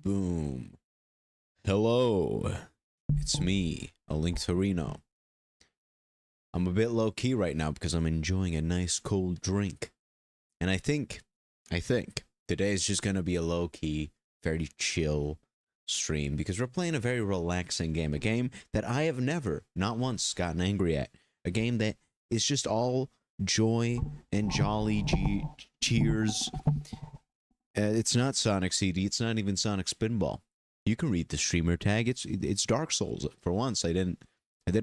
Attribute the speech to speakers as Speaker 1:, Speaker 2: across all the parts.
Speaker 1: Boom. Hello. It's me, a Link Torino. I'm a bit low key right now because I'm enjoying a nice cold drink. And I think today is just gonna be a low key, very chill stream because we're playing a very relaxing game. A game that I have never, not once, gotten angry at. A game that is just all joy and jolly cheers. It's not Sonic CD. It's not even Sonic Spinball. You can read the streamer tag. It's Dark Souls. For once, I didn't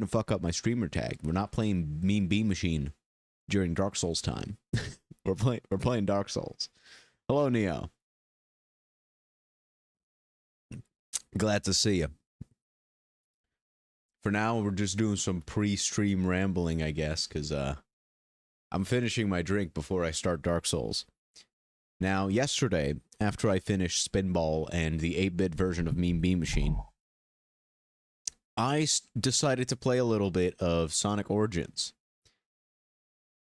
Speaker 1: fuck up my streamer tag. We're not playing Mean Bean Machine during Dark Souls time. we're playing Dark Souls. Hello, Neo. Glad to see you. For now, we're just doing some pre-stream rambling, I guess, because I'm finishing my drink before I start Dark Souls. Now, yesterday, after I finished Spinball and the 8-bit version of Mean Bean Machine, I decided to play a little bit of Sonic Origins.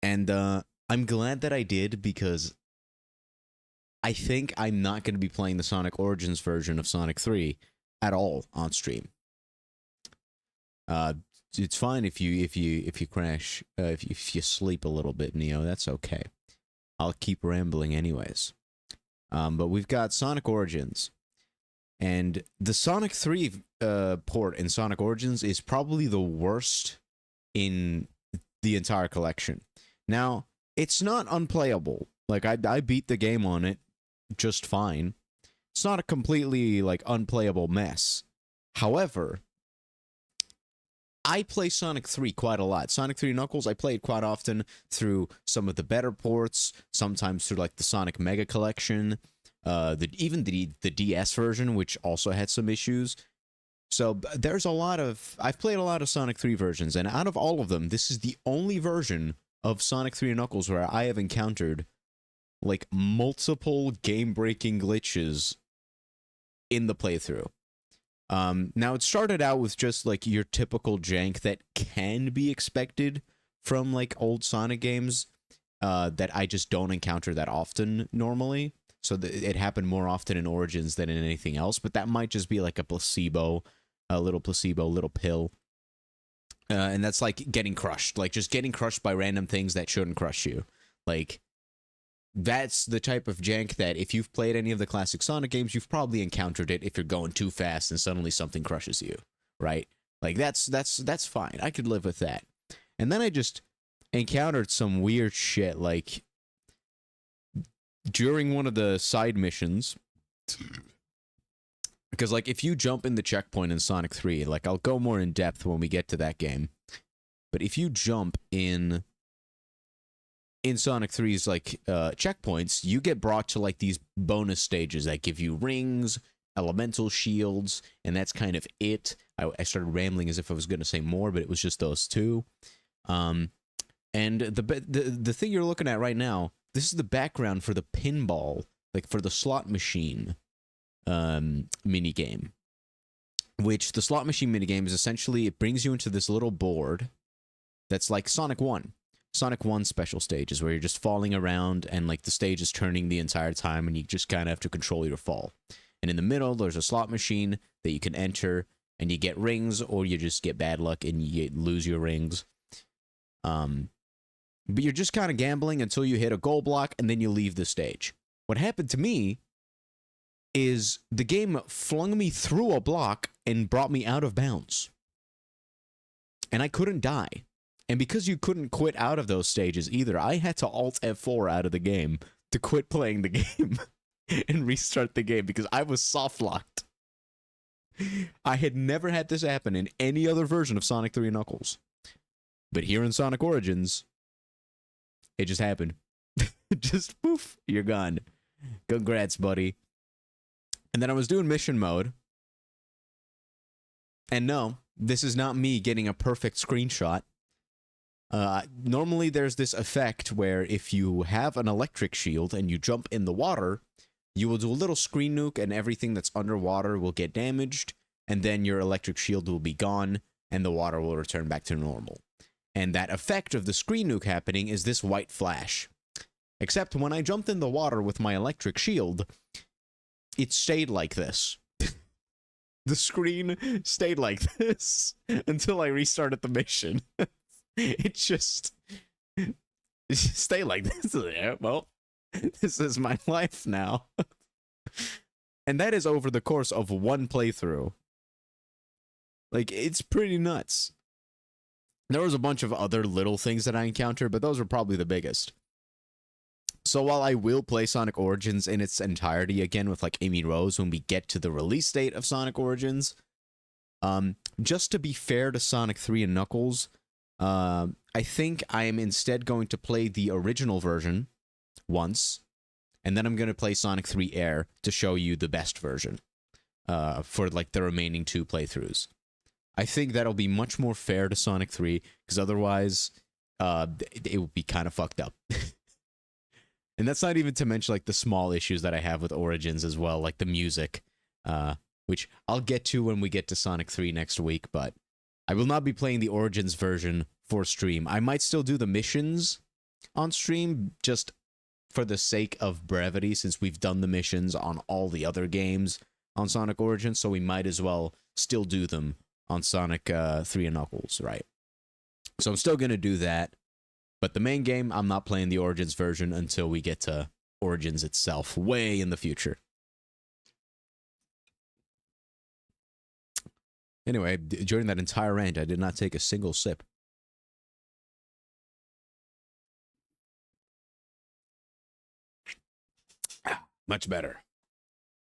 Speaker 1: And I'm glad that I did because I think I'm not going to be playing the Sonic Origins version of Sonic 3 at all on stream. It's fine if you crash, if you sleep a little bit, Neo. That's okay. I'll keep rambling anyways. But we've got Sonic Origins. And the Sonic 3 port in Sonic Origins is probably the worst in the entire collection. Now, it's not unplayable. Like, I beat the game on it just fine. It's not a completely, like, unplayable mess. However, I play Sonic 3 quite a lot. Sonic 3 Knuckles, I play it quite often through some of the better ports, sometimes through like the Sonic Mega Collection, even the DS version, which also had some issues. So there's a lot of... I've played a lot of Sonic 3 versions, and out of all of them, this is the only version of Sonic 3 Knuckles where I have encountered like multiple game-breaking glitches in the playthrough. Now, it started out with just, like, your typical jank that can be expected from, like, old Sonic games that I just don't encounter that often normally. So it happened more often in Origins than in anything else, but that might just be, like, a little pill. And that's, like, getting crushed. Like, just getting crushed by random things that shouldn't crush you. Like... That's the type of jank that if you've played any of the classic Sonic games, you've probably encountered it if you're going too fast and suddenly something crushes you, right? Like, that's fine. I could live with that. And then I just encountered some weird shit, like, during one of the side missions, because, like, if you jump in the checkpoint in Sonic 3, like, I'll go more in depth when we get to that game, but if you jump in Sonic 3's, like, checkpoints, you get brought to, like, these bonus stages that give you rings, elemental shields, and that's kind of it. I started rambling as if I was going to say more, but it was just those two. And the thing you're looking at right now, this is the background for the pinball, like, for the slot machine minigame. Which, the slot machine minigame is essentially, it brings you into this little board that's like Sonic 1. Sonic 1 special stages where you're just falling around and like the stage is turning the entire time and you just kind of have to control your fall. And in the middle, there's a slot machine that you can enter and you get rings or you just get bad luck and you lose your rings. But you're just kind of gambling until you hit a goal block and then you leave the stage. What happened to me is the game flung me through a block and brought me out of bounds. And I couldn't die. And because you couldn't quit out of those stages either, I had to Alt F4 out of the game to quit playing the game and restart the game because I was soft-locked. I had never had this happen in any other version of Sonic 3 Knuckles. But here in Sonic Origins, it just happened. Just, poof, you're gone. Congrats, buddy. And then I was doing mission mode. And no, this is not me getting a perfect screenshot. Normally there's this effect where if you have an electric shield and you jump in the water, you will do a little screen nuke and everything that's underwater will get damaged, and then your electric shield will be gone and the water will return back to normal. And that effect of the screen nuke happening is this white flash. Except when I jumped in the water with my electric shield, it stayed like this. The screen stayed like this until I restarted the mission. It just stayed like this. Yeah, well, this is my life now. And that is over the course of one playthrough. Like, it's pretty nuts. There was a bunch of other little things that I encountered, but those were probably the biggest. So while I will play Sonic Origins in its entirety again with like Amy Rose when we get to the release date of Sonic Origins, just to be fair to Sonic 3 and Knuckles, I think I am instead going to play the original version once, and then I'm going to play Sonic 3 Air to show you the best version for like the remaining 2 playthroughs. I think that'll be much more fair to Sonic 3, because otherwise it would be kind of fucked up. And that's not even to mention like the small issues that I have with Origins as well, like the music, which I'll get to when we get to Sonic 3 next week, but I will not be playing the Origins version for stream. I might still do the missions on stream just for the sake of brevity, since we've done the missions on all the other games on Sonic Origins, so we might as well still do them on Sonic 3 and Knuckles, right? So I'm still going to do that. But the main game, I'm not playing the Origins version until we get to Origins itself, way in the future. Anyway, during that entire rant, I did not take a single sip. Much better.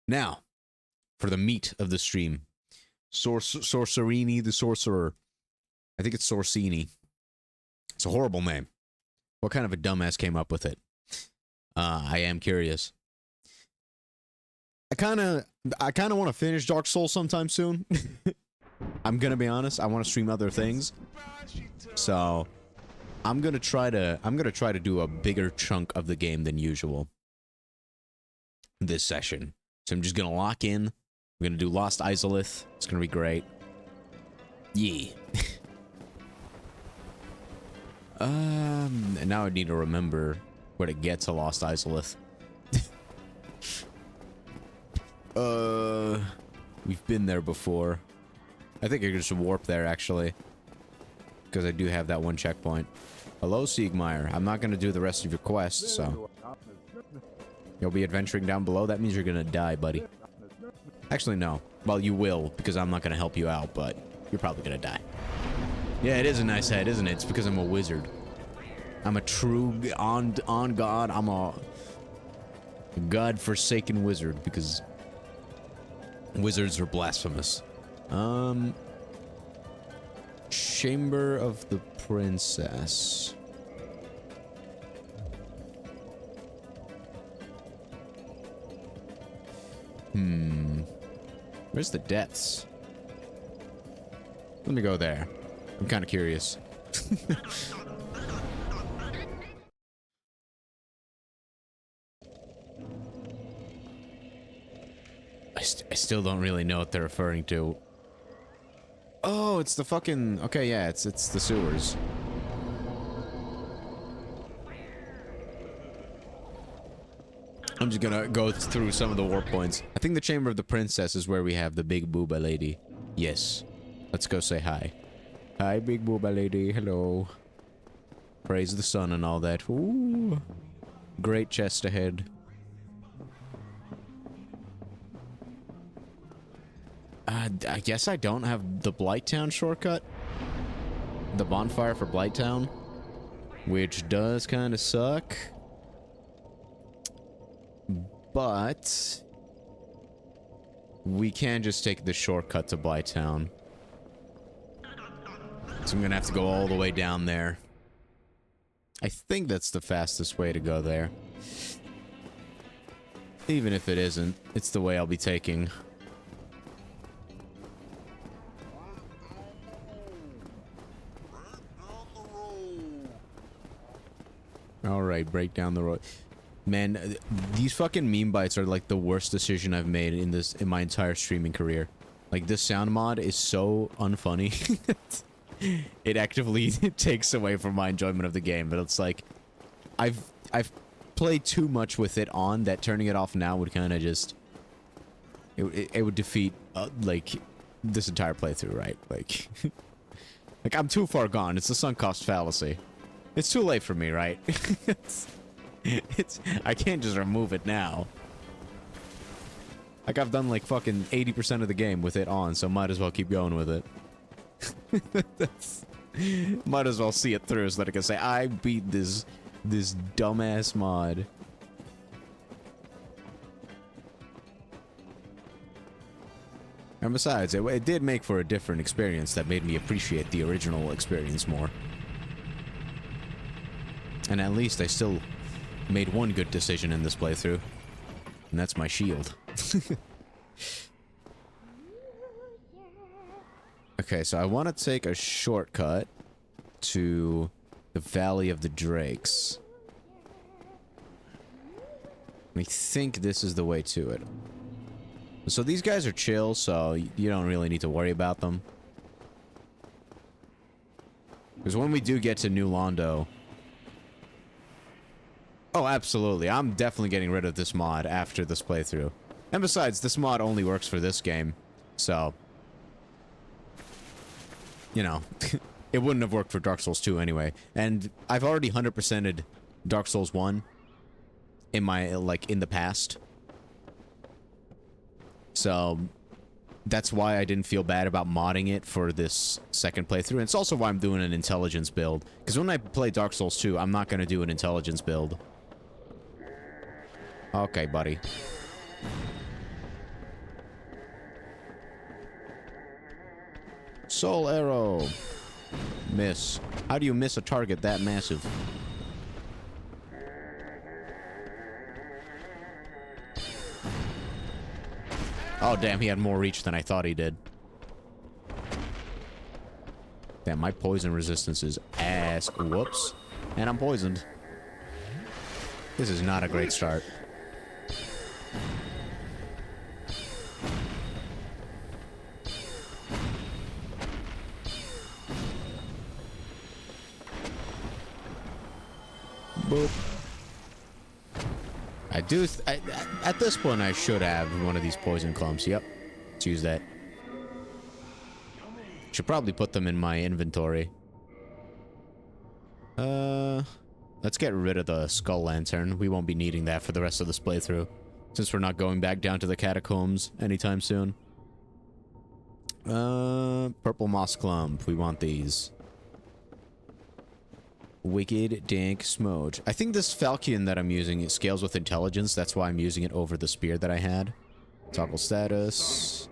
Speaker 1: Now, for the meat of the stream. Sorcerini the Sorcerer. I think it's Sorsini. It's a horrible name. What kind of a dumbass came up with it? I am curious. I kind of want to finish Dark Souls sometime soon. I'm gonna be honest. I want to stream other things, so I'm gonna try to do a bigger chunk of the game than usual this session. So I'm just gonna lock in. I'm gonna do Lost Izalith. It's gonna be great. Yeah. And now I need to remember where to get to Lost Izalith. We've been there before. I think I could just warp there, actually. Because I do have that one checkpoint. Hello, Siegmeyer. I'm not going to do the rest of your quest, so... You'll be adventuring down below? That means you're going to die, buddy. Actually, no. Well, you will, because I'm not going to help you out, but you're probably going to die. Yeah, it is a nice head, isn't it? It's because I'm a wizard. I'm a true on God. I'm a God-forsaken wizard because wizards are blasphemous. Chamber of the Princess. Where's the depths? Let me go there. I'm kind of curious. I still don't really know what they're referring to. Oh, it's the fucking... Okay, yeah, it's the sewers. I'm just gonna go through some of the warp points. I think the Chamber of the Princess is where we have the big booba lady. Yes. Let's go say hi. Hi, big booba lady. Hello. Praise the sun and all that. Ooh. Great chest ahead. I guess I don't have the Blighttown shortcut. The bonfire for Blighttown. Which does kind of suck. But... we can just take the shortcut to Blighttown. So I'm gonna have to go all the way down there. I think that's the fastest way to go there. Even if it isn't, it's the way I'll be taking. Alright, break down the road. Man, these fucking meme bites are like the worst decision I've made in my entire streaming career. Like, this sound mod is so unfunny. It actively takes away from my enjoyment of the game, but it's like I've played too much with it on that turning it off now would kind of just It would defeat, like, this entire playthrough, right? Like, like, I'm too far gone. It's the sunk cost fallacy. It's too late for me, right? I can't just remove it now. Like, I've done, like, fucking 80% of the game with it on, so might as well keep going with it. Might as well see it through so that I can say, I beat this dumbass mod. And besides, it did make for a different experience that made me appreciate the original experience more. And at least I still made one good decision in this playthrough. And that's my shield. Okay, so I want to take a shortcut to the Valley of the Drakes. I think this is the way to it. So these guys are chill, so you don't really need to worry about them. Because when we do get to New Londo... Oh, absolutely. I'm definitely getting rid of this mod after this playthrough. And besides, this mod only works for this game. So... You know, it wouldn't have worked for Dark Souls 2 anyway. And I've already 100%ed Dark Souls 1 in my, like, in the past. So, that's why I didn't feel bad about modding it for this second playthrough. And it's also why I'm doing an intelligence build. Because when I play Dark Souls 2, I'm not going to do an intelligence build. Okay, buddy. Soul arrow. Miss. How do you miss a target that massive? Oh, damn, he had more reach than I thought he did. Damn, my poison resistance is ass. Whoops. And I'm poisoned. This is not a great start. Boop. At this point, I should have one of these poison clumps. Yep. Let's use that. Should probably put them in my inventory. Let's get rid of the skull lantern. We won't be needing that for the rest of this playthrough, since we're not going back down to the catacombs anytime soon. Purple moss clump. We want these. Wicked dank smoge. I think this falchion that I'm using, it scales with intelligence. That's why I'm using it over the spear that I had. Toggle status.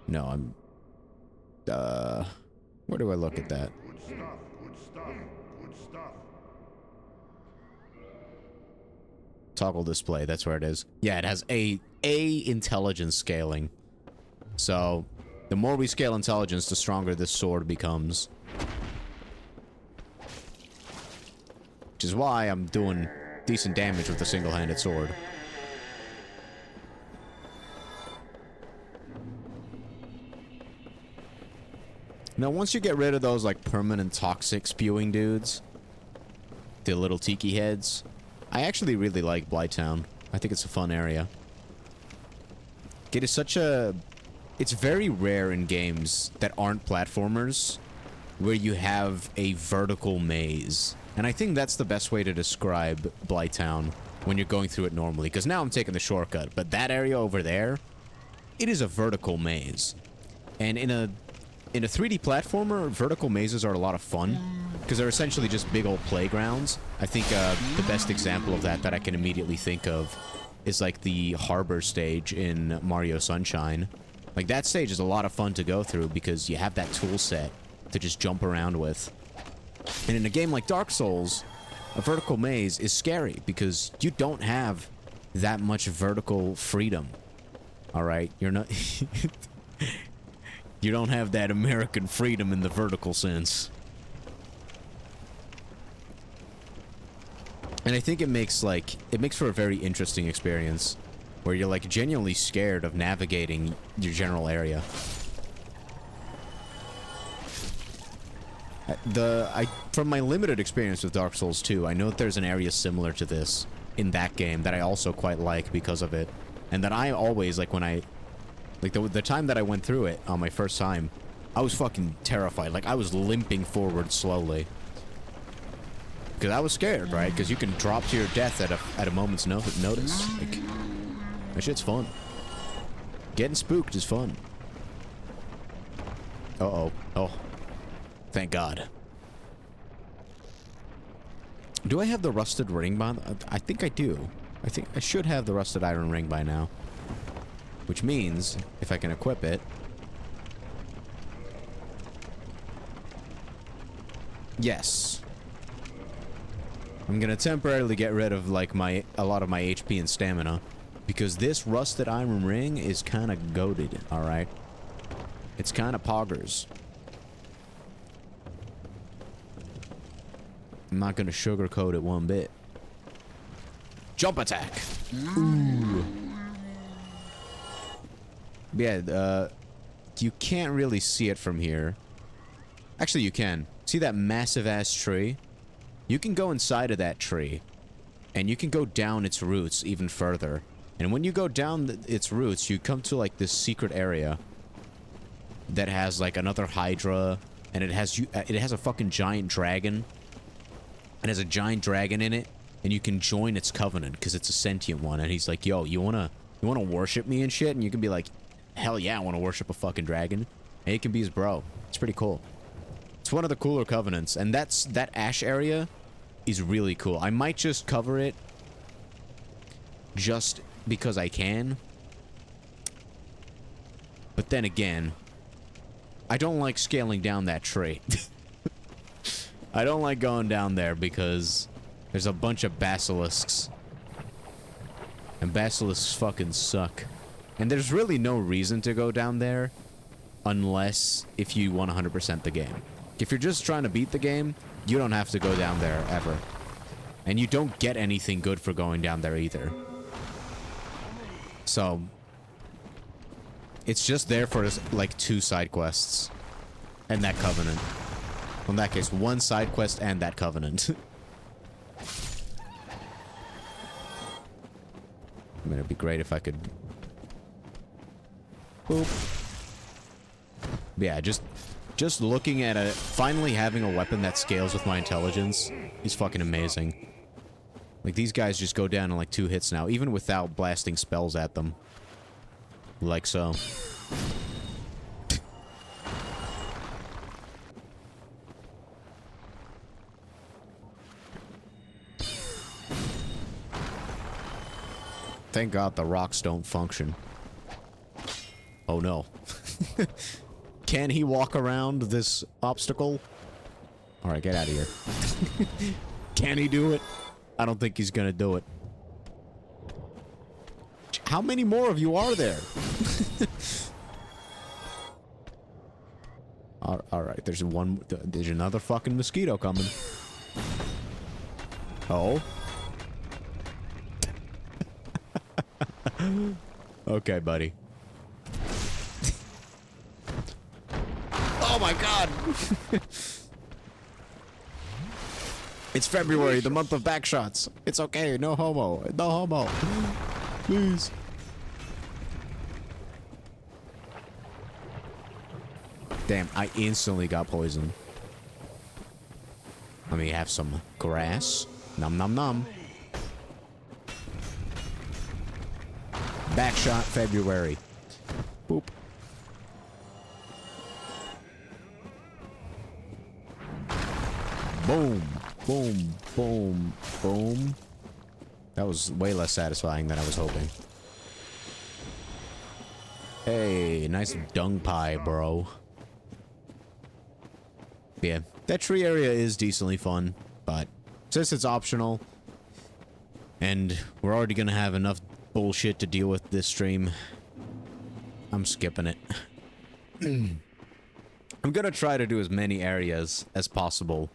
Speaker 1: No, I'm... where do I look at that? Toggle display, that's where it is. Yeah, it has a intelligence scaling. So, the more we scale intelligence, the stronger this sword becomes. Which is why I'm doing decent damage with a single-handed sword. Now, once you get rid of those, like, permanent toxic spewing dudes, the little tiki heads, I actually really like Blighttown. I think it's a fun area. It is such a... It's very rare in games that aren't platformers where you have a vertical maze. And I think that's the best way to describe Blighttown when you're going through it normally. Because now I'm taking the shortcut. But that area over there, it is a vertical maze. And in a 3D platformer, vertical mazes are a lot of fun. Because they're essentially just big old playgrounds. I think the best example of that I can immediately think of is like the harbor stage in Mario Sunshine. Like that stage is a lot of fun to go through because you have that tool set to just jump around with. And in a game like Dark Souls, a vertical maze is scary because you don't have that much vertical freedom. Alright? You're not... You don't have that American freedom in the vertical sense. And I think it makes for a very interesting experience where you're like genuinely scared of navigating your general area. From my limited experience with Dark Souls 2, I know that there's an area similar to this in that game that I also quite like because of it. And that I always, like, when I... Like, the time that I went through it on my first time, I was fucking terrified. Like, I was limping forward slowly. Because I was scared, right? Because you can drop to your death at a moment's notice. Like, that shit's fun. Getting spooked is fun. Uh-oh. Oh. Thank God. Do I have the rusted ring by... I think I do. I think I should have the rusted iron ring by now. Which means, if I can equip it... Yes. I'm gonna temporarily get rid of, like, a lot of my HP and stamina. Because this rusted iron ring is kind of goated, alright? It's kind of poggers. I'm not gonna sugarcoat it one bit. Jump attack! Ooh. Yeah, you can't really see it from here. Actually, you can. See that massive-ass tree? You can go inside of that tree. And you can go down its roots even further. And when you go down its roots, you come to, like, this secret area that has, like, another Hydra, and it has a fucking giant dragon. It has a giant dragon in it, and you can join its covenant, because it's a sentient one, and he's like, yo, you wanna worship me and shit? And you can be like, hell yeah, I wanna worship a fucking dragon. And it can be his bro. It's pretty cool. It's one of the cooler covenants, and that ash area is really cool. I might just cover it just because I can. But then again, I don't like scaling down that tree. I don't like going down there because there's a bunch of basilisks. And basilisks fucking suck. And there's really no reason to go down there unless if you want 100% the game. If you're just trying to beat the game, you don't have to go down there ever. And you don't get anything good for going down there either. So, it's just there for, like, 2 side quests. And that covenant. Well, in that case, 1 side quest and that covenant. I mean, it'd be great if I could... Boop. Yeah, just looking at it, finally having a weapon that scales with my intelligence is fucking amazing. Like, these guys just go down in, like, 2 hits now, even without blasting spells at them. Like so. Thank God the rocks don't function. Oh no. Can he walk around this obstacle? Alright, get out of here. Can he do it? I don't think he's gonna do it. How many more of you are there? Alright, there's another fucking mosquito coming. Oh. Okay, buddy. Oh my God! It's February, the month of backshots. It's okay, no homo. No homo. Please. Damn, I instantly got poisoned. Let me have some grass. Nom nom nom. Backshot February. Boop. Boom. Boom. Boom. Boom. That was way less satisfying than I was hoping. Hey, nice dung pie, bro. Yeah, that tree area is decently fun, but since it's optional, and we're already gonna have enough bullshit to deal with this stream, I'm skipping it. I'm gonna try to do as many areas as possible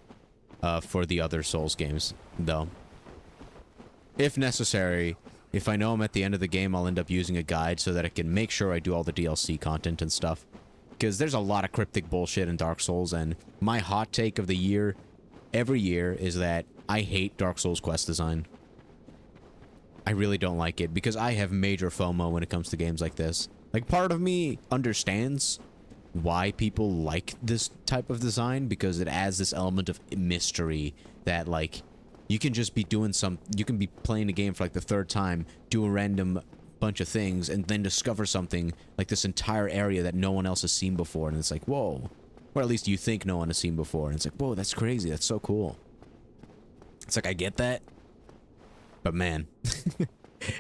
Speaker 1: for the other Souls games, though. If necessary, if I know I'm at the end of the game, I'll end up using a guide so that I can make sure I do all the DLC content and stuff. Because there's a lot of cryptic bullshit in Dark Souls, and my hot take of the year, every year, is that I hate Dark Souls quest design. I really don't like it because I have major FOMO when it comes to games like this. Like, part of me understands why people like this type of design, because it adds this element of mystery that, like, you can just be doing you can be playing the game for like the third time, do a random bunch of things, and then discover something like this entire area that no one else has seen before, and it's like, whoa. Or at least you think no one has seen before, and it's like, whoa, that's crazy, that's so cool. It's like, I get that, but man,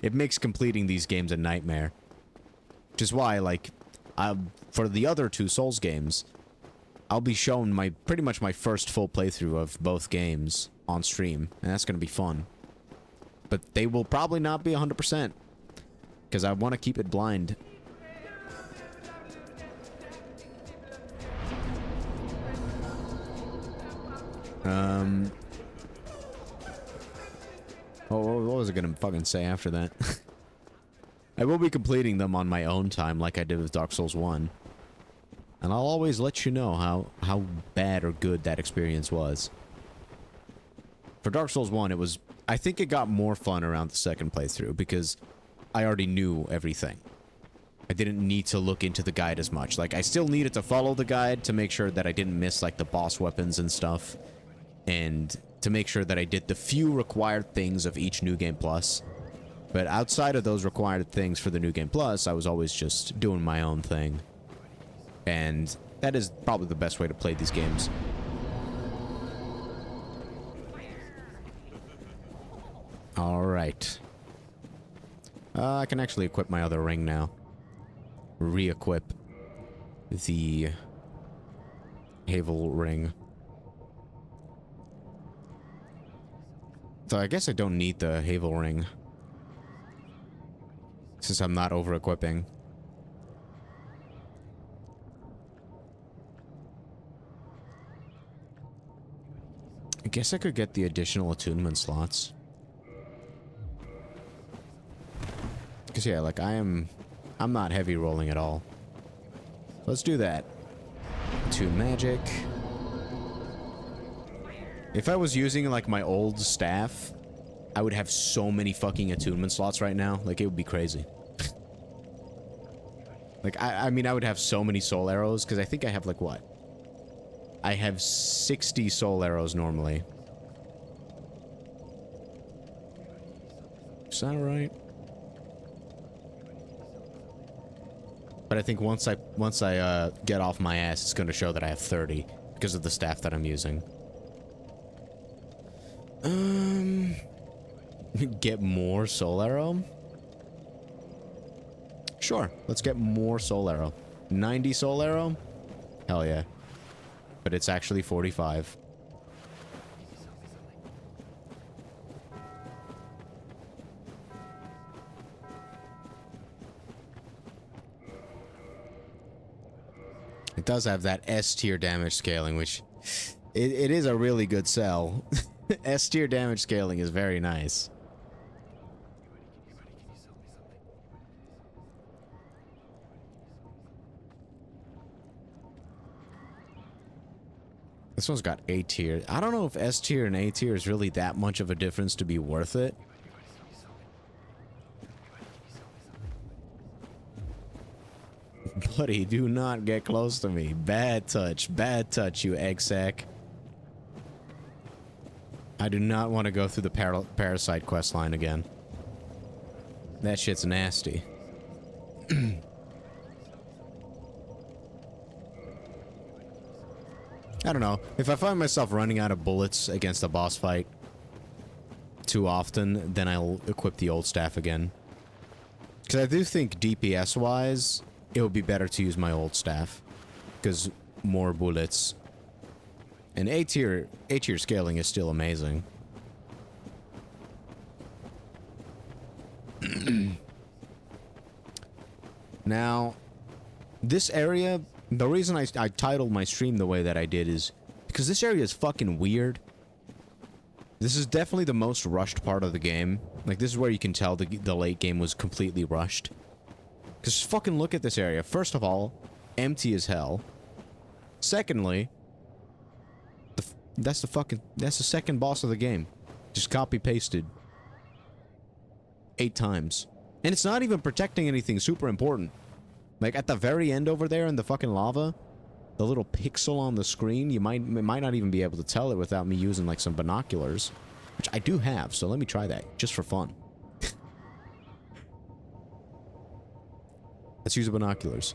Speaker 1: it makes completing these games a nightmare. Which is why, like, for the other two Souls games, I'll be showing pretty much my first full playthrough of both games on stream, and that's gonna be fun. But they will probably not be 100%, because I want to keep it blind. What was I gonna fucking say after that? I will be completing them on my own time, like I did with Dark Souls 1. And I'll always let you know how bad or good that experience was. For Dark Souls 1, it was... I think it got more fun around the second playthrough, because I already knew everything. I didn't need to look into the guide as much. Like, I still needed to follow the guide to make sure that I didn't miss, like, the boss weapons and stuff. And to make sure that I did the few required things of each New Game Plus. But outside of those required things for the New Game Plus, I was always just doing my own thing. And that is probably the best way to play these games. Alright. I can actually equip my other ring now. Re-equip the Havel ring. So I guess I don't need the Havel ring, since I'm not over-equipping. I guess I could get the additional attunement slots. Because, yeah, like, I'm not heavy rolling at all. Let's do that. Attune magic. If I was using, like, my old staff, I would have so many fucking attunement slots right now. Like, it would be crazy. Like, I mean, I would have so many soul arrows, because I think I have, like, what? I have 60 soul arrows normally. Is that right? But I think once I get off my ass, it's going to show that I have 30, because of the staff that I'm using. Get more soul arrow? Sure, let's get more soul arrow. 90 soul arrow? Hell yeah. But it's actually 45. It does have that S tier damage scaling, which it is a really good sell. S tier damage scaling is very nice. This one's got A tier. I don't know if S tier and A tier is really that much of a difference to be worth it. Buddy, do not get close to me. Bad touch, you egg sack. I do not want to go through the parasite quest line again. That shit's nasty. I don't know. If I find myself running out of bullets against a boss fight too often, then I'll equip the old staff again. Because I do think DPS-wise, it would be better to use my old staff. Because more bullets. And A tier scaling is still amazing. Now, this area... The reason I titled my stream the way that I did is because this area is fucking weird. This is definitely the most rushed part of the game. Like, this is where you can tell the late game was completely rushed. Because fucking look at this area. First of all, empty as hell. Secondly, that's the second boss of the game. Just copy-pasted. 8 times. And it's not even protecting anything super important. Like, at the very end over there in the fucking lava, the little pixel on the screen, you might not even be able to tell it without me using, like, some binoculars. Which I do have, so let me try that, just for fun. Let's use the binoculars.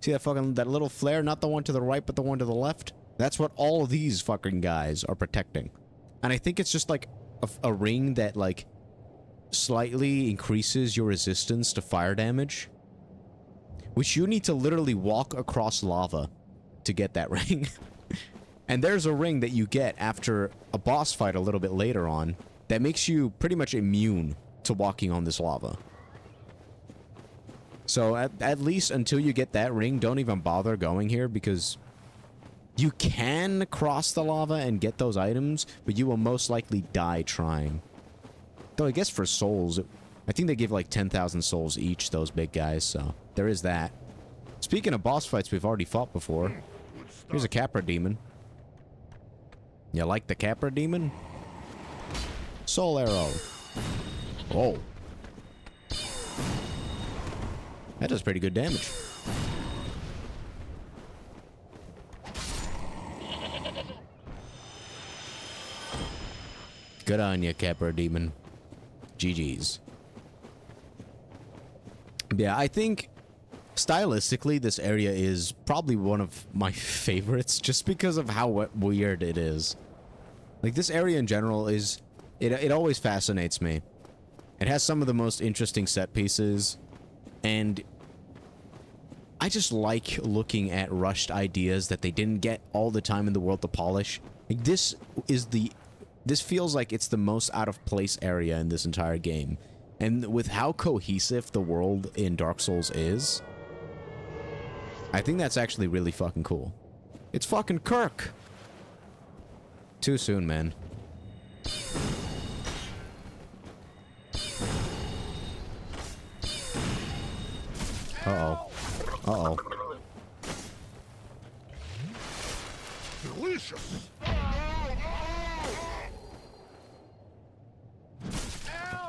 Speaker 1: See that little flare? Not the one to the right, but the one to the left? That's what all of these fucking guys are protecting. And I think it's just, like, a ring that, like, slightly increases your resistance to fire damage. Which you need to literally walk across lava to get that ring. And there's a ring that you get after a boss fight a little bit later on that makes you pretty much immune to walking on this lava. So at least until you get that ring, don't even bother going here, because you can cross the lava and get those items, but you will most likely die trying. Though I guess for souls, I think they give like 10,000 souls each, those big guys, so there is that. Speaking of boss fights we've already fought before, here's a Capra Demon. You like the Capra Demon? Soul Arrow. Oh. That does pretty good damage. Good on you, Capra Demon. GG's. Yeah, I think stylistically this area is probably one of my favorites just because of how weird it is. Like, this area in general is... It always fascinates me. It has some of the most interesting set pieces, and I just like looking at rushed ideas that they didn't get all the time in the world to polish. Like, this feels like it's the most out of place area in this entire game. And with how cohesive the world in Dark Souls is, I think that's actually really fucking cool. It's fucking Kirk! Too soon, man. Uh-oh. Uh-oh.
Speaker 2: Delicious.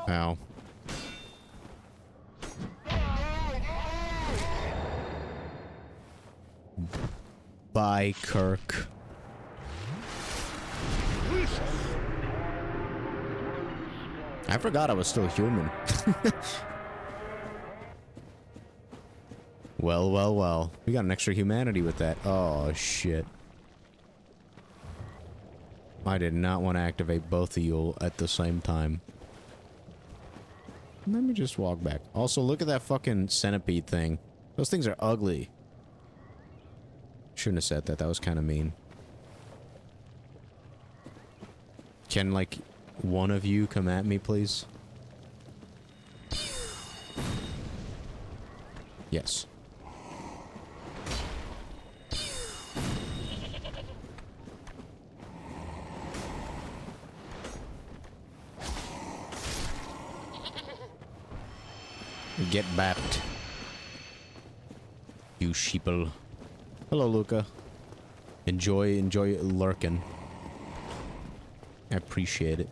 Speaker 1: Ow. Bye, Kirk. I forgot I was still human. Well, well, well. We got an extra humanity with that. Oh, shit. I did not want to activate both of you at the same time. Let me just walk back. Also, look at that fucking centipede thing. Those things are ugly. Shouldn't have said that. That was kind of mean. Can, like, one of you come at me, please? Yes. Get bapped. You sheeple. Hello, Luca. Enjoy lurking. I appreciate it.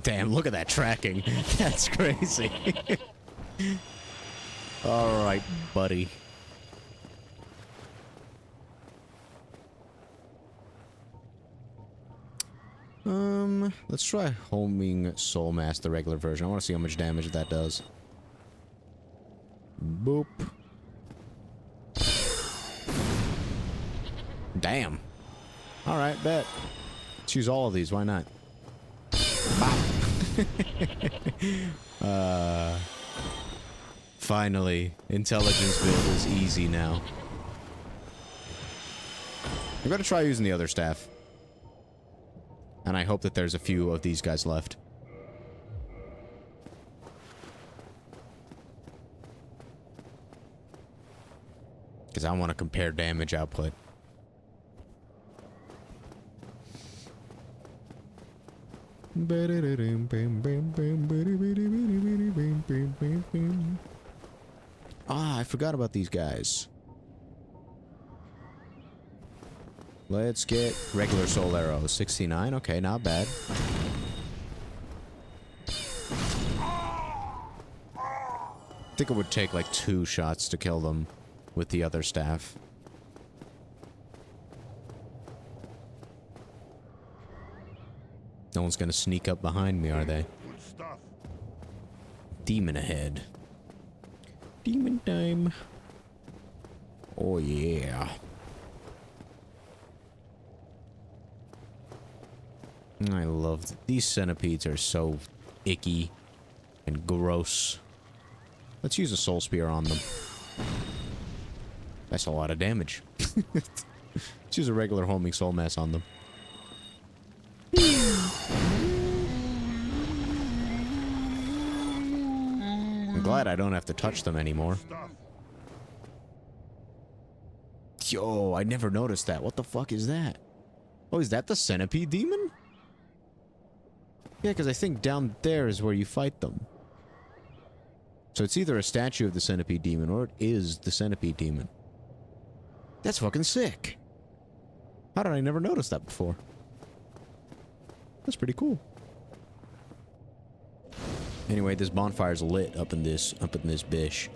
Speaker 1: Damn, look at that tracking. That's crazy. Alright, buddy. Let's try homing Soul Mask, the regular version. I want to see how much damage that does. Boop. Damn. Alright, bet. Let's use all of these, why not? Finally, intelligence build is easy now. I'm gonna try using the other staff. And I hope that there's a few of these guys left. Because I want to compare damage output. Ah, I forgot about these guys. Let's get regular soul arrows. 69, okay, not bad. I think it would take like 2 shots to kill them with the other staff. No one's gonna sneak up behind me, are they?
Speaker 2: Good stuff.
Speaker 1: Demon ahead. Demon time. Oh yeah. I love these centipedes are so icky and gross. Let's use a soul spear on them. That's a lot of damage. Let's use a regular homing soul mass on them. I'm glad I don't have to touch them anymore. Yo, I never noticed that. What the fuck is that? Oh, is that the centipede demon? Yeah, because I think down there is where you fight them. So it's either a statue of the centipede demon or it is the centipede demon. That's fucking sick. How did I never notice that before? That's pretty cool. Anyway, this bonfire's lit up in this bish.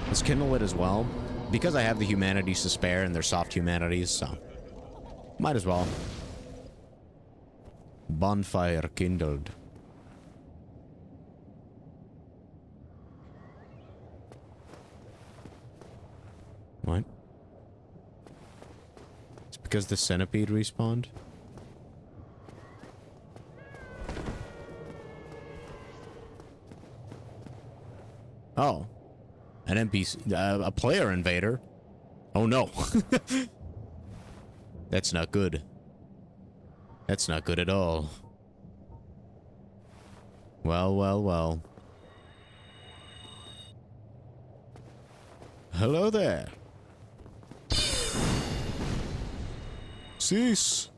Speaker 1: Let's kindle it as well. Because I have the humanities to spare and they're soft humanities, so might as well. Bonfire kindled. What? It's because the centipede respawned? Oh. An NPC, a player invader? Oh no. That's not good. That's not good at all. Well, well, well. Hello there. Cease.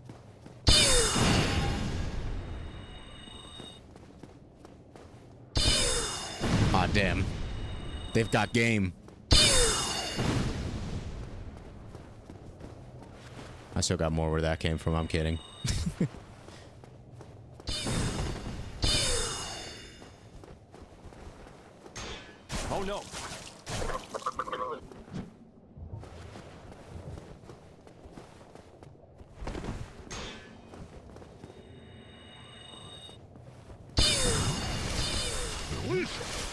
Speaker 1: Aw, damn. They've got game. I still got more where that came from, I'm kidding.
Speaker 2: Oh no. Delicious.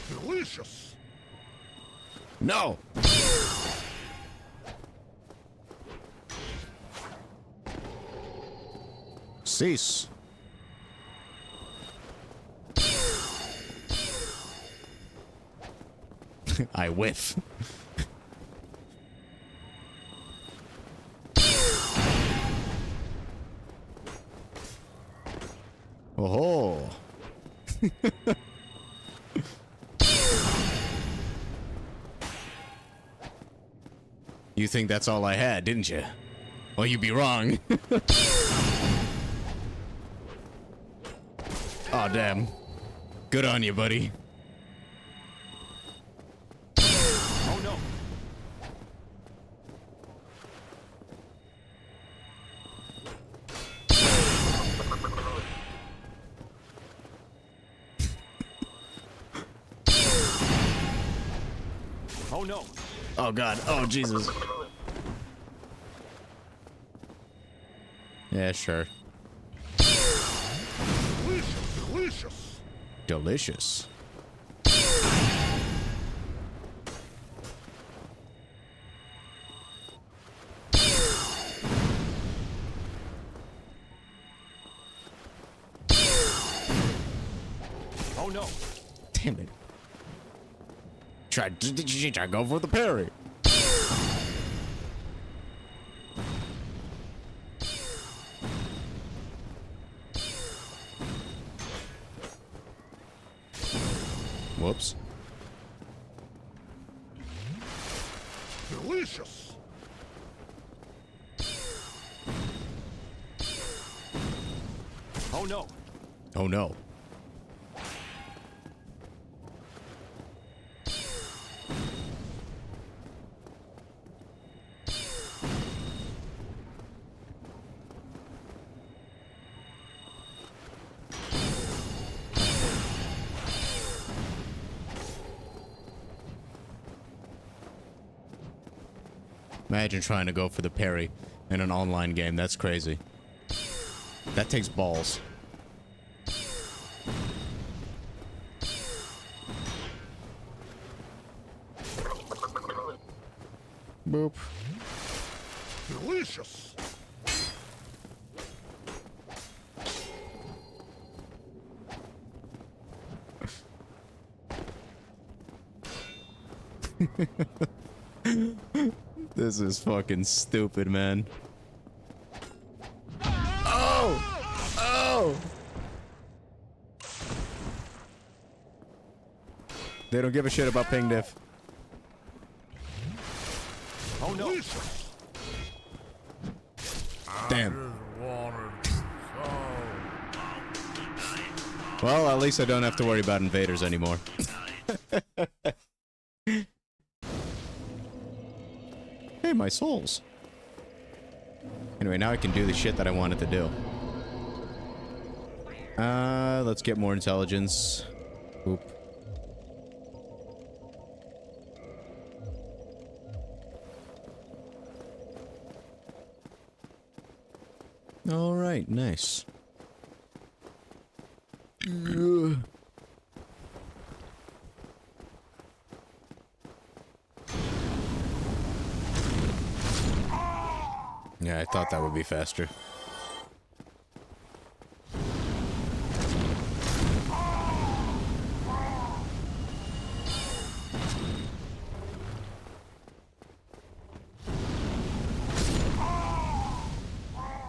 Speaker 2: Delicious.
Speaker 1: No! Cease. I whiff. Oh. You think that's all I had, didn't you? Well, you'd be wrong. Aw, damn. Good on you, buddy.
Speaker 2: Oh no. Oh no.
Speaker 1: Oh god. Oh Jesus. Yeah, sure.
Speaker 2: Delicious.
Speaker 1: Delicious.
Speaker 2: Oh no.
Speaker 1: Damn it. Try go for the parry. Whoops.
Speaker 2: Delicious. Oh no.
Speaker 1: Oh no. Imagine trying to go for the parry in an online game. That's crazy. That takes balls. Boop.
Speaker 2: Delicious.
Speaker 1: This is fucking stupid, man. Oh! Oh! They don't give a shit about ping diff.
Speaker 2: Oh no.
Speaker 1: Damn. Well, at least I don't have to worry about invaders anymore. Hey, my souls. Anyway, now I can do the shit that I wanted to do. Let's get more intelligence. Oop. All right, nice. Ugh. Yeah, I thought that would be faster.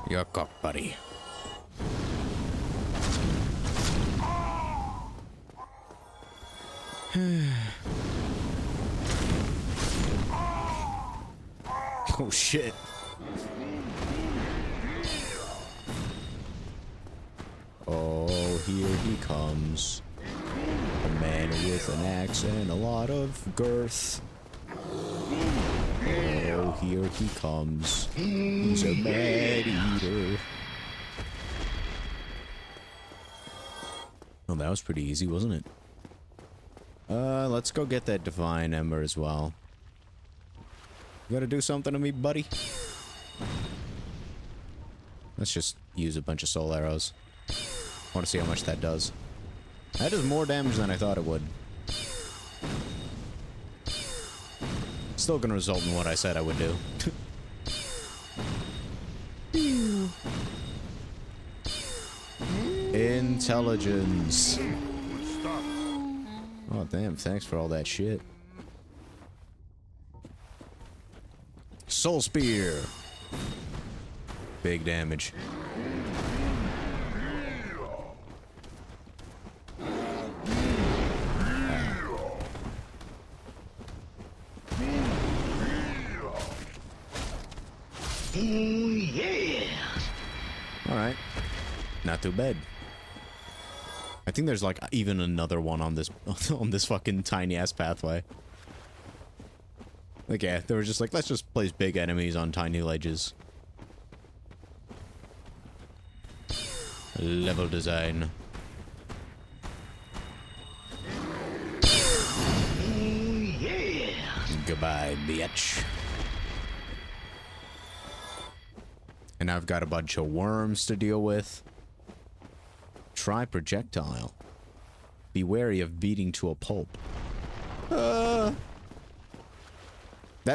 Speaker 1: Your cock, buddy. Oh shit. Oh, here he comes. A man with an axe and a lot of girth. Oh, here he comes. He's a bad eater. Oh, that was pretty easy, wasn't it? Let's go get that divine ember as well. You gotta do something to me, buddy? Let's just use a bunch of soul arrows. I want to see how much that does. That does more damage than I thought it would. Still gonna result in what I said I would do. Intelligence. Oh damn, thanks for all that shit. Soul Spear. Big damage. Alright. Not too bad. I think there's like even another one on this on this fucking tiny ass pathway. Like yeah, they were just like, let's just place big enemies on tiny ledges. Level design. Goodbye, bitch. And I've got a bunch of worms to deal with. Try projectile. Be wary of beating to a pulp. That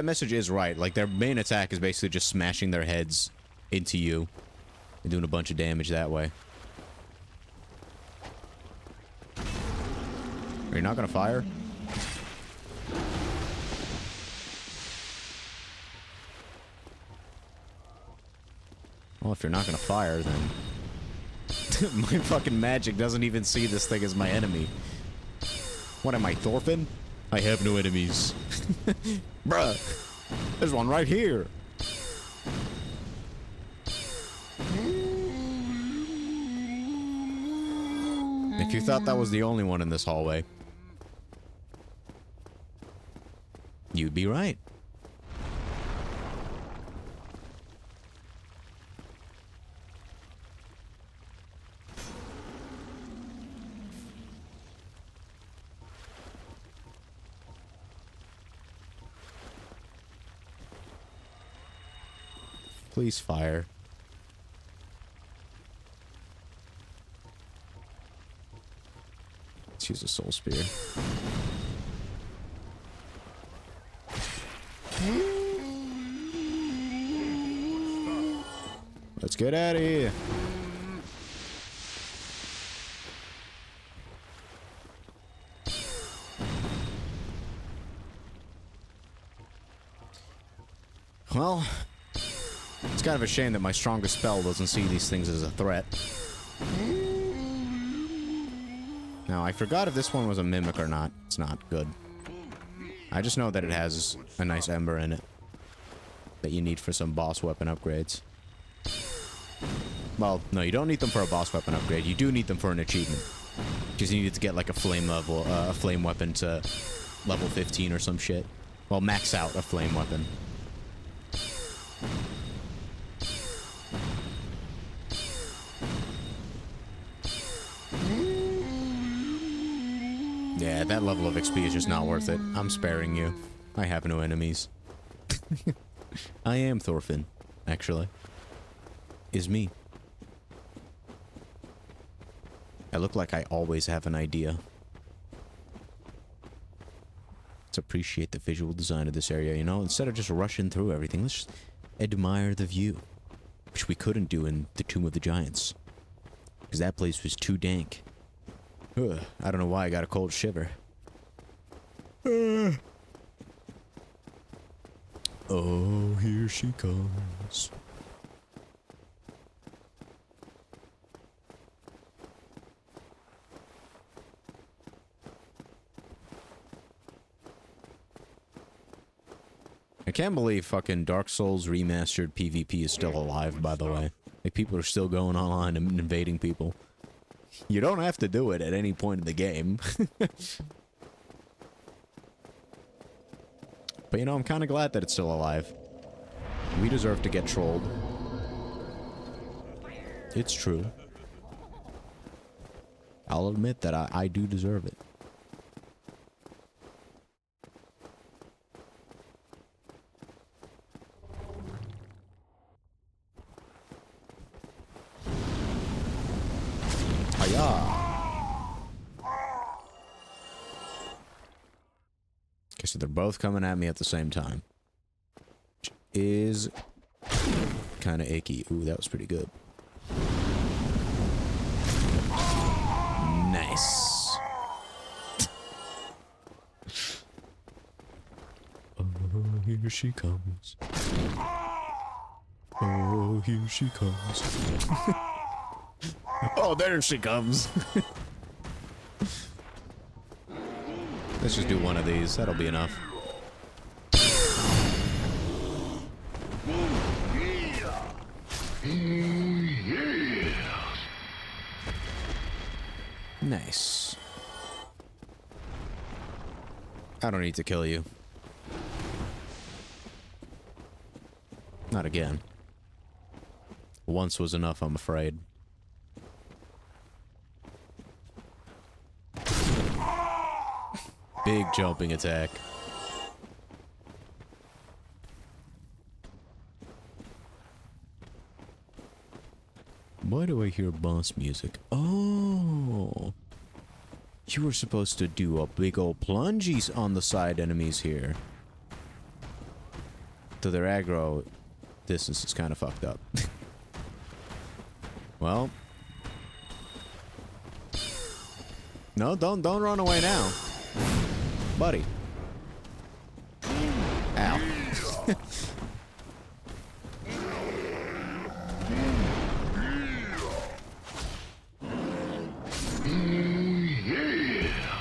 Speaker 1: message is right. Like, their main attack is basically just smashing their heads into you and doing a bunch of damage that way. Are you not gonna fire? Well, if you're not gonna fire, then... my fucking magic doesn't even see this thing as my enemy. What am I, Thorfinn? I have no enemies. Bruh! There's one right here! you thought that was the only one in this hallway, you'd be right. Please fire. Let's use a soul spear. Let's get out of here. Well, it's kind of a shame that my strongest spell doesn't see these things as a threat. Now, I forgot if this one was a mimic or not. It's not good. I just know that it has a nice ember in it that you need for some boss weapon upgrades. Well, no, you don't need them for a boss weapon upgrade. You do need them for an achievement. Because you need to get like a flame weapon to level 15 or some shit. Well, max out a flame weapon. Yeah, that level of XP is just not worth it. I'm sparing you. I have no enemies. I am Thorfinn, actually. Is me. I look like I always have an idea. Let's appreciate the visual design of this area, you know? Instead of just rushing through everything, let's just admire the view. Which we couldn't do in the Tomb of the Giants. Because that place was too dank. Ugh, I don't know why I got a cold shiver. Oh, here she comes. I can't believe fucking Dark Souls Remastered PvP is still alive, by the way. Like, people are still going online and invading people. You don't have to do it at any point in the game. But, you know, I'm kind of glad that it's still alive. We deserve to get trolled. It's true. I'll admit that I do deserve it. Okay, so they're both coming at me at the same time. Which is kind of icky. Ooh, that was pretty good. Nice. Oh, here she comes. Oh, here she comes. Oh, there she comes. Let's just do one of these. That'll be enough. Nice. I don't need to kill you. Not again. Once was enough, I'm afraid. Big jumping attack. Why do I hear boss music? Oh! You were supposed to do a big old plungies on the side enemies here. So their aggro distance is kind of fucked up. Well. No, don't run away now. Buddy. Ow.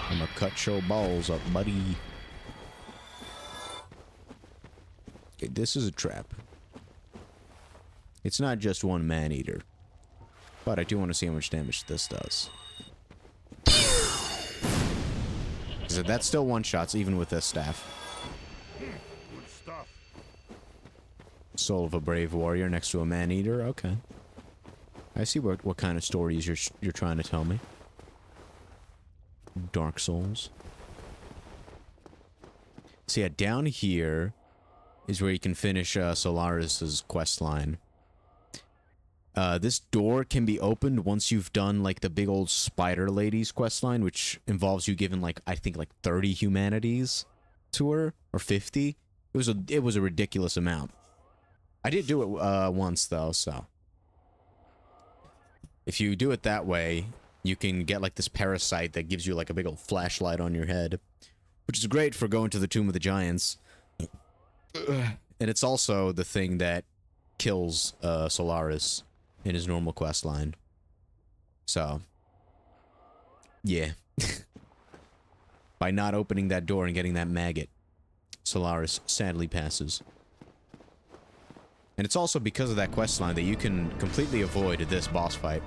Speaker 1: I'm gonna cut your balls up, buddy. Okay, this is a trap. It's not just one man-eater. But I do want to see how much damage this does. said, that's still one-shots, even with this staff.
Speaker 2: Good stuff.
Speaker 1: Soul of a brave warrior next to a man-eater. Okay. I see what kind of stories you're trying to tell me. Dark Souls. So yeah, down here is where you can finish Solaris's quest line. This door can be opened once you've done like the big old spider lady's quest line, which involves you giving like I think like 30 humanities to her or 50. It was a ridiculous amount. I did do it once though, so if you do it that way, you can get like this parasite that gives you like a big old flashlight on your head, which is great for going to the Tomb of the Giants. And it's also the thing that kills Solaris in his normal quest line. So, yeah. By not opening that door and getting that maggot, Solaris sadly passes. And it's also because of that quest line that you can completely avoid this boss fight.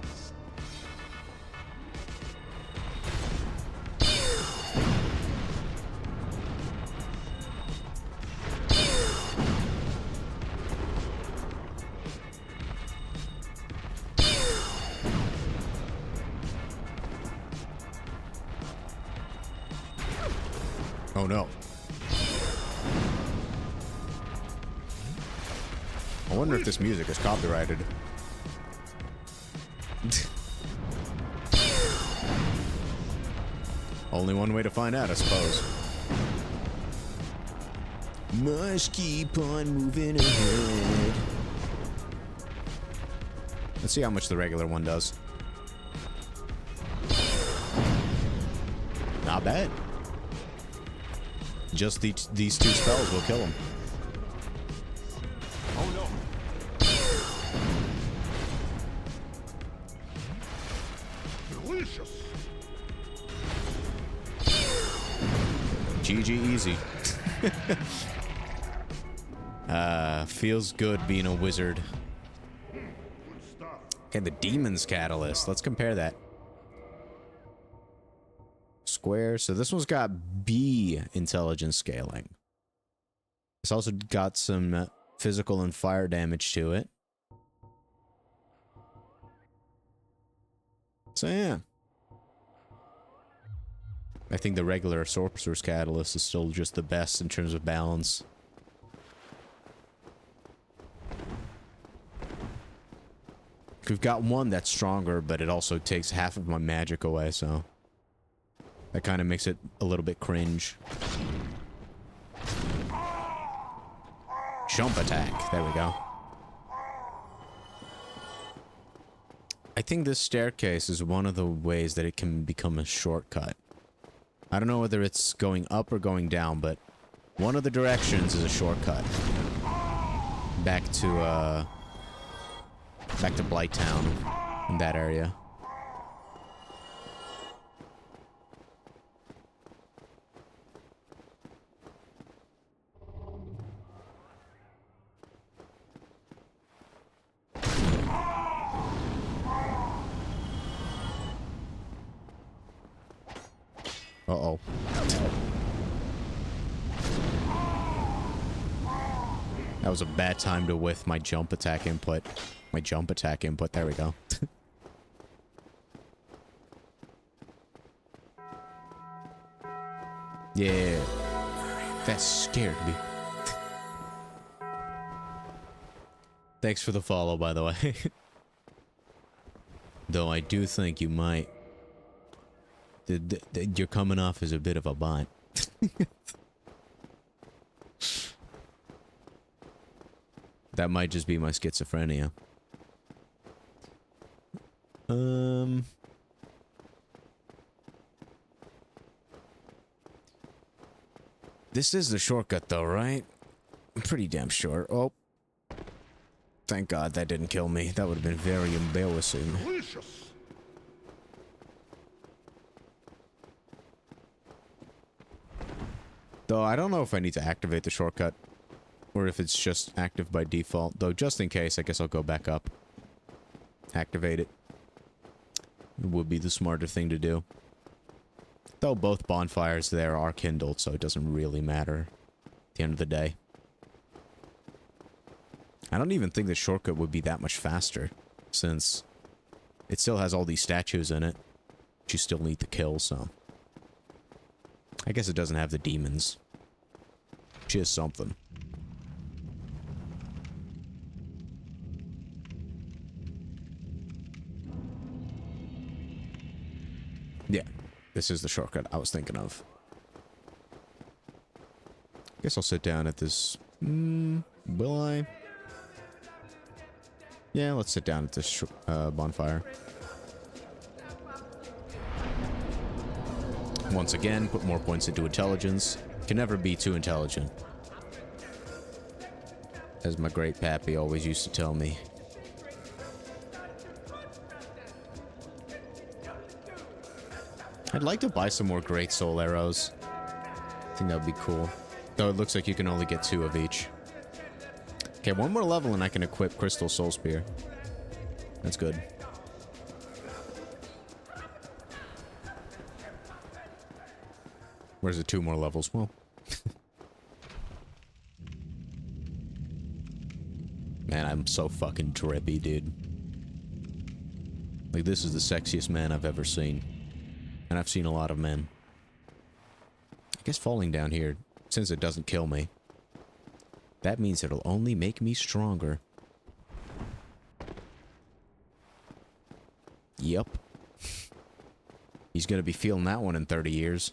Speaker 1: Oh no. I wonder if this music is copyrighted. Only one way to find out, I suppose. Must keep on moving ahead. Let's see how much the regular one does. Not bad. Just these two spells will kill him.
Speaker 2: Oh no. Delicious.
Speaker 1: GG easy. Feels good being a wizard.
Speaker 2: Good stuff.
Speaker 1: Okay, the Demon's Catalyst. Let's compare that. Square. So this one's got B intelligence scaling. It's also got some physical and fire damage to it. So yeah. I think the regular Sorcerer's Catalyst is still just the best in terms of balance. We've got one that's stronger, but it also takes half of my magic away, so that kind of makes it a little bit cringe. Jump attack. There we go. I think this staircase is one of the ways that it can become a shortcut. I don't know whether it's going up or going down, but one of the directions is a shortcut. Back to Blighttown in that area. Uh-oh. That was a bad time to whiff my jump attack input. There we go. Yeah. That scared me. Thanks for the follow, by the way. Though I do think you might... You're coming off as a bit of a bot. That might just be my schizophrenia. This is the shortcut though, right? I'm pretty damn sure. Oh. Thank God that didn't kill me. That would have been very embarrassing.
Speaker 2: Delicious.
Speaker 1: Though I don't know if I need to activate the shortcut. Or if it's just active by default. Though just in case, I guess I'll go back up. Activate it. It would be the smarter thing to do. Though both bonfires there are kindled, so it doesn't really matter at the end of the day. I don't even think the shortcut would be that much faster, since it still has all these statues in it, which you still need to kill, so... I guess it doesn't have the demons. Which is something. Yeah, this is the shortcut I was thinking of. Guess I'll sit down at this... will I? Yeah, let's sit down at this bonfire. Once again, put more points into intelligence. Can never be too intelligent. As my great pappy always used to tell me. I'd like to buy some more great soul arrows. I think that would be cool. Though it looks like you can only get 2 of each. Okay, 1 more level and I can equip Crystal Soul Spear. That's good. Where's the 2 more levels? Well. Man, I'm so fucking drippy, dude. Like, this is the sexiest man I've ever seen. And I've seen a lot of men. I guess falling down here, since it doesn't kill me, that means it'll only make me stronger. Yup. He's gonna be feeling that one in 30 years.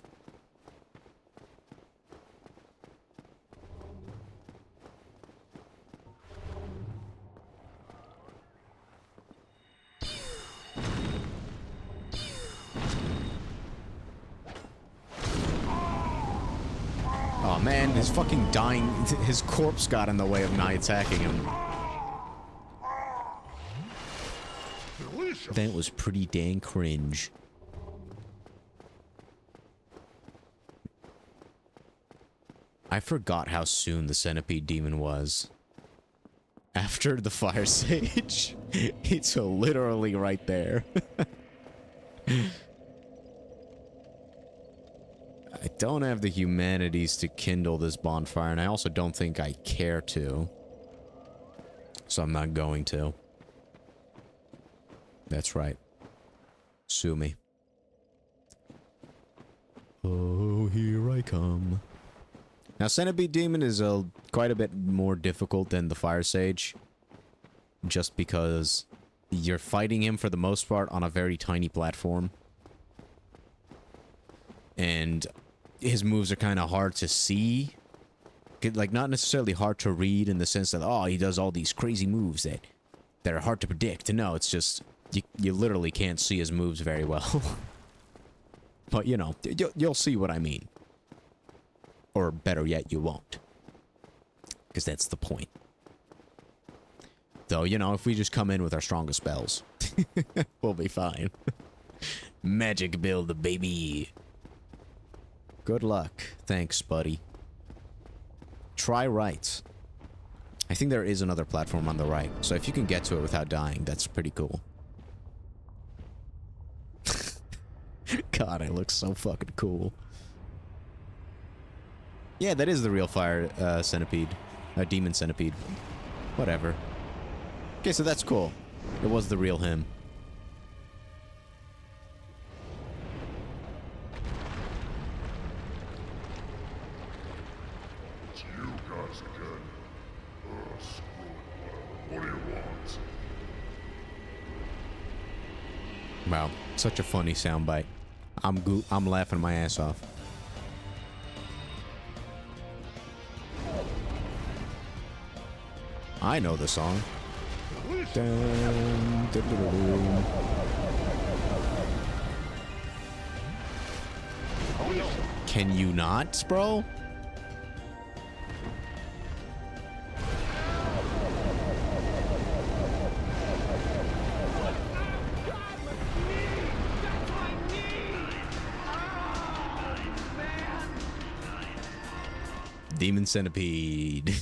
Speaker 1: Oh man, his fucking dying... His corpse got in the way of not attacking him.
Speaker 2: Delicious.
Speaker 1: That was pretty dang cringe. I forgot how soon the centipede demon was. After the fire sage. It's literally right there. I don't have the humanities to kindle this bonfire, and I also don't think I care to. So I'm not going to. That's right. Sue me. Oh, here I come. Now, Centipede Demon is quite a bit more difficult than the Fire Sage. Just because you're fighting him for the most part on a very tiny platform. And his moves are kind of hard to see. Like, not necessarily hard to read in the sense that, oh, he does all these crazy moves that are hard to predict. No, it's just, you literally can't see his moves very well. But, you know, you'll see what I mean. Or better yet, you won't. Because that's the point. Though, you know, if we just come in with our strongest spells, we'll be fine. Magic build, baby. Good luck. Thanks, buddy. Try right. I think there is another platform on the right, so if you can get to it without dying, that's pretty cool. God, I look so fucking cool. Yeah, that is the real fire centipede. Demon centipede. Whatever. Okay, so that's cool. It was the real him.
Speaker 2: It's you guys again. Screw it. What do you want?
Speaker 1: Wow, such a funny soundbite. I'm laughing my ass off. I know the song. Dun, dun, dun, dun. Can you not, bro? Demon centipede.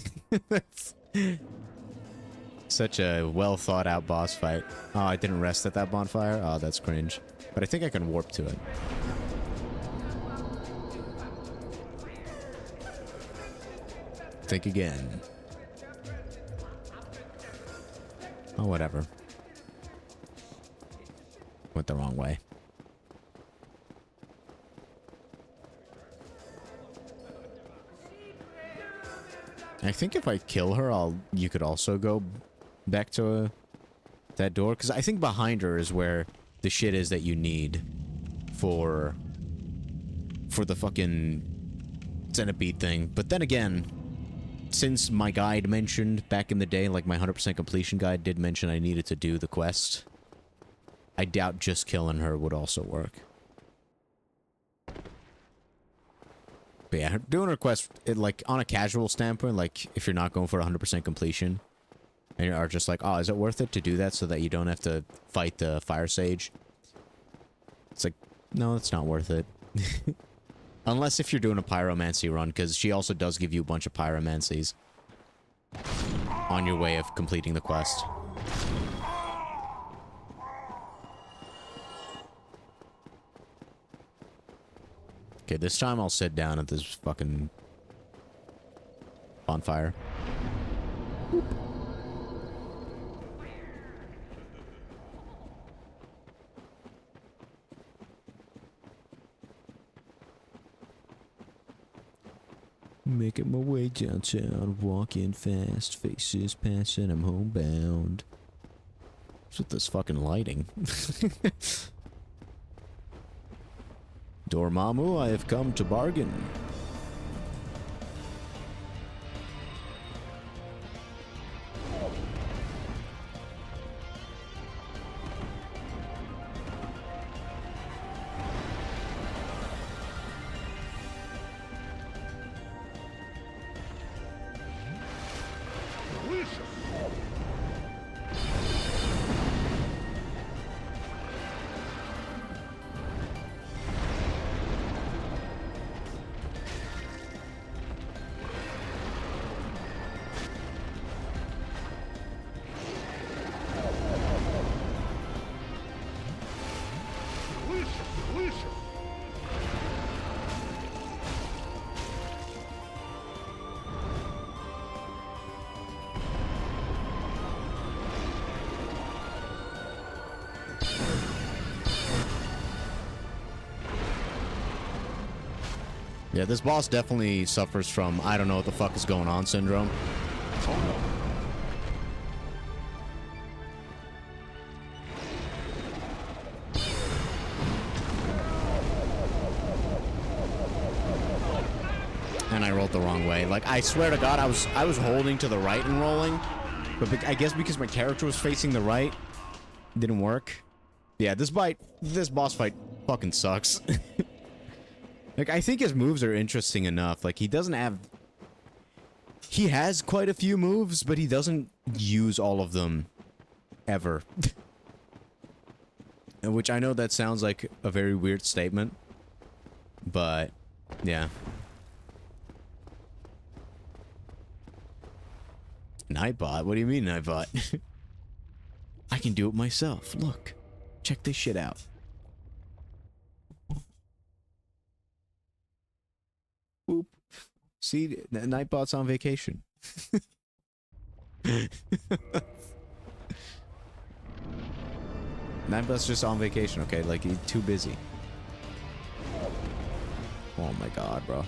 Speaker 1: Such a well thought out boss fight. Oh, I didn't rest at that bonfire? Oh, that's cringe. But I think I can warp to it. Think again. Oh, whatever. Went the wrong way. I think if I kill her, you could also go back to that door. Because I think behind her is where the shit is that you need for the fucking centipede thing. But then again, since my guide mentioned back in the day, like my 100% completion guide did mention I needed to do the quest, I doubt just killing her would also work. But yeah, doing her quest, like, on a casual standpoint, like, if you're not going for 100% completion, and you are just like, oh, is it worth it to do that so that you don't have to fight the fire sage? It's like, no, it's not worth it. Unless if you're doing a pyromancy run, because she also does give you a bunch of pyromancies on your way of completing the quest. Okay, this time I'll sit down at this fucking bonfire. Making my way downtown, walking fast, faces passing, I'm homebound. What's with this fucking lighting? Dormammu, I have come to bargain. Yeah, this boss definitely suffers from I don't know what the fuck is going on syndrome. And I rolled the wrong way. Like, I swear to God, I was holding to the right and rolling, but I guess because my character was facing the right, it didn't work. Yeah, this boss fight fucking sucks. Like, I think his moves are interesting enough. Like, he doesn't have... He has quite a few moves, but he doesn't use all of them. Ever. Which I know that sounds like a very weird statement. But, yeah. Nightbot? What do you mean, Nightbot? I can do it myself. Look. Check this shit out. Boop. See, Nightbot's on vacation. Nightbot's just on vacation, okay? Like, he's too busy. Oh my god, bro.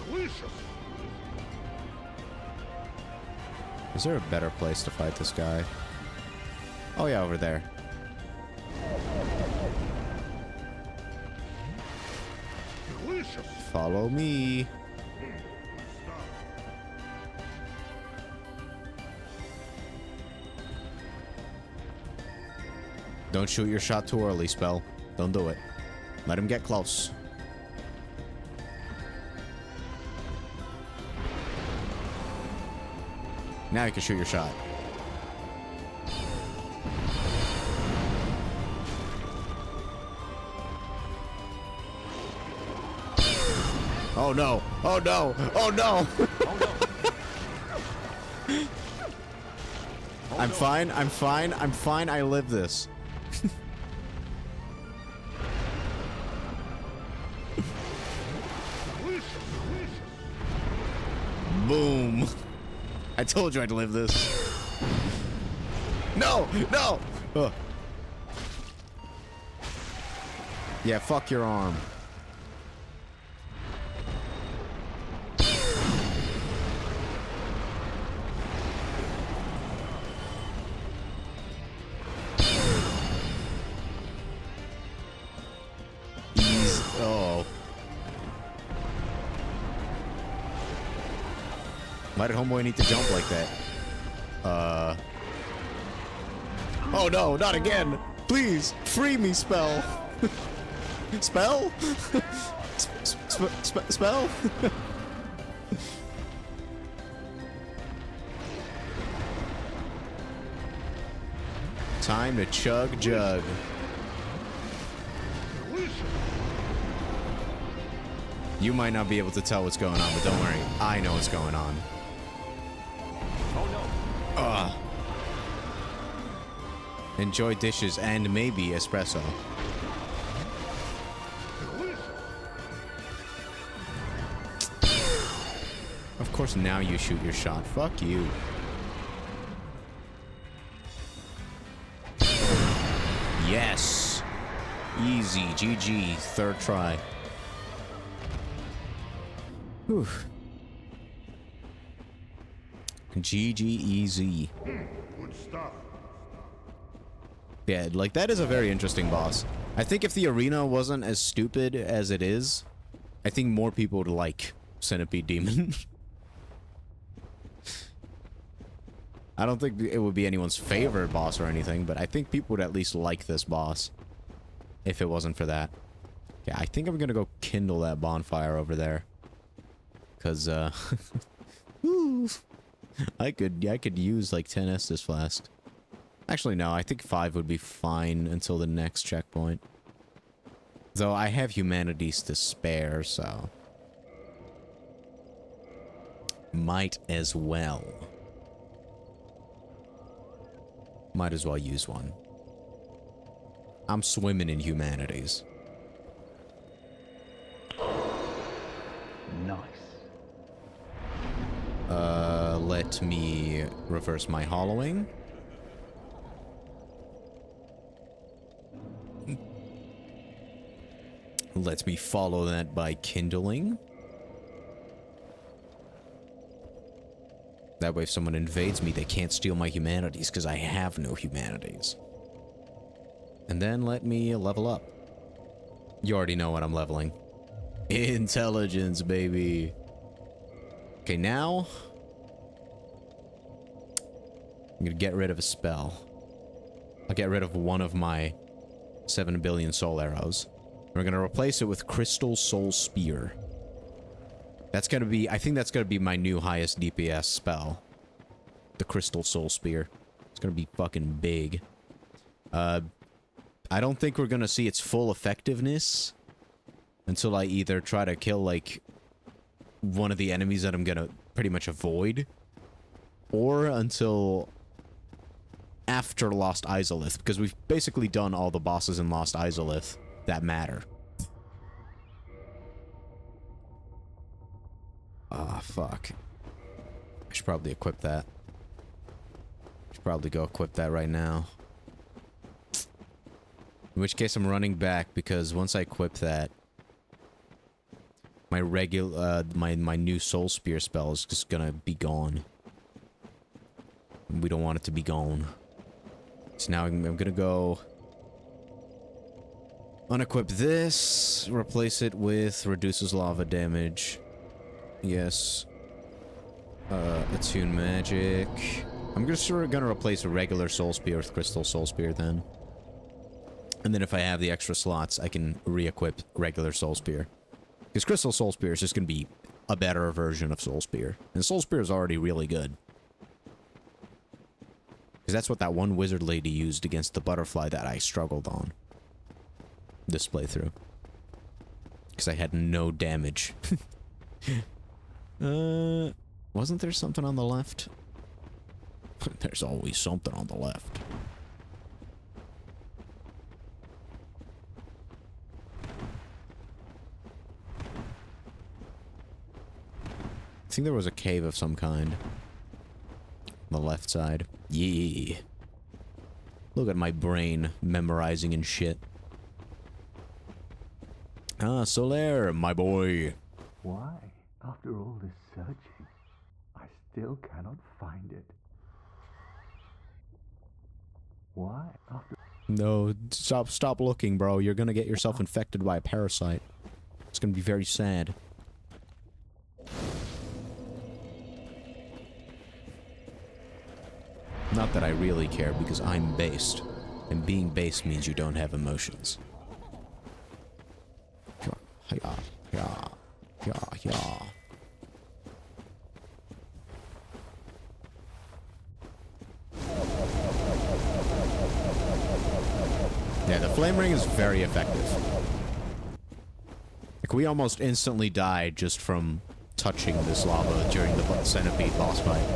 Speaker 2: Delicious.
Speaker 1: Is there a better place to fight this guy? Oh yeah, over there.
Speaker 2: Delicious.
Speaker 1: Follow me. Don't shoot your shot too early, Spell. Don't do it. Let him get close. Now you can shoot your shot. Oh no! Oh no! Oh no! I'm fine, I'm fine, I'm fine, I live this. I told you I'd live this. No! No! Ugh. Yeah, fuck your arm. Oh. Why did homeboy need to jump like that? Oh no, not again! Please, free me, spell! Spell? Spell? Time to chug jug.
Speaker 2: Delicious.
Speaker 1: You might not be able to tell what's going on, but don't worry. I know what's going on.
Speaker 2: Oh no.
Speaker 1: Ugh. Enjoy dishes and maybe espresso.
Speaker 2: Delicious.
Speaker 1: Of course, now you shoot your shot. Fuck you. Yes. Easy. GG. Third try. Whew. GG easy.
Speaker 2: Good stuff.
Speaker 1: Yeah, like, that is a very interesting boss. I think if the arena wasn't as stupid as it is, I think more people would like Centipede Demon. I don't think it would be anyone's favorite boss or anything, but I think people would at least like this boss if it wasn't for that. Yeah, I think I'm gonna go kindle that bonfire over there. Cause, woo, I could use like 10 Estus flasks. Actually, no, I think 5 would be fine until the next checkpoint. Though I have humanities to spare, so might as well. Might as well use one. I'm swimming in humanities.
Speaker 3: Nice.
Speaker 1: Let me reverse my hollowing. Let me follow that by kindling. That way if someone invades me, they can't steal my humanities, because I have no humanities. And then let me level up. You already know what I'm leveling. Intelligence, baby. Okay, now I'm gonna get rid of a spell. I'll get rid of one of my 7 billion soul arrows. We're gonna replace it with Crystal Soul Spear. That's gonna be, I think that's gonna be my new highest DPS spell. The Crystal Soul Spear. It's gonna be fucking big. I don't think we're gonna see its full effectiveness until I either try to kill, like, one of the enemies that I'm gonna pretty much avoid, or until after Lost Izalith, because we've basically done all the bosses in Lost Izalith that matter. Ah, fuck. I should probably equip that. Should probably go equip that right now. In which case I'm running back, because once I equip that, my regular, my new Soul Spear spell is just gonna be gone. We don't want it to be gone. So now I'm gonna go unequip this, replace it with reduces lava damage. Yes. Attune magic. I'm just gonna replace a regular Soul Spear with Crystal Soul Spear then. And then if I have the extra slots, I can re-equip regular Soul Spear. Because Crystal Soul Spear is just gonna be a better version of Soul Spear. And Soul Spear is already really good. Because that's what that one wizard lady used against the butterfly that I struggled on this playthrough. Because I had no damage. Wasn't there something on the left? There's always something on the left. I think there was a cave of some kind. the left side. Yeah. Look at my brain memorizing and shit. Ah, Solaire, my boy.
Speaker 3: Why, after all this searching, I still cannot find it? Why, after...
Speaker 1: No, stop looking, bro. You're gonna get yourself infected by a parasite. It's gonna be very sad. Not that I really care, because I'm based. And being based means you don't have emotions. Yeah, yeah, yeah, yeah. Yeah, the flame ring is very effective. Like, we almost instantly died just from touching this lava during the centipede boss fight.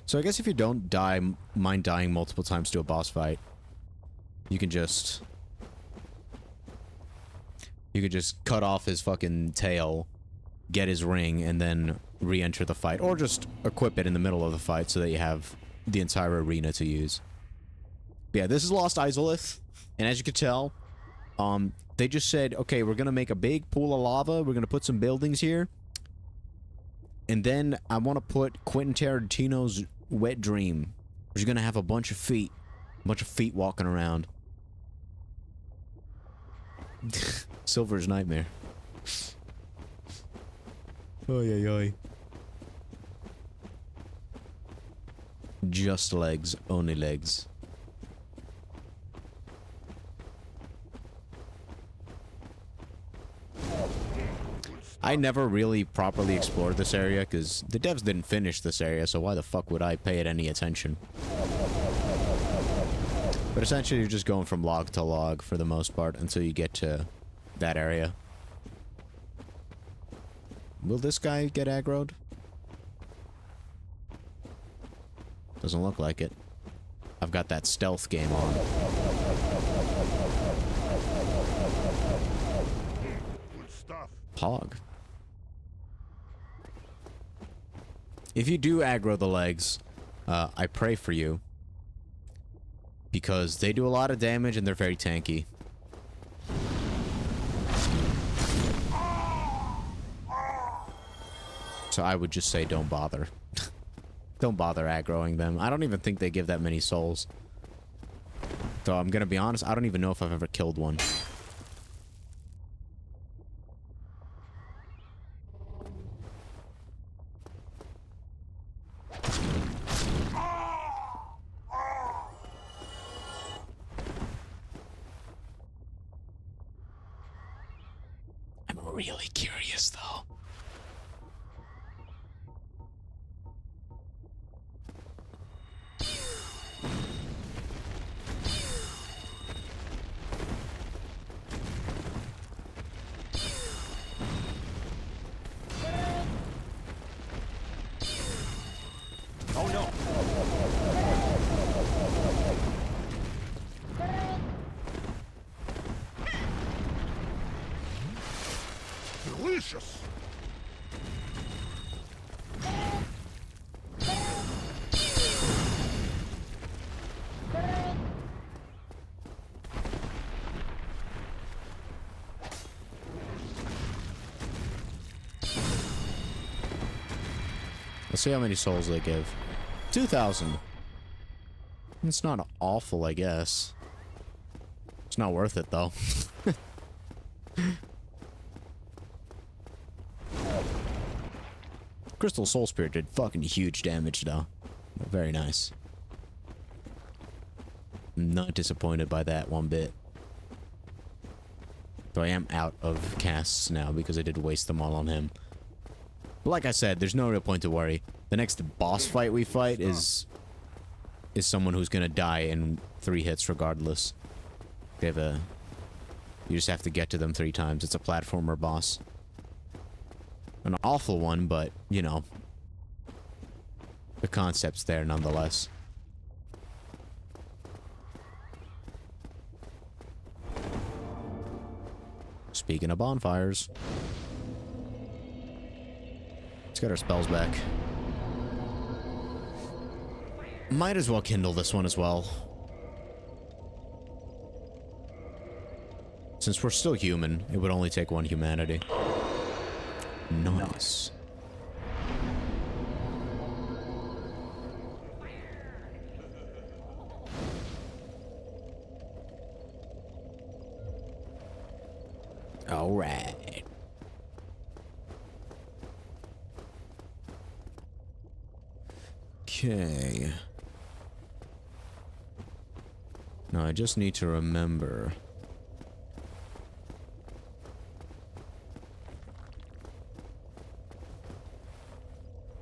Speaker 1: So I guess if you don't mind dying multiple times to a boss fight, you can just cut off his fucking tail, get his ring, and then re-enter the fight. Or just equip it in the middle of the fight so that you have the entire arena to use. But yeah, this is Lost Izalith, and as you can tell, they just said, okay, we're gonna make a big pool of lava, we're gonna put some buildings here, and then I want to put Quentin Tarantino's Wet Dream, which is gonna have a bunch of feet walking around. Silver's Nightmare. Oy, oy, oy. Just legs, only legs. I never really properly explored this area because the devs didn't finish this area, so why the fuck would I pay it any attention? But essentially you're just going from log to log for the most part until you get to that area. Will this guy get aggroed? Doesn't look like it. I've got that stealth game on.
Speaker 2: Good stuff.
Speaker 1: Pog. If you do aggro the legs, I pray for you. Because they do a lot of damage and they're very tanky. So I would just say don't bother. Don't bother aggroing them. I don't even think they give that many souls. Though I'm gonna be honest, I don't even know if I've ever killed one. I'm really curious though.
Speaker 2: Oh no. Delicious.
Speaker 1: Let's see how many souls they give. 2,000. It's not awful, I guess. It's not worth it, though. Crystal Soul Spirit did fucking huge damage, though. Very nice. I'm not disappointed by that one bit. Though I am out of casts now because I did waste them all on him. But like I said, there's no real point to worry. The next boss fight we fight is someone who's gonna die in 3 hits regardless. They have a... You just have to get to them 3 times. It's a platformer boss. An awful one, but, you know, the concept's there nonetheless. Speaking of bonfires. Let's get our spells back. Might as well kindle this one as well. Since we're still human, it would only take one humanity. Nice. All right. Okay. Now I just need to remember.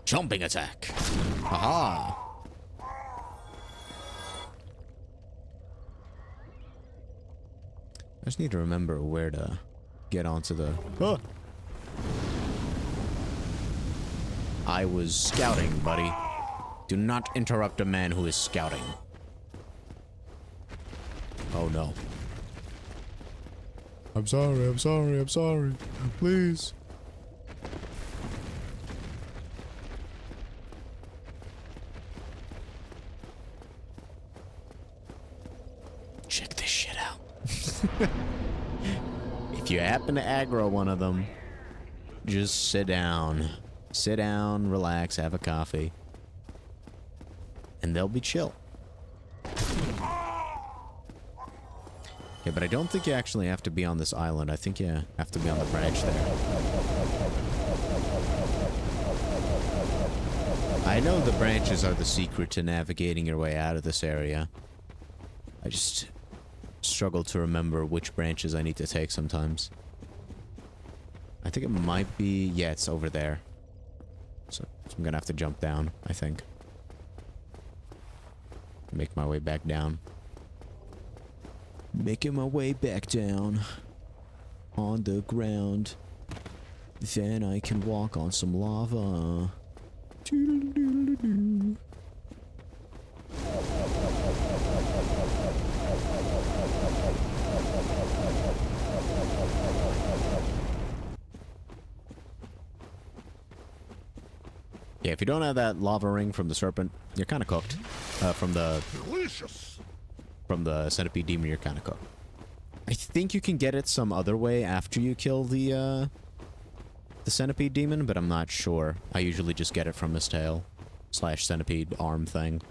Speaker 1: Jumping attack. Aha. I just need to remember where to get onto the... Oh! I was scouting, buddy. Do not interrupt a man who is scouting. Oh no. I'm sorry, I'm sorry, I'm sorry. Please. Check this shit out. If you happen to aggro one of them, just sit down. Sit down, relax, have a coffee. And they'll be chill. Yeah, but I don't think you actually have to be on this island. I think you have to be on the branch there. I know the branches are the secret to navigating your way out of this area. I just struggle to remember which branches I need to take sometimes. I think it might be... yeah, it's over there. So I'm gonna have to jump down, I think. Make my way back down. Making my way back down. On the ground. Then I can walk on some lava. Doodle-doodle-doo. Yeah, if you don't have that lava ring from the serpent, you're kind of cooked. From the centipede demon, you're kind of cooked. I think you can get it some other way after you kill the centipede demon, but I'm not sure. I usually just get it from his tail / centipede arm thing.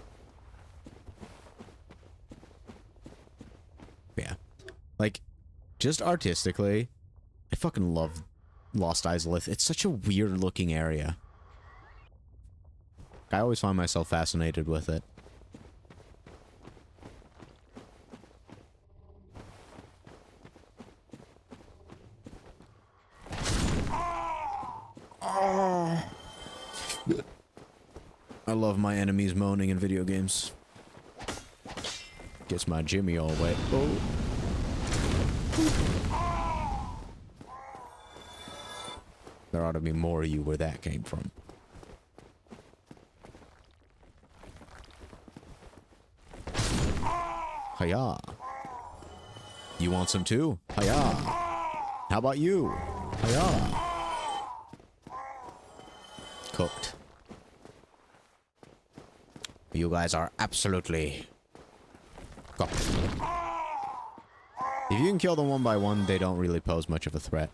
Speaker 1: Yeah. Like, just artistically, I fucking love Lost Izalith. It's such a weird looking area. I always find myself fascinated with it. I love my enemies moaning in video games. Gets my Jimmy all wet. Oh. There ought to be more of you where that came from. Hiya. You want some too? Hiya. How about you? Hiya. Cooked. You guys are absolutely cooked. If you can kill them one by one, they don't really pose much of a threat.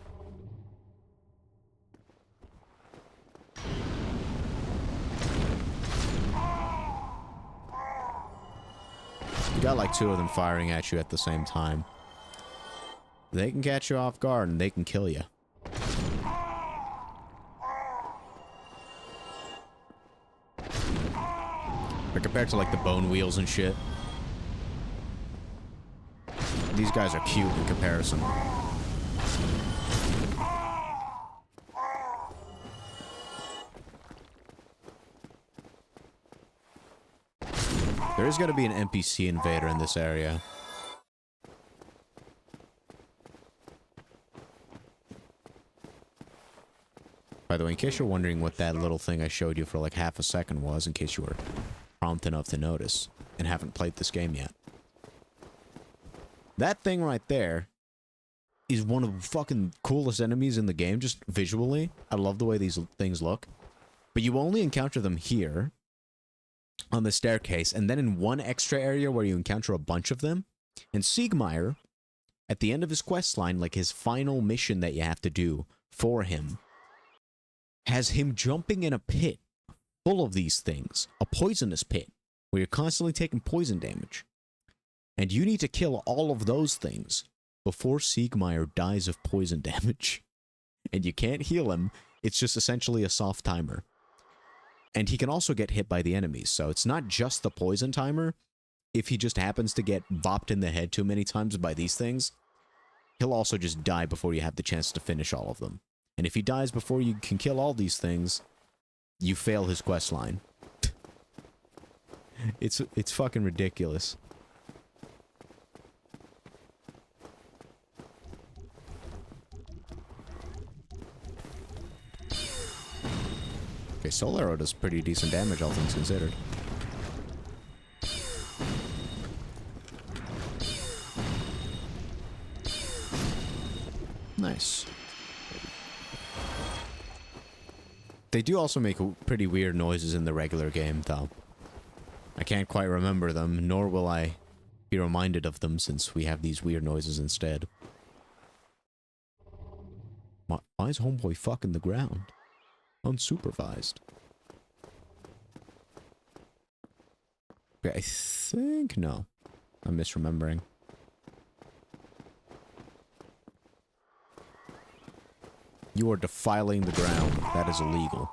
Speaker 1: You got like 2 of them firing at you at the same time. They can catch you off guard and they can kill you. But compared to like the bone wheels and shit, these guys are cute in comparison. There is going to be an NPC invader in this area. By the way, in case you're wondering what that little thing I showed you for like half a second was, in case you were prompt enough to notice and haven't played this game yet. That thing right there is one of the fucking coolest enemies in the game, just visually. I love the way these things look. But you only encounter them here on the staircase, and then in one extra area where you encounter a bunch of them. And Siegmeyer, at the end of his quest line, like his final mission that you have to do for him, has him jumping in a pit full of these things, a poisonous pit, where you're constantly taking poison damage. And you need to kill all of those things before Siegmeyer dies of poison damage. And you can't heal him, it's just essentially a soft timer. And he can also get hit by the enemies, so it's not just the poison timer. If he just happens to get bopped in the head too many times by these things, he'll also just die before you have the chance to finish all of them. And if he dies before you can kill all these things, you fail his quest line. It's fucking ridiculous. Okay, Soul Arrow does pretty decent damage, all things considered. Nice. They do also make pretty weird noises in the regular game, though. I can't quite remember them, nor will I be reminded of them since we have these weird noises instead. Why is homeboy fucking the ground? Unsupervised. Okay, I think... no. I'm misremembering. You are defiling the ground. That is illegal.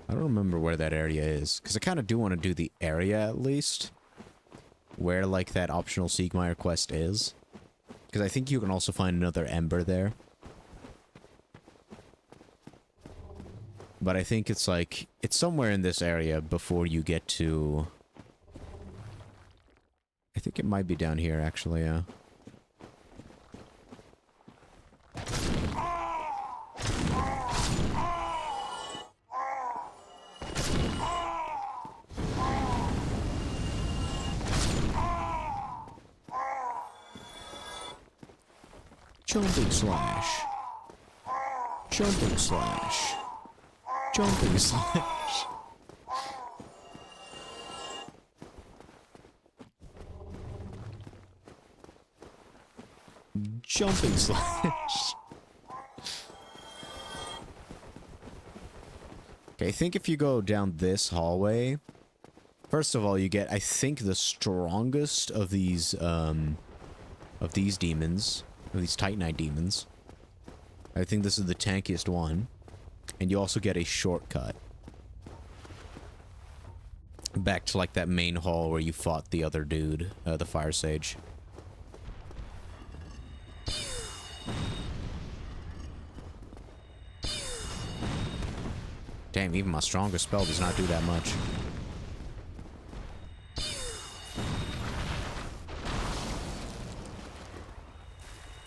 Speaker 1: I don't remember where that area is, because I kind of do want to do the area at least. Where, like, that optional Siegmeyer quest is. Because I think you can also find another Ember there. But I think it's, like, it's somewhere in this area before you get to... I think it might be down here, actually, yeah. Jumping slash. Jumping slash. Jumping slash. Jumping slash. Okay, I think if you go down this hallway, first of all, you get, I think, the strongest of these demons. Of these Titanite demons. I think this is the tankiest one. And you also get a shortcut. Back to, like, that main hall where you fought the other dude, the Fire Sage. Damn, even my strongest spell does not do that much.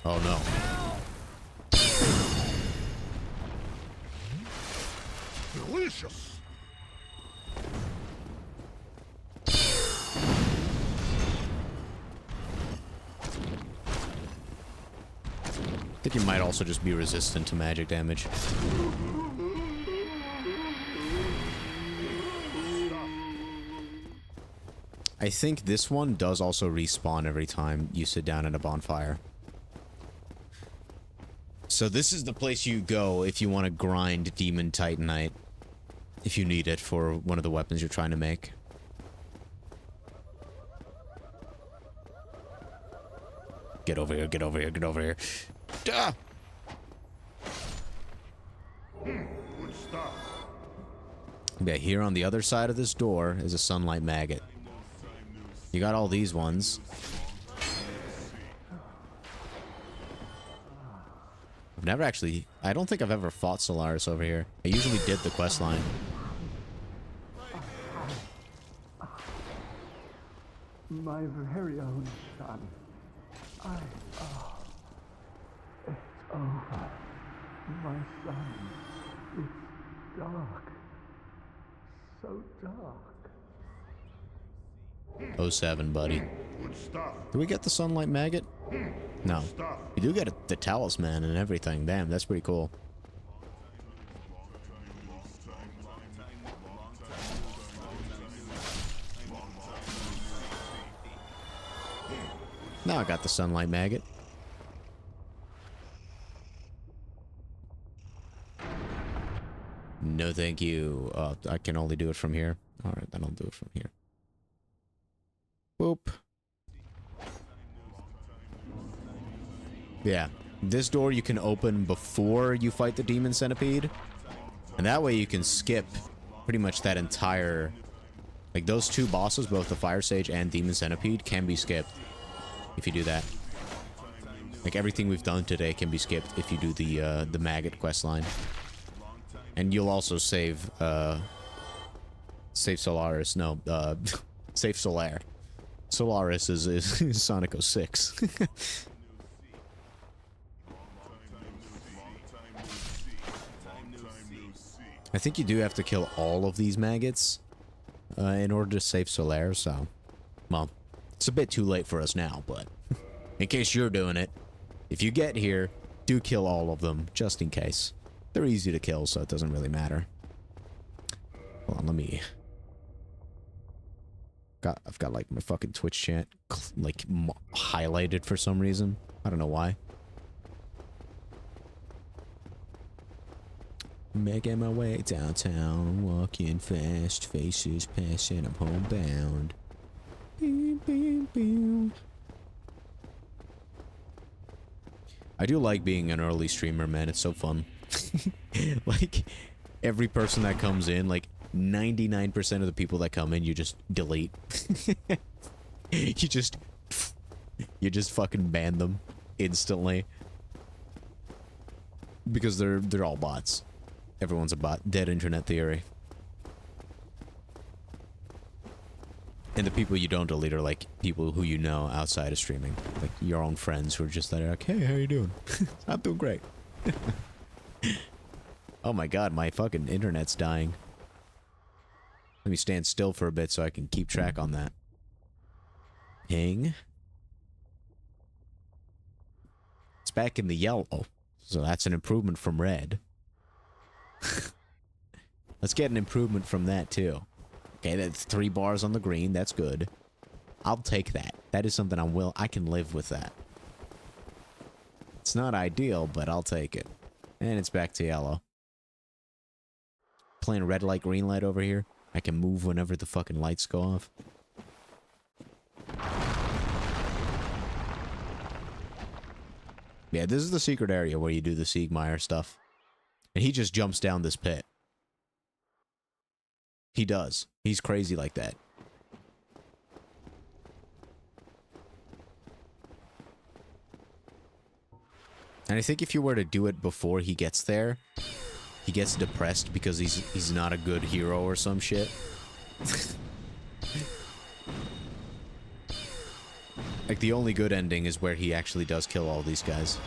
Speaker 1: Oh no.
Speaker 2: Delicious.
Speaker 1: I think you might also just be resistant to magic damage. I think this one does also respawn every time you sit down at a bonfire. So this is the place you go if you want to grind Demon Titanite. If you need it for one of the weapons you're trying to make. Get over here, get over here, get over here. Duh!
Speaker 2: Good stuff.
Speaker 1: Yeah, here on the other side of this door is a sunlight maggot. You got all these ones. I've never actually... I don't think I've ever fought Solaris over here. I usually did the quest line.
Speaker 3: My very own son. It's over. My son. It's dark. So dark.
Speaker 1: 07, buddy.
Speaker 2: Good stuff.
Speaker 1: Do we get the sunlight maggot? No.
Speaker 2: Stuff.
Speaker 1: You do get the talisman and everything. Damn, that's pretty cool. Now I got the sunlight maggot. No, thank you. I can only do it from here. Alright, then I'll do it from here. Boop. Yeah. This door you can open before you fight the demon centipede. And that way you can skip pretty much that entire... Like, those two bosses, both the Fire Sage and Demon Centipede, can be skipped if you do that. Like, everything we've done today can be skipped if you do the Maggot questline. And you'll also save, save Solaris. No, save Solaire. Solaris is Sonic 06. I think you do have to kill all of these maggots in order to save Solaire, so... Well, it's a bit too late for us now, but... In case you're doing it, if you get here, do kill all of them, just in case. They're easy to kill, so it doesn't really matter. Hold on, let me... I've got, like, my fucking Twitch chat, like, highlighted for some reason. I don't know why. Making my way downtown, walking fast, faces passing, I'm homebound. Beep, beep, beep. I do like being an early streamer, man. It's so fun. Like, every person that comes in, like, 99% of the people that come in, you just delete. You just fucking ban them instantly. Because they're all bots. Everyone's a bot. Dead internet theory. And the people you don't delete are like people who you know outside of streaming. Like your own friends who are just like, hey, how you doing? I'm doing great. Oh my god, my fucking internet's dying. Let me stand still for a bit so I can keep track on that. Ping. It's back in the yellow. So that's an improvement from red. Let's get an improvement from that too. Okay, that's 3 bars on the green. That's good. I'll take that. That is something I can live with that. It's not ideal, but I'll take it. And it's back to yellow. Playing red light, green light over here. I can move whenever the fucking lights go off. Yeah, this is the secret area where you do the Siegmeyer stuff. And he just jumps down this pit. He does. He's crazy like that. And I think if you were to do it before he gets there, he gets depressed because he's not a good hero or some shit. Like, the only good ending is where he actually does kill all these guys.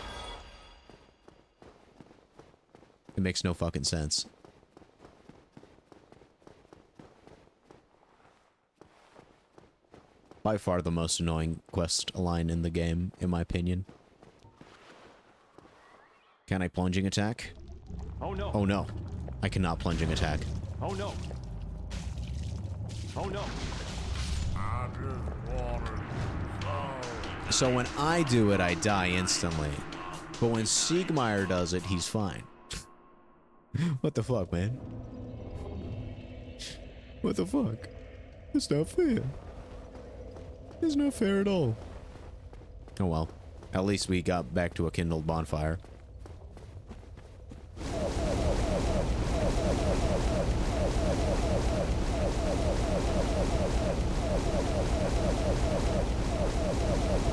Speaker 1: It makes no fucking sense. By far the most annoying quest line in the game, in my opinion. Can I plunging attack?
Speaker 4: Oh no.
Speaker 1: Oh no. I cannot plunging attack.
Speaker 4: Oh no. Oh no.
Speaker 2: I just wanted so.
Speaker 1: So when I do it, I die instantly. But when Siegmeyer does it, he's fine. What the fuck, man? What the fuck? It's not fair. It's not fair at all. Oh well. At least we got back to a kindled bonfire.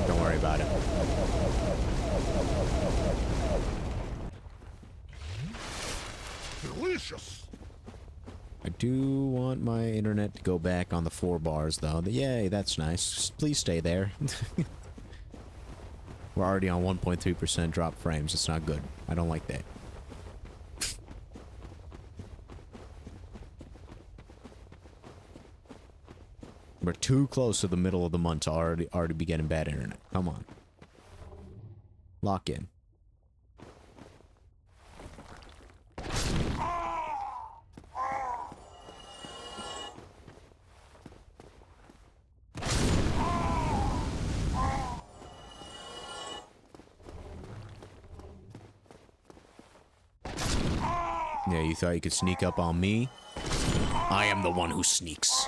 Speaker 1: Don't worry about it.
Speaker 2: Delicious.
Speaker 1: I do want my internet to go back on the 4 bars, though. Yay, that's nice. Please stay there. We're already on 1.3% drop frames. It's not good. I don't like that. We're too close to the middle of the month to already be getting bad internet. Come on. Lock in. Yeah, you thought you could sneak up on me? I am the one who sneaks.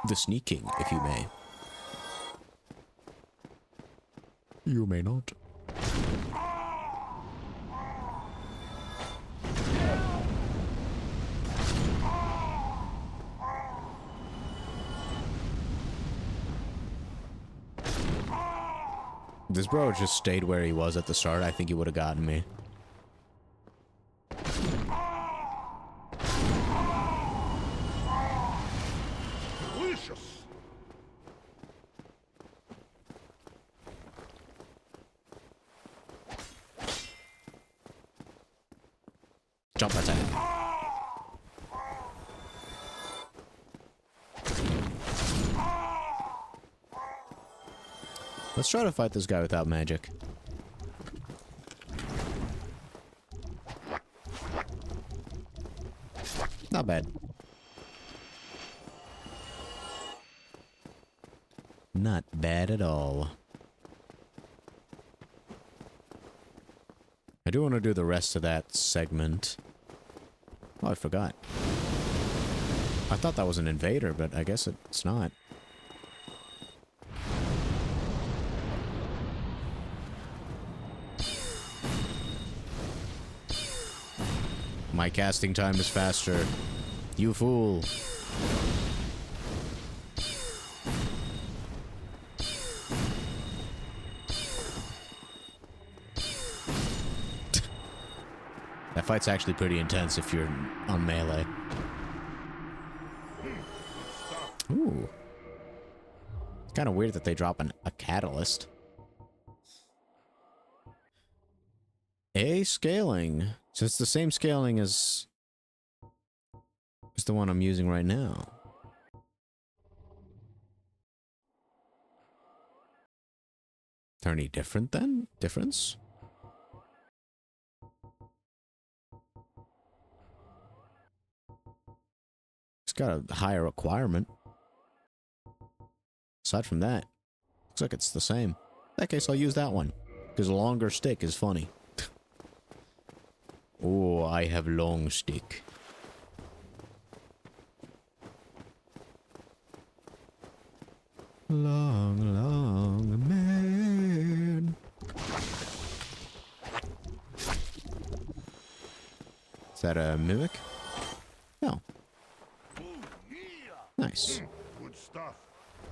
Speaker 1: The sneaking, if you may. You may not. This bro just stayed where he was at the start. I think he would have gotten me.
Speaker 2: Delicious.
Speaker 1: Jump attack. Let's try to fight this guy without magic. Not bad. Not bad at all. I do want to do the rest of that segment. Oh, I forgot. I thought that was an invader, but I guess it's not. My casting time is faster. You fool. That fight's actually pretty intense if you're on melee. Ooh. It's kind of weird that they drop a catalyst. A scaling. So it's the same scaling as the one I'm using right now. Is there any different then? Difference? It's got a higher requirement. Aside from that, looks like it's the same. In that case, I'll use that one. Because a longer stick is funny. Oh, I have long stick. Long, long man. Is that a mimic? No. Nice.
Speaker 2: Good stuff.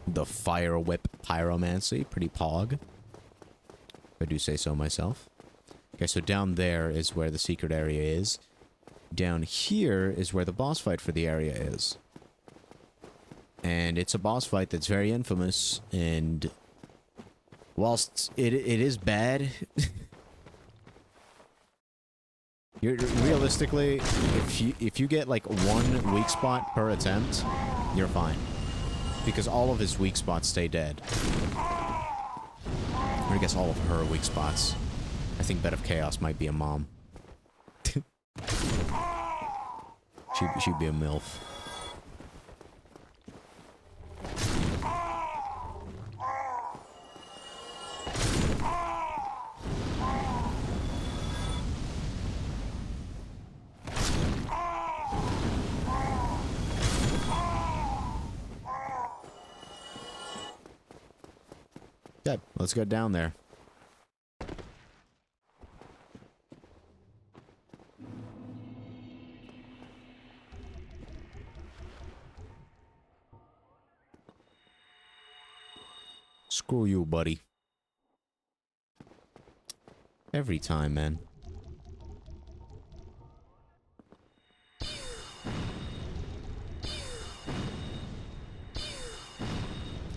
Speaker 1: The fire whip pyromancy. Pretty pog. If I do say so myself. Okay, so down there is where the secret area is. Down here is where the boss fight for the area is. And it's a boss fight that's very infamous, and whilst it is bad, realistically, if you get like one weak spot per attempt, you're fine. Because all of his weak spots stay dead. Or I guess all of her weak spots. I think Bed of Chaos might be a mom. She'd be a MILF. Okay, let's go down there. Screw you, buddy. Every time, man.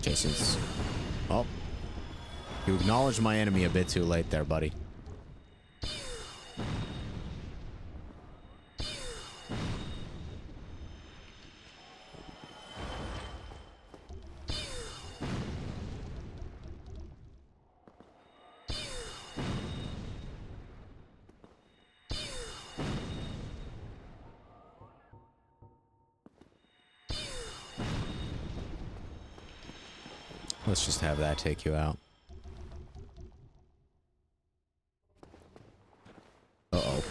Speaker 1: Jason's... Oh. You acknowledged my enemy a bit too late there, buddy. Let's just have that take you out. Uh-oh.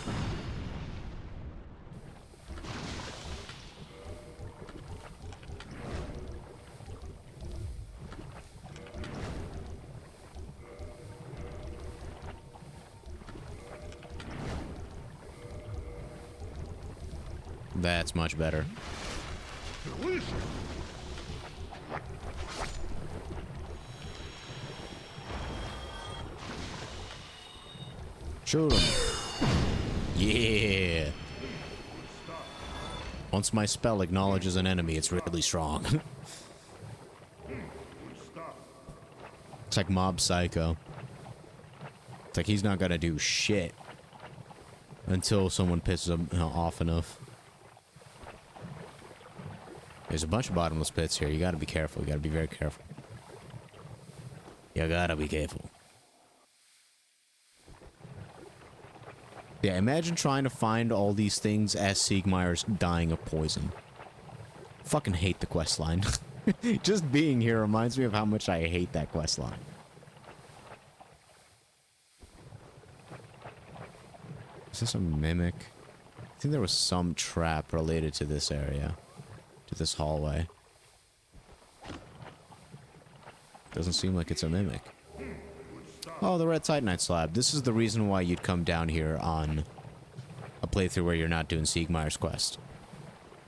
Speaker 1: That's much better.
Speaker 2: Delicious.
Speaker 1: Shoot him. Yeah. Once my spell acknowledges an enemy, it's really strong. It's like Mob Psycho. It's like he's not gonna do shit until someone pisses him off enough. There's a bunch of bottomless pits here. You gotta be careful. You gotta be very careful. You gotta be careful. Yeah, imagine trying to find all these things as Siegmeyer's dying of poison. Fucking hate the questline. Just being here reminds me of how much I hate that questline. Is this a mimic? I think there was some trap related to this area. To this hallway. Doesn't seem like it's a mimic. Oh, the red titanite slab. This is the reason why you'd come down here on a playthrough where you're not doing Siegmeyer's quest.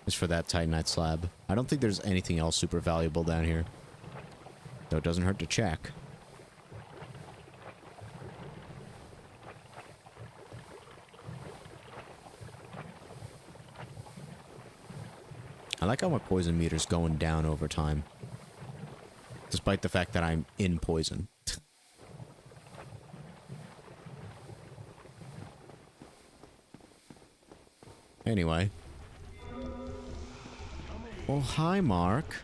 Speaker 1: It's for that titanite slab. I don't think there's anything else super valuable down here. Though it doesn't hurt to check. I like how my poison meter's going down over time. Despite the fact that I'm in poison. Anyway. Oh, hi, Mark.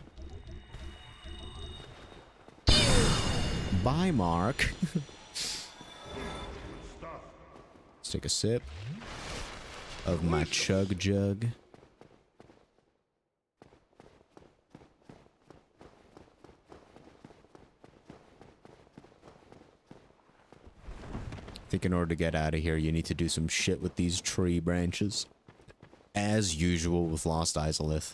Speaker 1: Bye, Mark. Let's take a sip of my chug jug. I think in order to get out of here, you need to do some shit with these tree branches. As usual with Lost Izalith.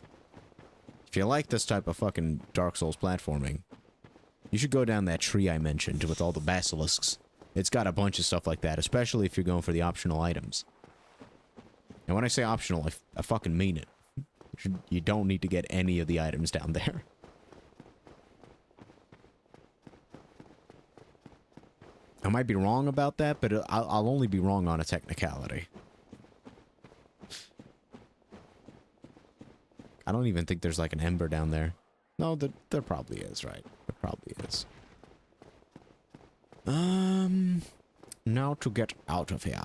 Speaker 1: If you like this type of fucking Dark Souls platforming, you should go down that tree I mentioned with all the basilisks. It's got a bunch of stuff like that, especially if you're going for the optional items. And when I say optional, I fucking mean it. You don't need to get any of the items down there. I might be wrong about that, but I'll only be wrong on a technicality. I don't even think there's like an ember down there. No, there probably is, right? There probably is. Now to get out of here.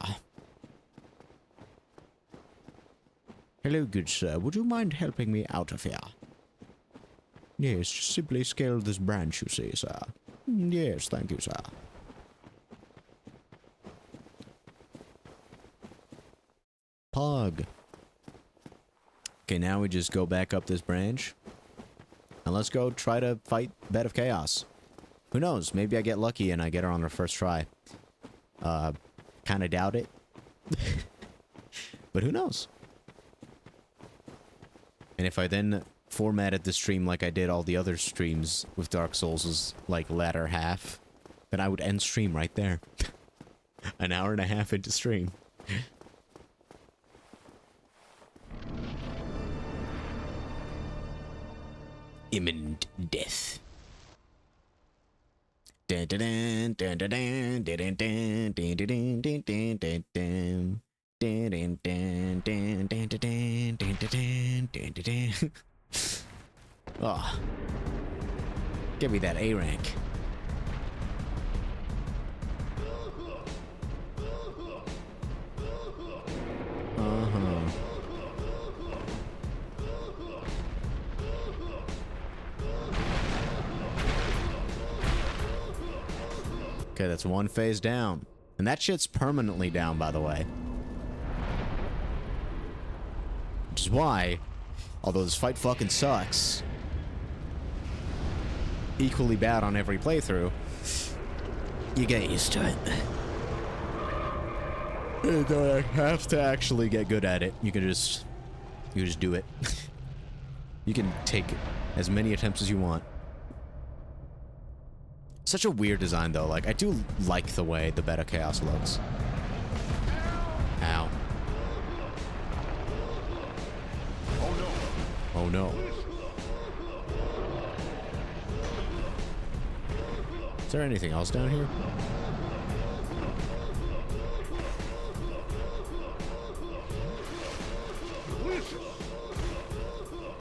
Speaker 1: Hello, good sir. Would you mind helping me out of here? Yes, just simply scale this branch, you see, sir. Yes, thank you, sir. Pog. Okay, now we just go back up this branch. And let's go try to fight Bed of Chaos. Who knows? Maybe I get lucky and I get her on her first try. Kinda doubt it. But who knows? And if I then formatted the stream like I did all the other streams with Dark Souls' like latter half, then I would end stream right there. An hour and a half into stream. Imminent death. Oh. Give me that A rank. Okay, that's one phase down. And that shit's permanently down, by the way. Which is why, although this fight fucking sucks, equally bad on every playthrough, you get used to it. You don't have to actually get good at it. You can just do it. You can take as many attempts as you want. Such a weird design, though. Like, I do like the way the Beta Chaos looks. Ow. Oh no. Is there anything else down here?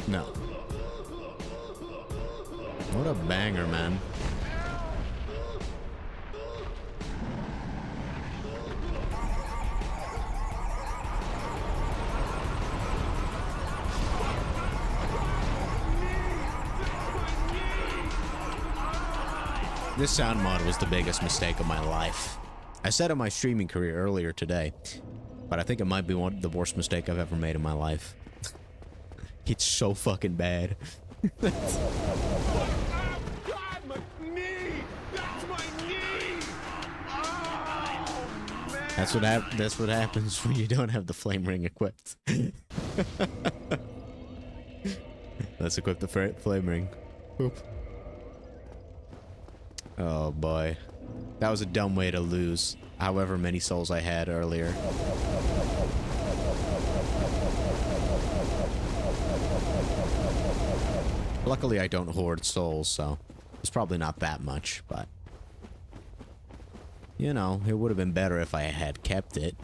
Speaker 1: No. What a banger, man. This sound mod was the biggest mistake of my life. I said in my streaming career earlier today, but I think it might be the worst mistake I've ever made in my life. It's so fucking bad.
Speaker 2: God, my knee! That's my knee! Oh, man!
Speaker 1: That's what happens when you don't have the flame ring equipped. Let's equip the flame ring. Boop. Oh boy. That was a dumb way to lose however many souls I had earlier. Luckily I don't hoard souls, so it's probably not that much, but you know, it would have been better if I had kept it.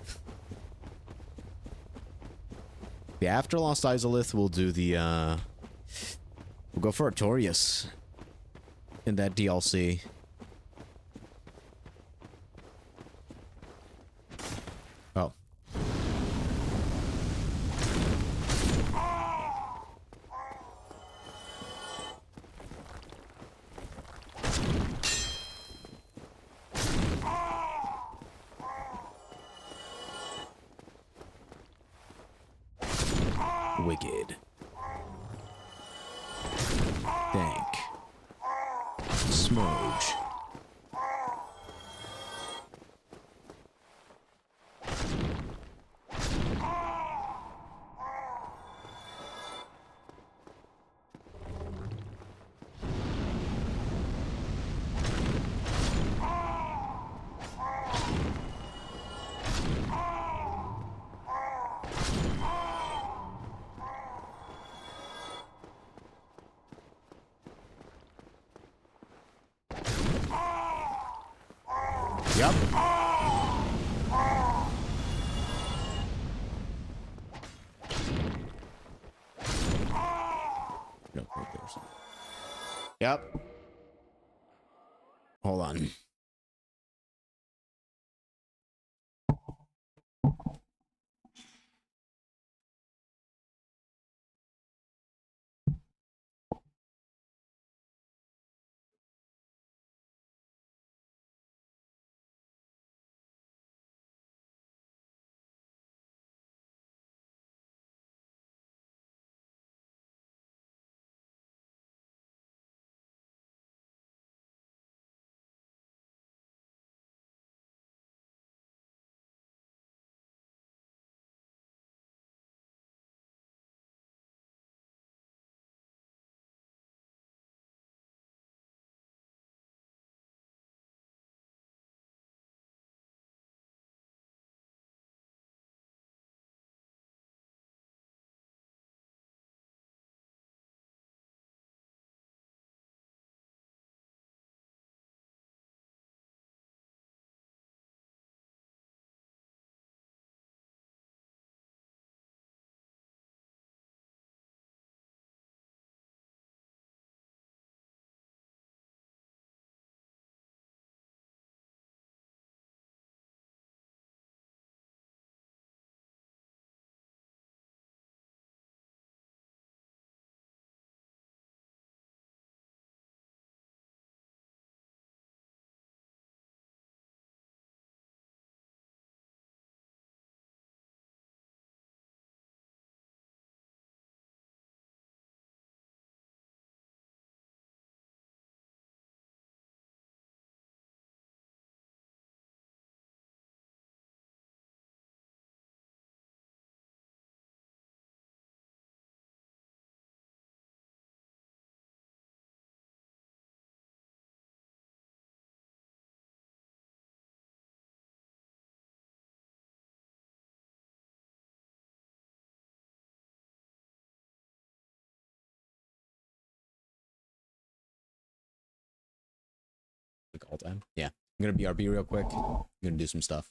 Speaker 1: Yeah, after Lost Izalith, we'll do the, we'll go for Artorias in that DLC. Oh. Wicked. Dank. Smudge. Yep. Nope, right there. Yep. Hold on. like all time. Yeah. I'm gonna BRB real quick. I'm gonna do some stuff.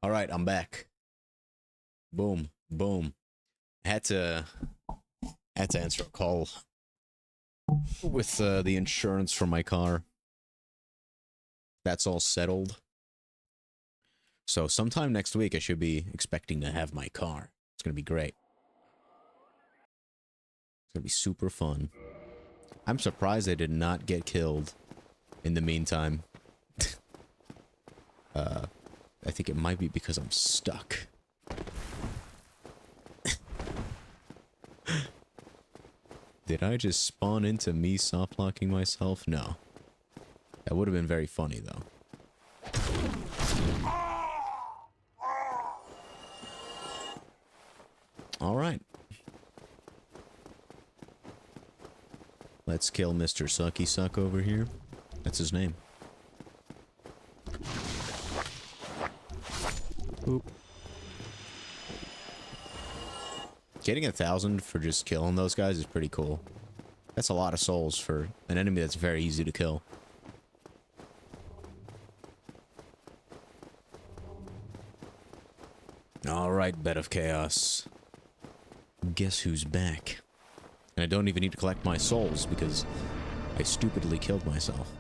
Speaker 1: Alright, I'm back. Boom. Boom. Had to answer a call with the insurance for my car. That's all settled. So sometime next week I should be expecting to have my car. It's gonna be great. It's gonna be super fun. I'm surprised I did not get killed in the meantime. I think it might be because I'm stuck. Did I just spawn into me soft-locking myself? No. That would have been very funny, though. Alright. Let's kill Mr. Sucky Suck over here. That's his name. Boop. Getting 1,000 for just killing those guys is pretty cool. That's a lot of souls for an enemy that's very easy to kill. Alright, Bed of Chaos. Guess who's back? And I don't even need to collect my souls because I stupidly killed myself.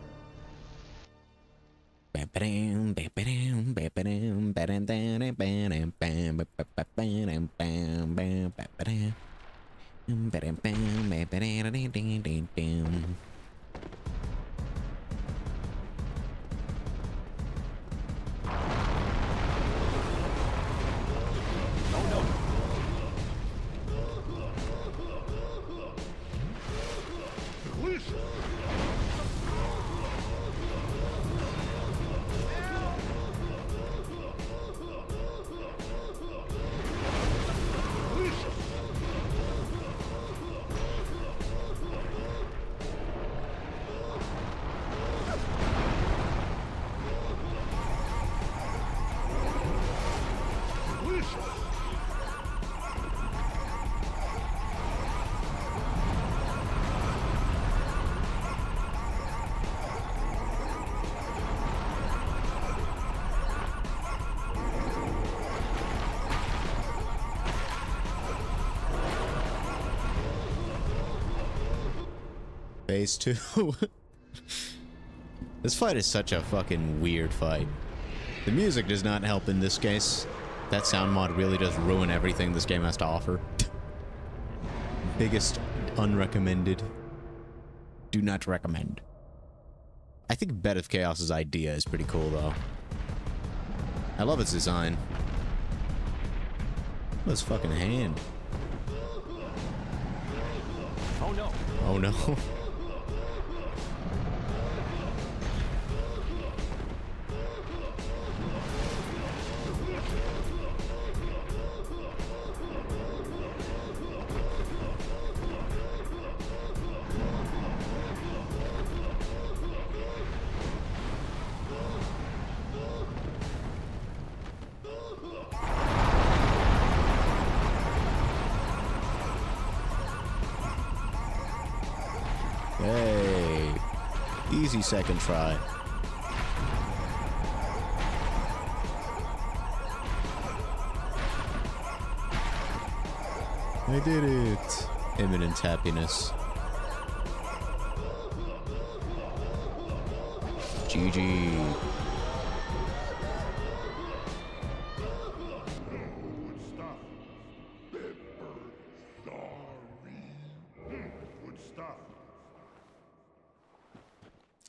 Speaker 1: Phase 2. This fight is such a fucking weird fight. The music does not help in this case. That sound mod really does ruin everything this game has to offer. Biggest unrecommended. Do not recommend. I think Bed of Chaos's idea is pretty cool, though. I love its design. Look at his fucking hand.
Speaker 2: Oh no.
Speaker 1: Oh no. Hey, easy second try. I did it. Imminent happiness. GG.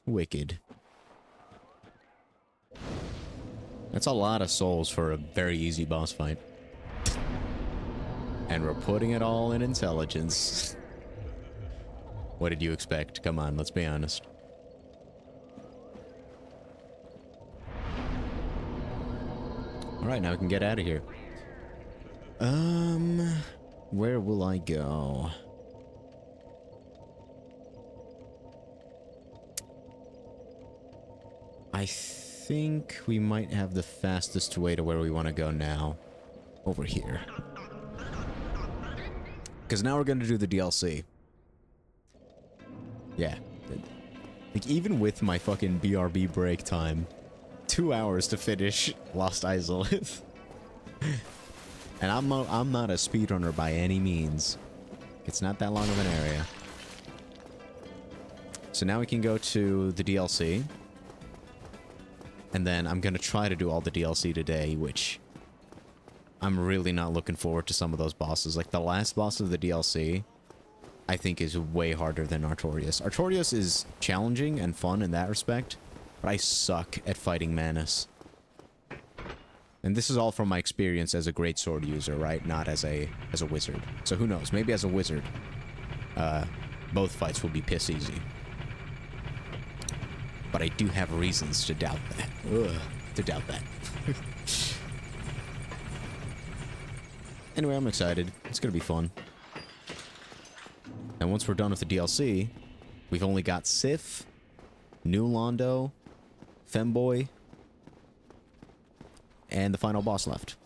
Speaker 1: Wicked. That's a lot of souls for a very easy boss fight. And we're putting it all in intelligence. What did you expect? Come on, let's be honest. Alright, now we can get out of here. Where will I go? I think we might have the fastest way to where we want to go now. Over here. Because now we're going to do the DLC. Yeah. Like, even with my fucking BRB break time, 2 hours to finish Lost Izalith. And I'm not a speedrunner by any means. It's not that long of an area. So now we can go to the DLC. And then I'm gonna try to do all the DLC today, which I'm really not looking forward to some of those bosses. Like the last boss of the DLC, I think is way harder than Artorias. Artorias is challenging and fun in that respect, but I suck at fighting Manus. And this is all from my experience as a great sword user, right? Not as a wizard. So who knows? Maybe as a wizard, both fights will be piss easy. But I do have reasons to doubt that. To doubt that. Anyway, I'm excited. It's gonna be fun. And once we're done with the DLC, we've only got Sif, New Londo, Femboy, and the final boss left.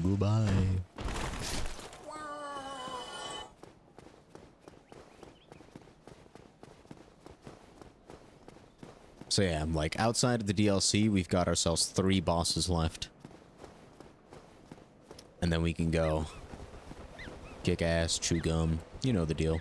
Speaker 1: Goodbye. So yeah, I'm like, outside of the DLC, we've got ourselves 3 bosses left. And then we can go kick ass, chew gum, you know the deal.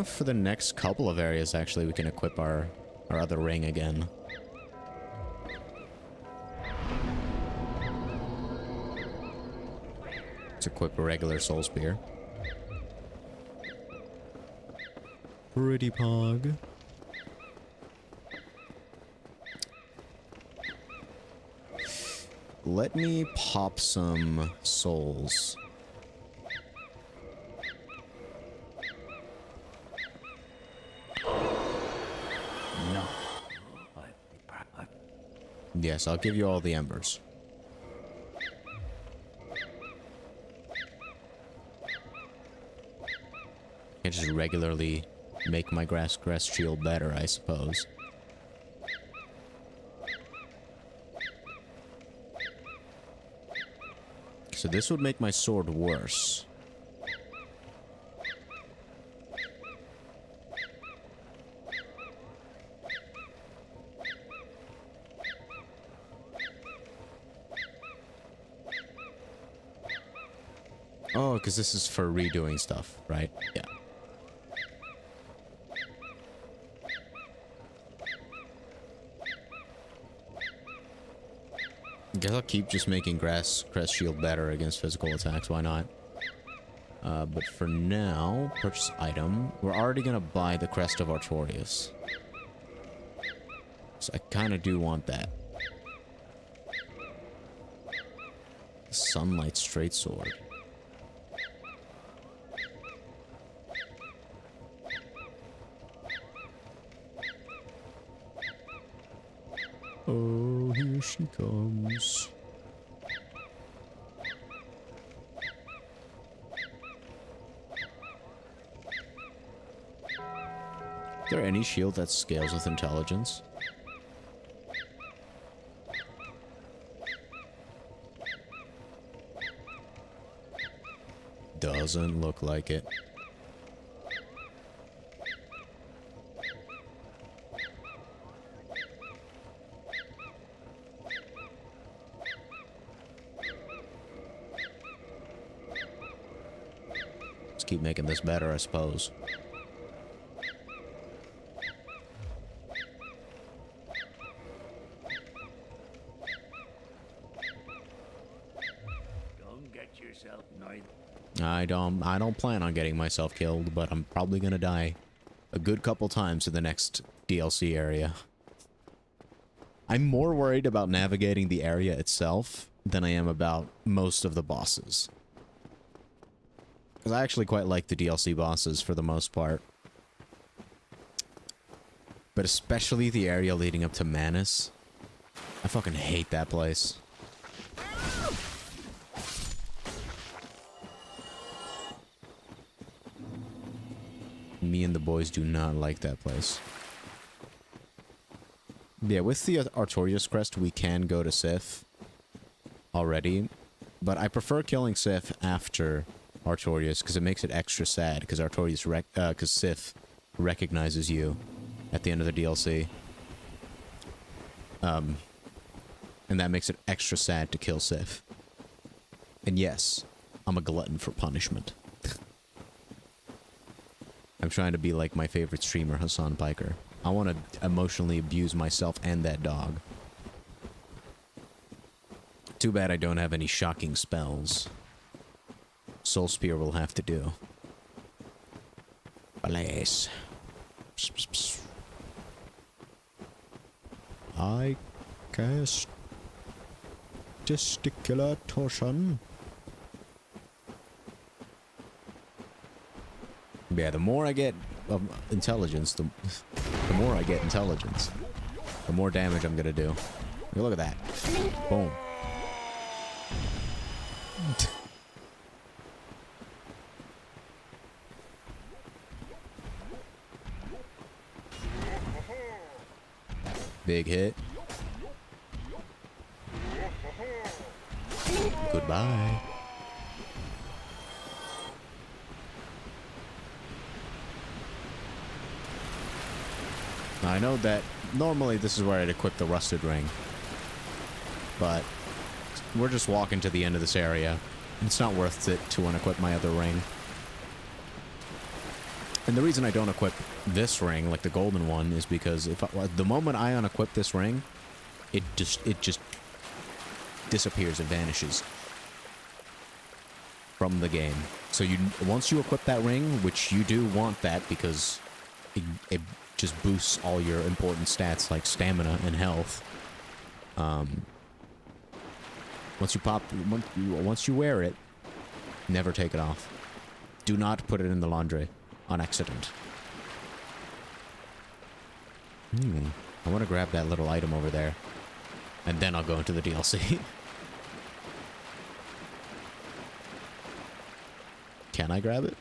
Speaker 1: For the next couple of areas, actually, we can equip our other ring again. Let's equip a regular soul spear. Pretty pog. Let me pop some souls. Yes, I'll give you all the embers. I just regularly make my grass shield better, I suppose. So this would make my sword worse. Oh, because this is for redoing stuff, right? Yeah. Guess I'll keep just making crest shield better against physical attacks. Why not? But for now, purchase item. We're already gonna buy the crest of Artorias, so I kind of do want that. Sunlight straight sword. Oh, here she comes. Is there any shield that scales with intelligence? Doesn't look like it. Let's keep making this better, I suppose.
Speaker 3: Don't get yourself annoyed.
Speaker 1: I don't plan on getting myself killed, but I'm probably gonna die a good couple times in the next DLC area. I'm more worried about navigating the area itself than I am about most of the bosses. Because I actually quite like the DLC bosses for the most part. But especially the area leading up to Manus. I fucking hate that place. Me and the boys do not like that place. Yeah, with the Artorias crest, we can go to Sif already, but I prefer killing Sif after Artorias because it makes it extra sad because because Sif recognizes you at the end of the DLC. And that makes it extra sad to kill Sif. And yes, I'm a glutton for punishment. I'm trying to be like my favorite streamer, Hassan Piker. I want to emotionally abuse myself and that dog. Too bad I don't have any shocking spells. Soul Spear will have to do. Alas. I cast Testicular Torsion. Yeah, the more I get intelligence, the more I get intelligence, the more damage I'm gonna do. Look at that. Boom. Big hit. Goodbye. I know that normally this is where I'd equip the rusted ring, but we're just walking to the end of this area. It's not worth it to unequip my other ring. And the reason I don't equip this ring, like the golden one, is because if the moment I unequip this ring, it just disappears, it vanishes from the game. So once you equip that ring, which you do want that because it just boosts all your important stats like stamina and health. Once you wear it, never take it off. Do not put it in the laundry on accident. I want to grab that little item over there, and then I'll go into the DLC. Can I grab it?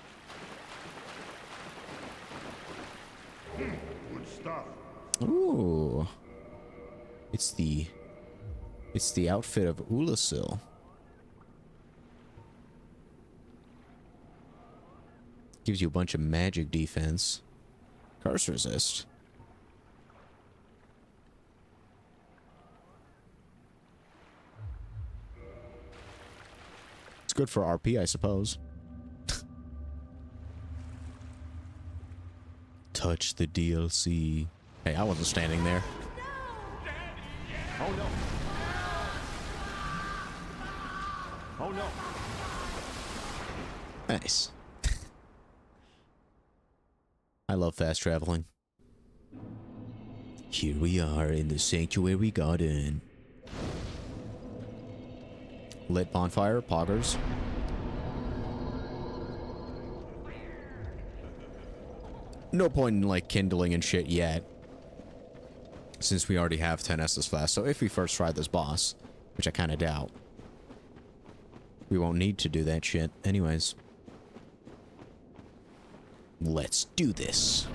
Speaker 2: Good stuff.
Speaker 1: Ooh. It's the outfit of Ulasil. Gives you a bunch of magic defense. Curse resist. It's good for RP, I suppose. Touch the DLC. Hey, I wasn't standing there.
Speaker 2: Oh no. Oh no.
Speaker 1: Nice. I love fast traveling. Here we are in the Sanctuary Garden. Lit bonfire, poggers. No point in, like, kindling and shit yet. Since we already have 10 Estus Flask. So if we first try this boss, which I kind of doubt, we won't need to do that shit. Anyways. Let's do this.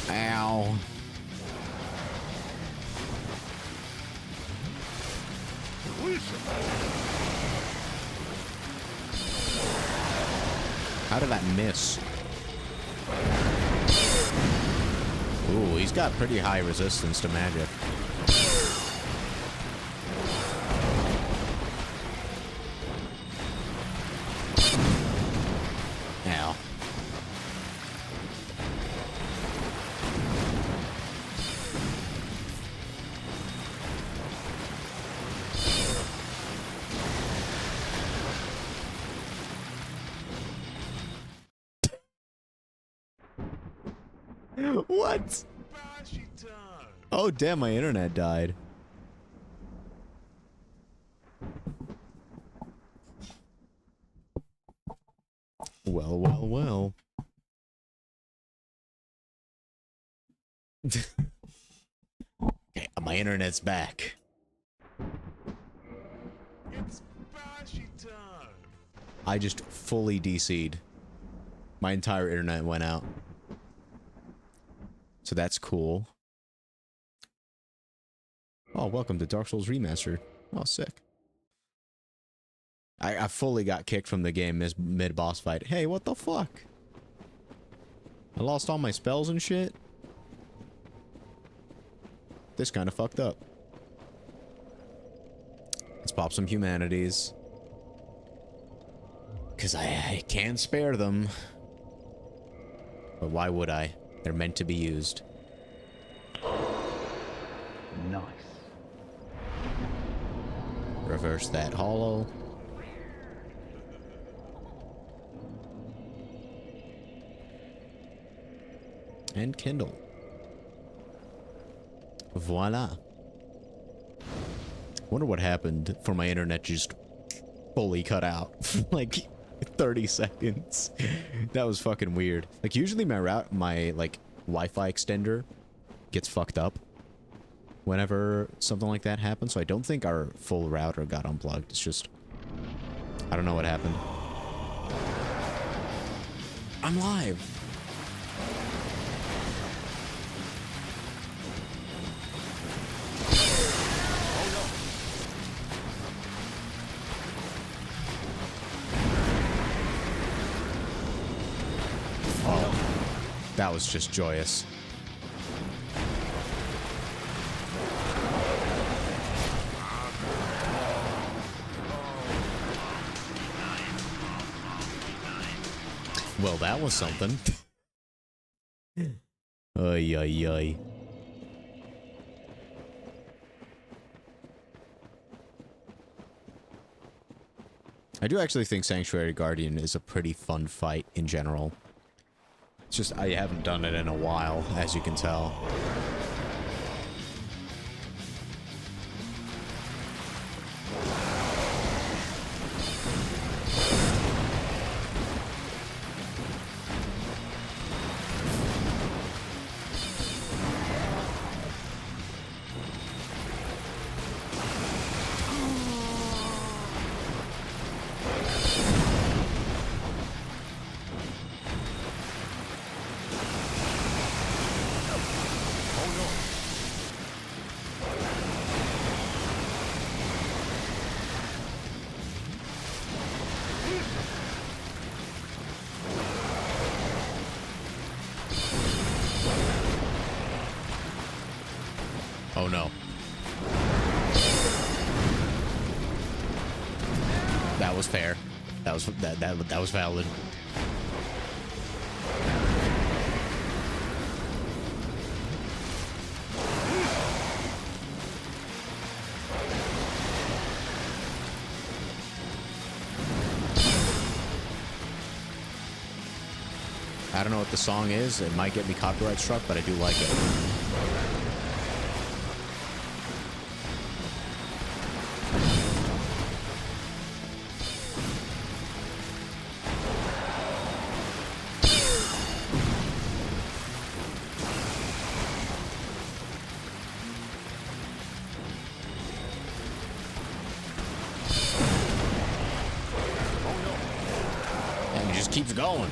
Speaker 1: Ow. How did that miss? Ooh, he's got pretty high resistance to magic. Ow. What? Oh, damn, my internet died. Well, well, well. Okay, my internet's back.
Speaker 2: It's back.
Speaker 1: I just fully DC'd. My entire internet went out. So that's cool. Oh, welcome to Dark Souls Remastered. Oh, sick. I fully got kicked from the game mid-boss fight. Hey, what the fuck? I lost all my spells and shit? This kind of fucked up. Let's pop some humanities. Because I can't spare them. But why would I? They're meant to be used.
Speaker 3: Nice.
Speaker 1: Reverse that hollow. And kindle. Voila. Wonder what happened for my internet just fully cut out. Like 30 seconds. That was fucking weird. Like usually my like Wi-Fi extender gets fucked up whenever something like that happens. So I don't think our full router got unplugged. It's just I don't know what happened. I'm live. That was just joyous. Well, that was something. Ay, ay, ay. I do actually think Sanctuary Guardian is a pretty fun fight in general. It's just, I haven't done it in a while, as you can tell. Oh no. That was fair. That was valid. I don't know what the song is. It might get me copyright struck, but I do like it. And it just keeps going.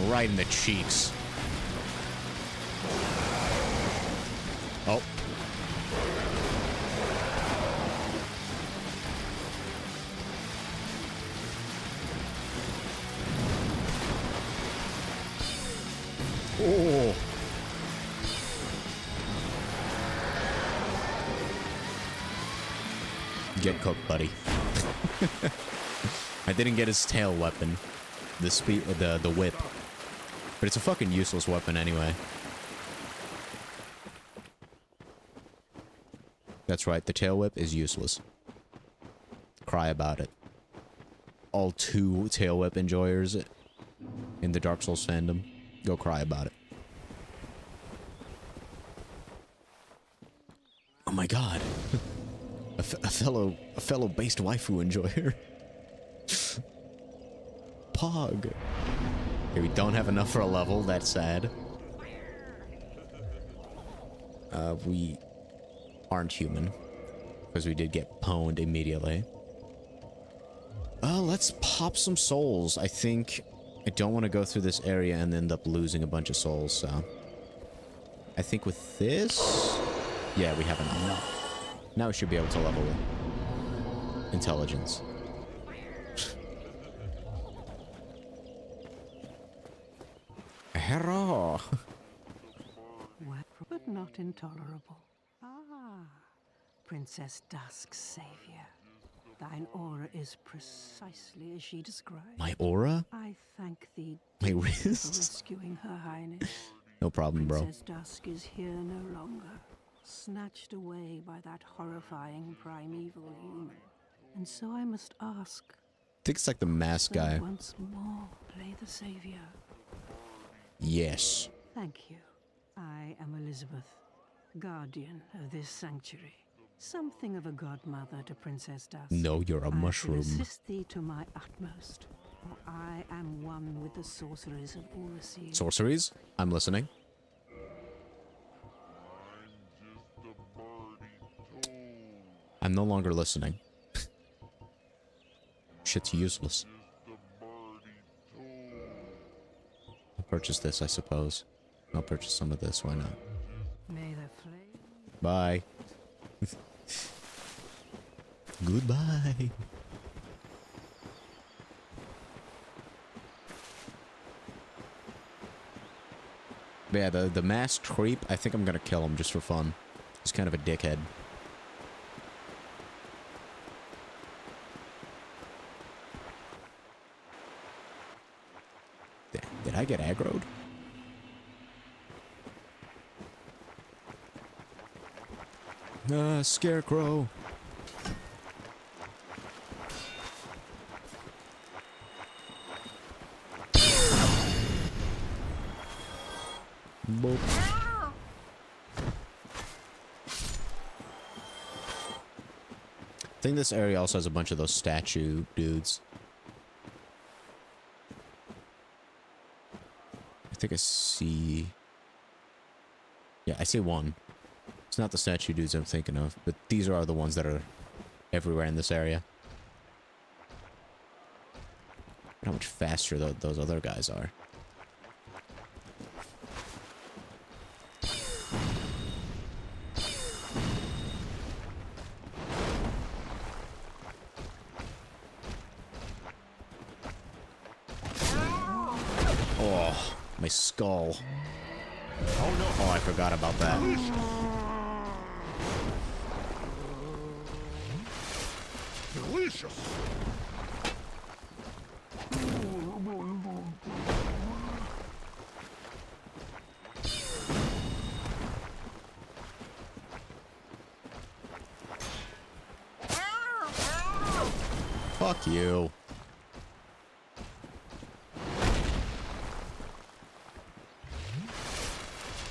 Speaker 1: Right in the cheeks. Oh. Oh. Get cooked, buddy. I didn't get his tail weapon. The whip. But it's a fucking useless weapon anyway. That's right, the tail whip is useless. Cry about it. All 2 tail whip enjoyers in the Dark Souls fandom, go cry about it. Oh my god. a fellow based waifu enjoyer. Pog. Okay, we don't have enough for a level. That's sad. We aren't human because we did get pwned immediately. Let's pop some souls. I think I don't want to go through this area and end up losing a bunch of souls, so I think with this, yeah, we have enough. Now we should be able to level intelligence. Hello.
Speaker 4: But not intolerable. Ah, Princess Dusk's savior. Thine aura is precisely as she described.
Speaker 1: My aura?
Speaker 4: I thank thee
Speaker 1: My
Speaker 4: deeply for
Speaker 1: wrist?
Speaker 4: rescuing Her Highness.
Speaker 1: No problem, bro.
Speaker 4: Princess Dusk is here no longer, snatched away by that horrifying primeval human. And so I must ask,
Speaker 1: I think it's like the mask
Speaker 4: will
Speaker 1: guy.
Speaker 4: once more play the savior?
Speaker 1: Yes.
Speaker 4: Thank you. I am Elizabeth, guardian of this sanctuary. Something of a godmother to Princess Dusk.
Speaker 1: No, you're a
Speaker 4: I
Speaker 1: mushroom.
Speaker 4: shall assist thee to my utmost, for I am one with the sorceries of Urusir.
Speaker 1: Sorceries? I'm listening. I'm no longer listening. Shit's useless. I'll purchase this, I suppose. I'll purchase some of this, why not?
Speaker 4: May the flame...
Speaker 1: Bye. Goodbye. But yeah, the masked creep, I think I'm gonna kill him just for fun. He's kind of a dickhead. Did I get aggroed? Scarecrow. Boop. I think this area also has a bunch of those statue dudes. I think I see... Yeah, I see one. It's not the statue dudes I'm thinking of, but these are the ones that are everywhere in this area. How much faster those other guys are. Oh, my skull.
Speaker 2: Oh no!
Speaker 1: Oh, I forgot about that.
Speaker 2: Delicious!
Speaker 1: Fuck you.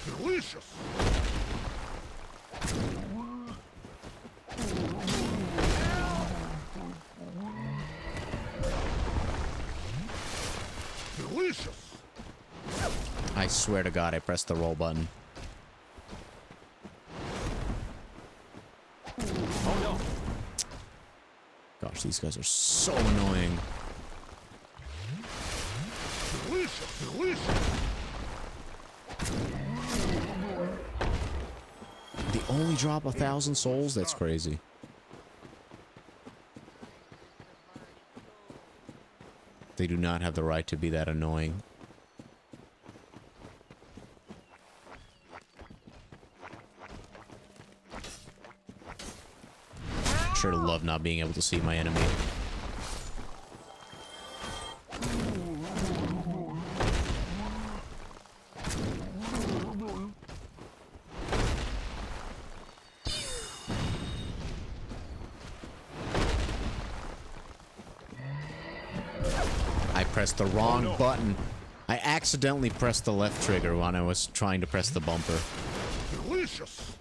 Speaker 2: Delicious! Delicious!
Speaker 1: I swear to God, I pressed the roll button.
Speaker 2: Oh no!
Speaker 1: Gosh, these guys are so annoying.
Speaker 2: Delicious! Delicious!
Speaker 1: They only drop 1,000 souls? That's crazy. They do not have the right to be that annoying. Sure to love not being able to see my enemy. I pressed the wrong button. I accidentally pressed the left trigger when I was trying to press the bumper.
Speaker 2: Delicious!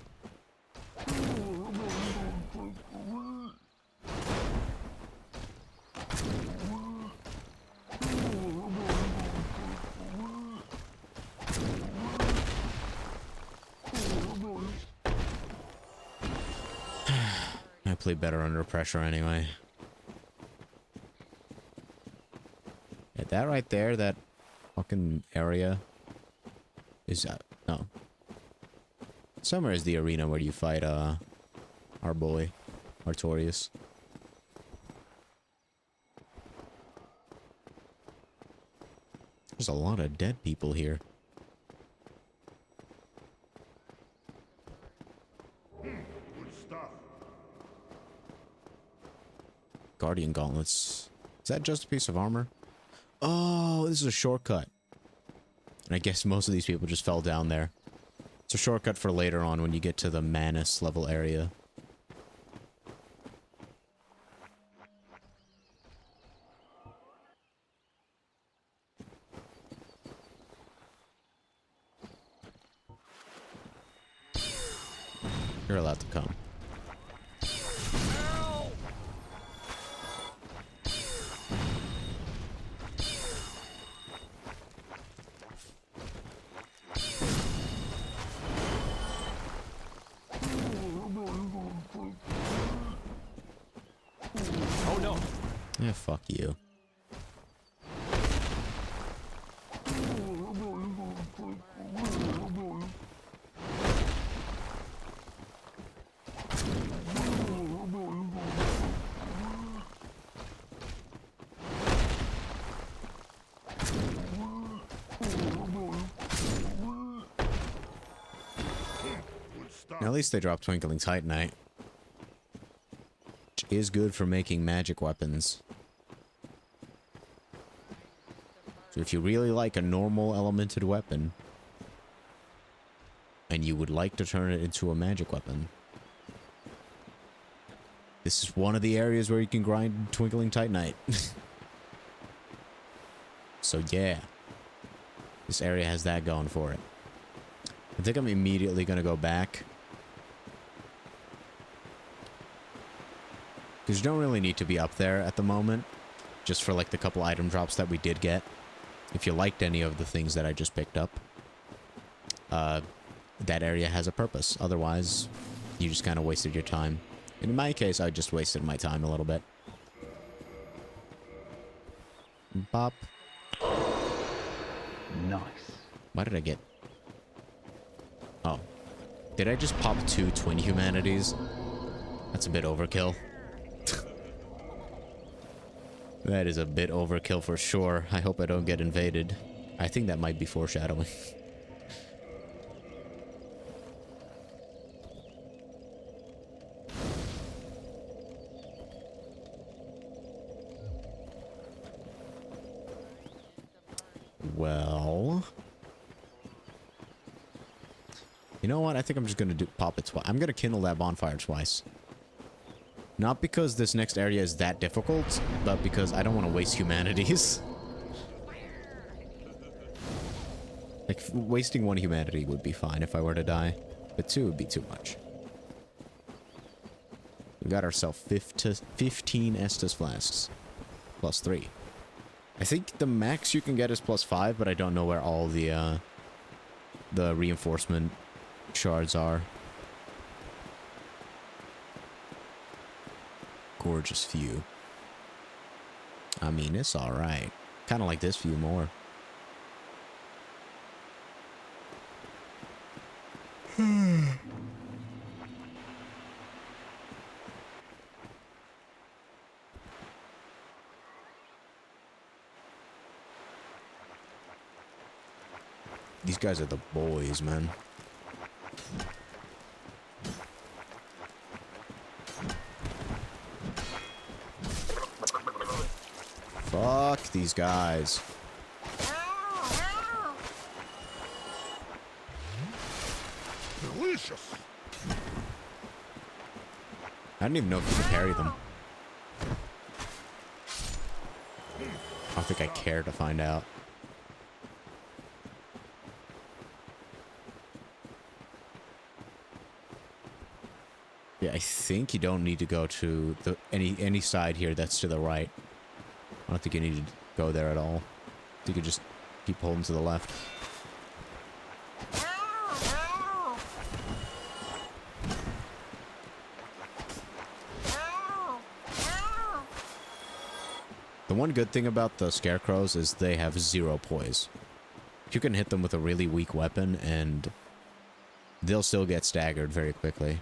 Speaker 1: I play better under pressure anyway. Yeah, that right there, that fucking area is no. Somewhere is the arena where you fight our boy, Artorias. There's a lot of dead people here.
Speaker 2: Good stuff.
Speaker 1: Guardian gauntlets. Is that just a piece of armor? Oh, this is a shortcut. And I guess most of these people just fell down there. It's a shortcut for later on when you get to the Manus level area. You're allowed to come.
Speaker 2: Oh no.
Speaker 1: Yeah, fuck you.
Speaker 2: Good stuff.
Speaker 1: At least they dropped Twinkling Titanite. Which is good for making magic weapons. So if you really like a normal elemented weapon, and you would like to turn it into a magic weapon, this is one of the areas where you can grind Twinkling Titanite. So yeah, this area has that going for it. I think I'm immediately going to go back. Because you don't really need to be up there at the moment. Just for like the couple item drops that we did get. If you liked any of the things that I just picked up. That area has a purpose. Otherwise, you just kind of wasted your time. And in my case, I just wasted my time a little bit. Bop.
Speaker 3: Nice.
Speaker 1: Why did I get... Oh. Did I just pop 2 twin humanities? That's a bit overkill. That is a bit overkill for sure. I hope I don't get invaded. I think that might be foreshadowing. Well... You know what? I think I'm just gonna pop it twice. I'm gonna kindle that bonfire twice. Not because this next area is that difficult, but because I don't want to waste humanities. Like, wasting 1 humanity would be fine if I were to die, but 2 would be too much. We got ourselves 15 Estus flasks. Plus 3. I think the max you can get is plus 5, but I don't know where all the reinforcement shards are. Gorgeous view. I mean, it's alright. Kind of like this view more. These guys are the boys, man. Fuck these guys.
Speaker 2: Delicious.
Speaker 1: I don't even know if you can parry them. I don't think I care to find out. Yeah, I think you don't need to go to the any side here that's to the right. I don't think you need to go there at all. You could just keep holding to the left. one good thing about the scarecrows is they have 0 poise. You can hit them with a really weak weapon and they'll still get staggered very quickly.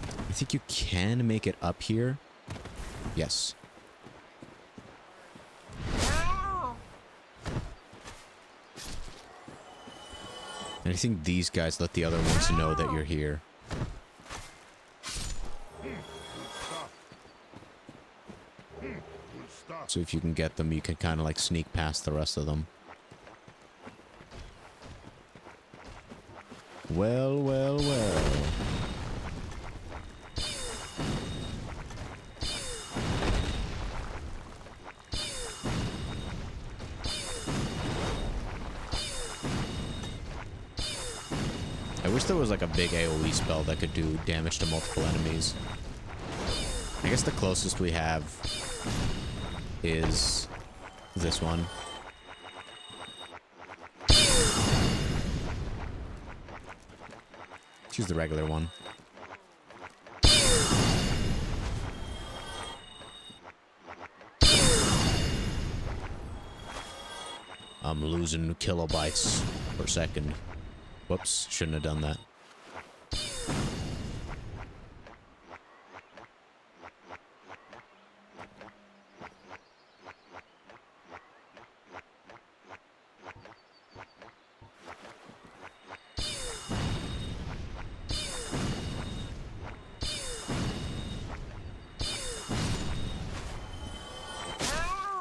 Speaker 1: I think you can make it up here. Yes. And I think these guys let the other ones know that you're here. So if you can get them, you can kind of like sneak past the rest of them. Well, well, well. I wish there was like a big AoE spell that could do damage to multiple enemies. I guess the closest we have is this one. Choose the regular one. I'm losing kilobytes per second. Whoops, shouldn't have done that.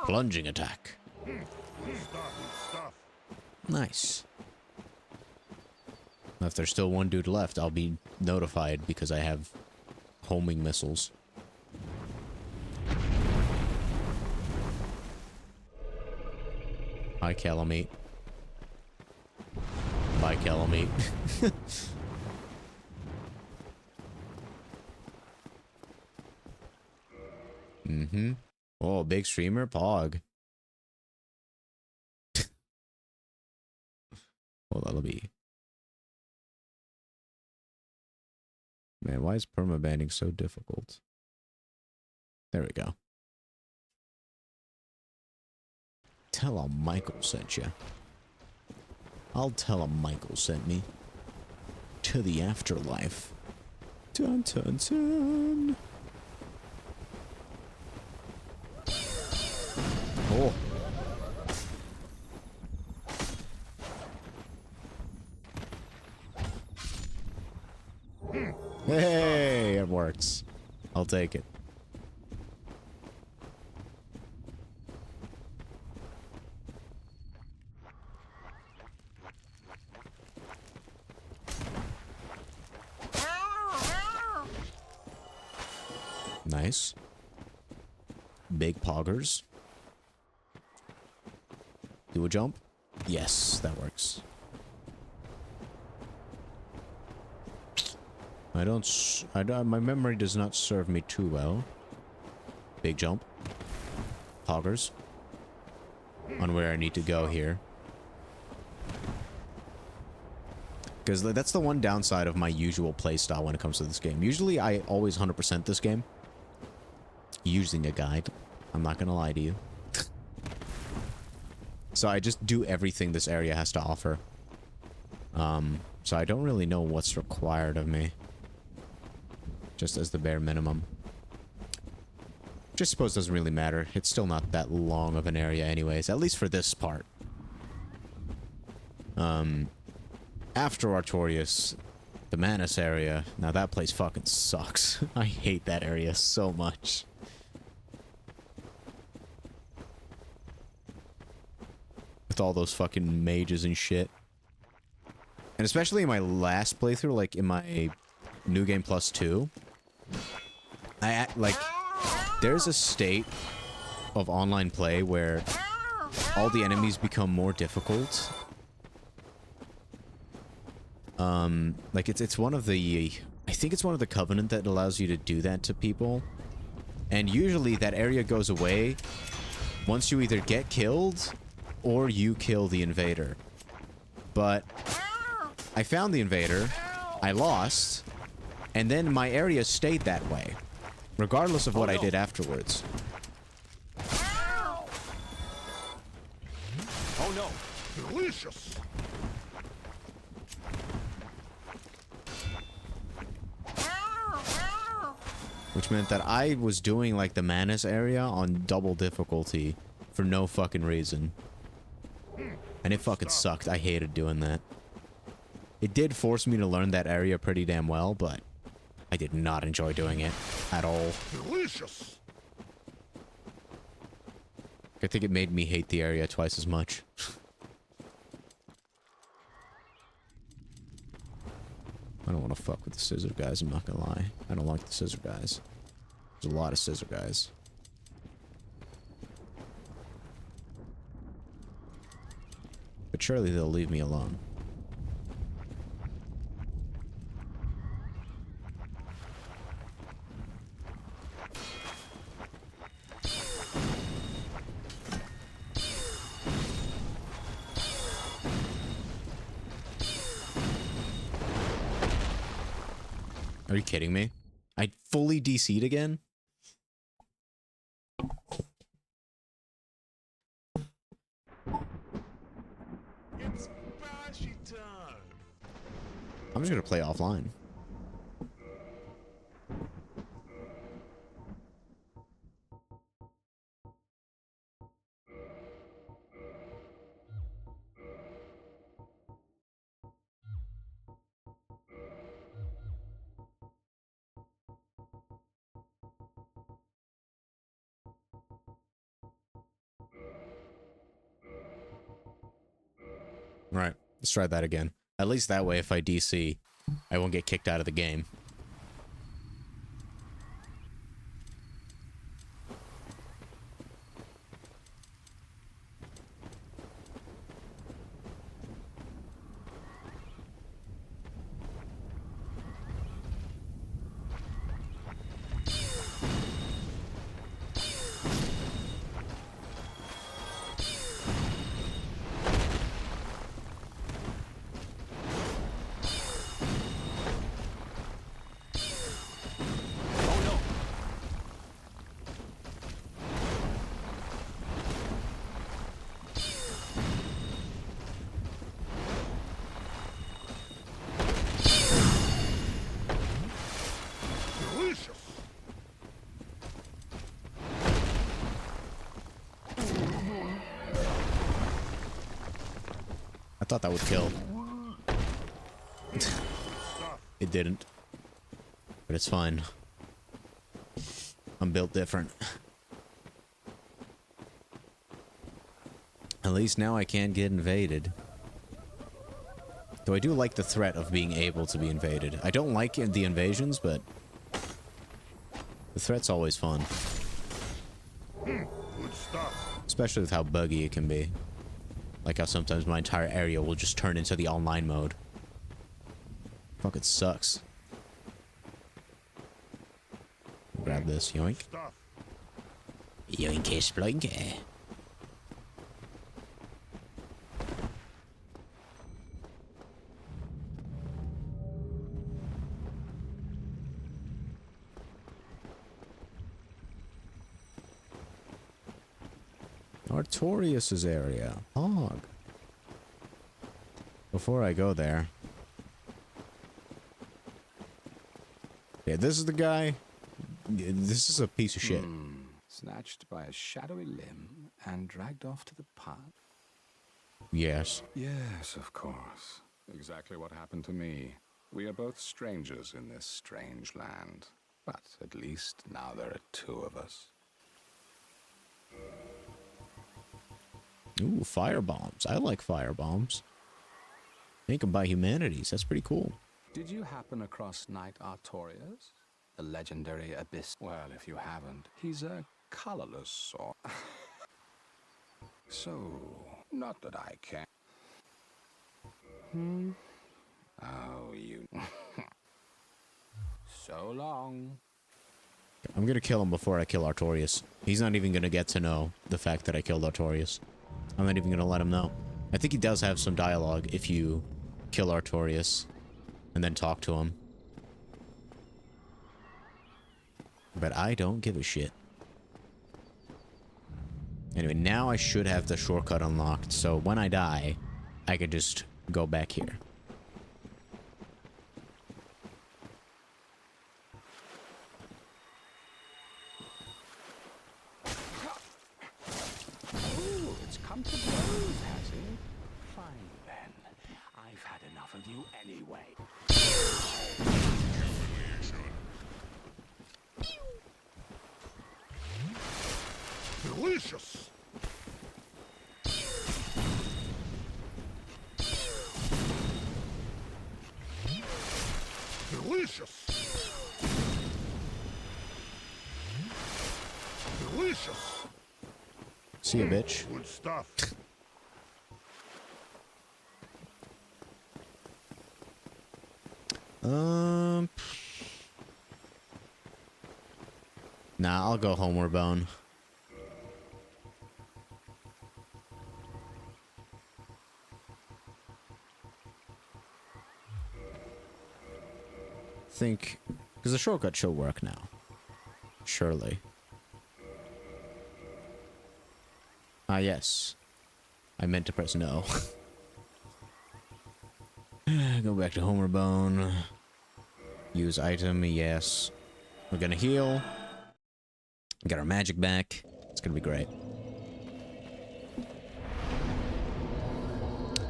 Speaker 1: Plunging attack. Nice. If there's still one dude left, I'll be notified because I have homing missiles. Hi, Calamite. Bye, Calamite. Mm-hmm. Oh, big streamer? Pog. Well, that'll be... Man, why is permabanding so difficult? There we go. Tell him Michael sent you. I'll tell him Michael sent me. To the afterlife. Dun dun dun. Oh. Hey, it works. I'll take it. Nice. Big poggers. Do a jump? Yes, that works. I don't, my memory does not serve me too well. Big jump. Poggers. On where I need to go here. Because that's the one downside of my usual playstyle when it comes to this game. Usually I always 100% this game. Using a guide. I'm not gonna lie to you. So I just do everything this area has to offer. So I don't really know what's required of me. Just as the bare minimum. Which I suppose doesn't really matter. It's still not that long of an area anyways. At least for this part. After Artorias, the Manus area. Now that place fucking sucks. I hate that area so much. With all those fucking mages and shit. And especially in my last playthrough, like in my New Game Plus 2, there's a state of online play where all the enemies become more difficult. Like it's one of the, I think it's one of the Covenant that allows you to do that to people. And usually that area goes away once you either get killed or you kill the invader. But I found the invader, I lost, and then my area stayed that way. Regardless of what
Speaker 2: Oh,
Speaker 1: I
Speaker 2: no.
Speaker 1: did afterwards.
Speaker 2: Oh no! Delicious!
Speaker 1: Which meant that I was doing like the Manus area on double difficulty for no fucking reason. And it fucking sucked. I hated doing that. It did force me to learn that area pretty damn well, but I did not enjoy doing it at all.
Speaker 2: Delicious!
Speaker 1: I think it made me hate the area twice as much. I don't want to fuck with the scissor guys, I'm not gonna lie. I don't like the scissor guys. There's a lot of scissor guys. But surely they'll leave me alone. Are you kidding me? I fully DC'd again?
Speaker 2: It's Banshee time!
Speaker 1: I'm just gonna play offline. Right, let's try that again. At least that way, if I DC, I won't get kicked out of the game.
Speaker 2: Oh no! Delicious!
Speaker 1: I thought that would kill. It didn't. But it's fine. I'm built different. At least now I can't get invaded. Though I do like the threat of being able to be invaded. I don't like the invasions, but the threat's always fun.
Speaker 2: Good stuff.
Speaker 1: Especially with how buggy it can be. Like how sometimes my entire area will just turn into the online mode. Fucking sucks. Grab this, yoink.
Speaker 2: Stuff.
Speaker 1: Yoinky sploinky. Artorius's area. Hog. Before I go there. Yeah, this is the guy. This is a piece of shit.
Speaker 5: Snatched by a shadowy limb and dragged off to the path.
Speaker 1: Yes.
Speaker 5: Yes, of course. Exactly what happened to me. We are both strangers in this strange land. But at least now there are two of us.
Speaker 1: Ooh, fire bombs. I like fire bombs. Make them by humanities. That's pretty cool.
Speaker 5: Did you happen across Knight Artorius? The legendary abyss? Well, if you haven't, he's a colorless sort. So, not that I can. Oh, you... So long.
Speaker 1: I'm gonna kill him before I kill Artorius. He's not even gonna get to know the fact that I killed Artorius. I'm not even gonna let him know. I think he does have some dialogue if you kill Artorius and then talk to him. But I don't give a shit. Anyway, now I should have the shortcut unlocked, so when I die, I can just go back here.
Speaker 5: Oh, it's come to blows, has it? Fine then. I've had enough of you anyway.
Speaker 2: Delicious. Delicious. Delicious.
Speaker 1: See ya, bitch.
Speaker 2: Good stuff.
Speaker 1: Nah, I'll go Homeward Bone. Think, because the shortcut should work now. Surely. Ah, yes. I meant to press no. Go back to Homeward Bone. Use item, yes. We're gonna heal. Get our magic back. It's gonna be great.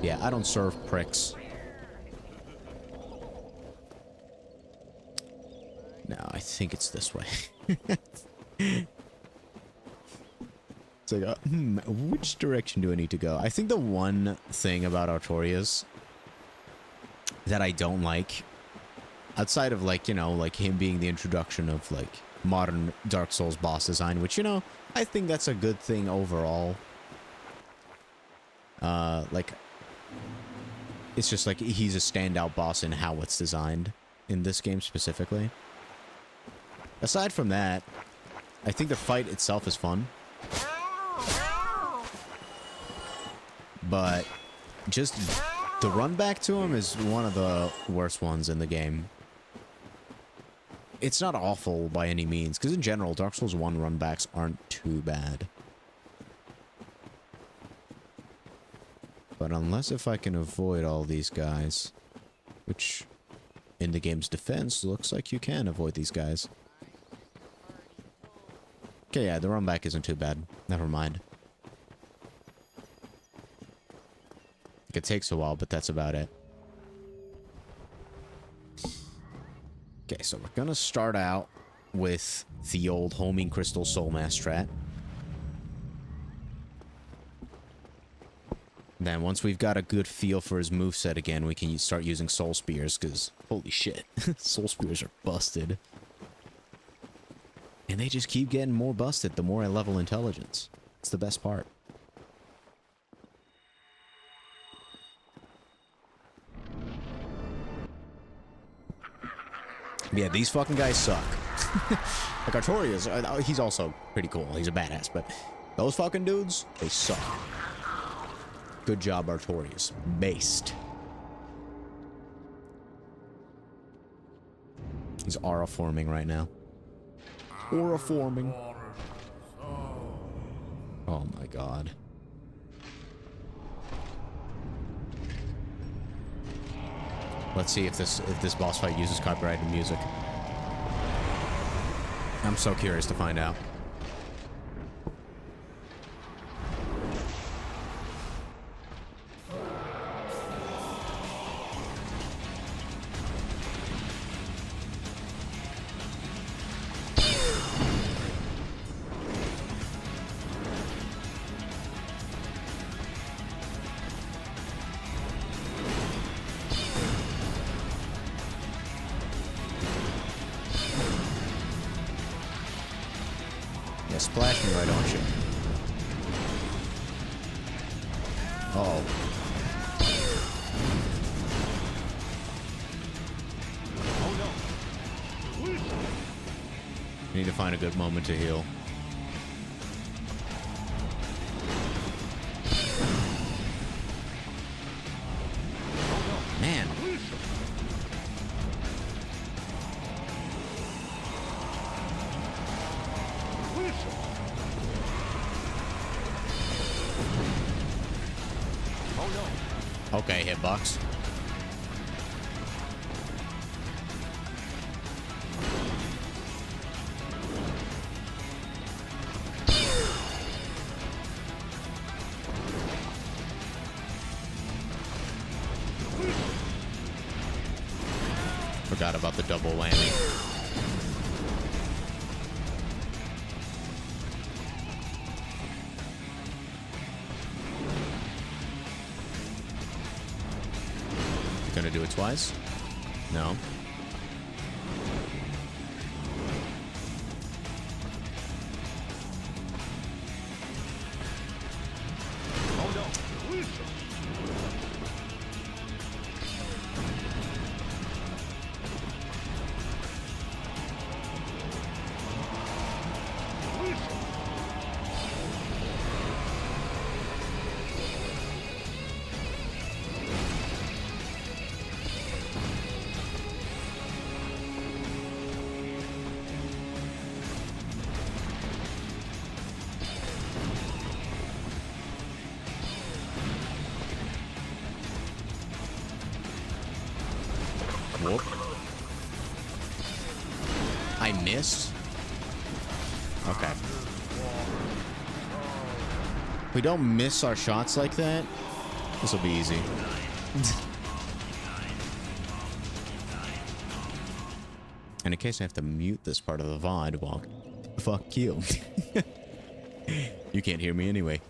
Speaker 1: Yeah, I don't serve pricks. No, I think it's this way. It's like, which direction do I need to go? I think the one thing about Artorias that I don't like, outside of, like, you know, like him being the introduction of, like, modern Dark Souls boss design, which, you know, I think that's a good thing overall. Like, it's just like he's a standout boss in how it's designed in this game specifically. Aside from that, I think the fight itself is fun. But just the run back to him is one of the worst ones in the game. It's not awful by any means, because in general, Dark Souls 1 runbacks aren't too bad. But unless if I can avoid all these guys, which in the game's defense looks like you can avoid these guys. Okay, yeah, the run back isn't too bad. Never mind. It takes a while, but that's about it. Okay, so we're gonna start out with the old homing crystal soul mass strat. Then once we've got a good feel for his moveset again, we can start using soul spears, because holy shit, soul spears are busted. And they just keep getting more busted the more I level intelligence. It's the best part. Yeah, these fucking guys suck. Like Artorias, he's also pretty cool. He's a badass, but those fucking dudes, they suck. Good job, Artorias. Based. He's aura forming right now. Aura forming. Oh my god. Let's see if this boss fight uses copyrighted music. I'm so curious to find out. Yeah, splash me, why don't you? Uh-oh. I need to find a good moment to heal. Man. Okay, hitbox. Forgot about the double whammy. Gonna do it twice? No.
Speaker 2: Oh no! Delicious!
Speaker 1: Whoop. I missed? Okay. We don't miss our shots like that. This will be easy. And in case I have to mute this part of the VOD, well, fuck you. You can't hear me anyway.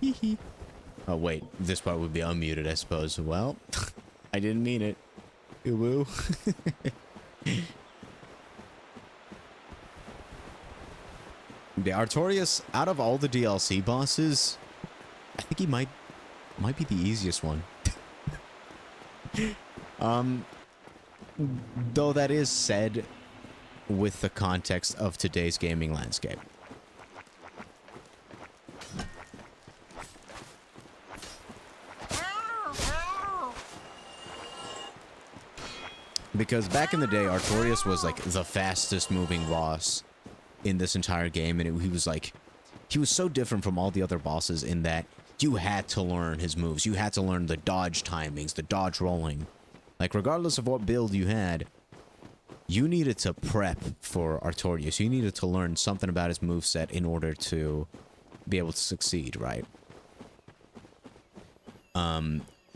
Speaker 1: Oh, wait. This part would be unmuted, I suppose. Well, I didn't mean it. Woo. The Artorias, out of all the DLC bosses, I think he might be the easiest one. Though that is said with the context of today's gaming landscape. Because back in the day, Artorias was like the fastest moving boss in this entire game, and he was so different from all the other bosses in that you had to learn his moves. You had to learn the dodge timings, the dodge rolling. Like, regardless of what build you had, you needed to prep for Artorias. You needed to learn something about his moveset in order to be able to succeed, right?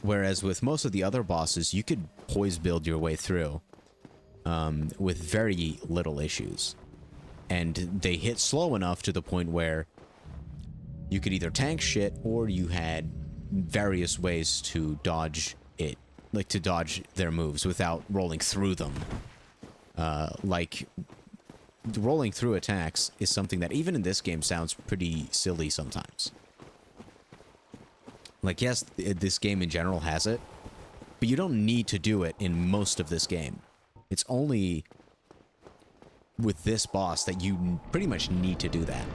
Speaker 1: Whereas with most of the other bosses, you could poise build your way through with very little issues. And they hit slow enough to the point where you could either tank shit or you had various ways to dodge it, like to dodge their moves without rolling through them. Like, rolling through attacks is something that even in this game sounds pretty silly sometimes. Like, yes, this game in general has it, but you don't need to do it in most of this game. It's only with this boss that you pretty much need to do that.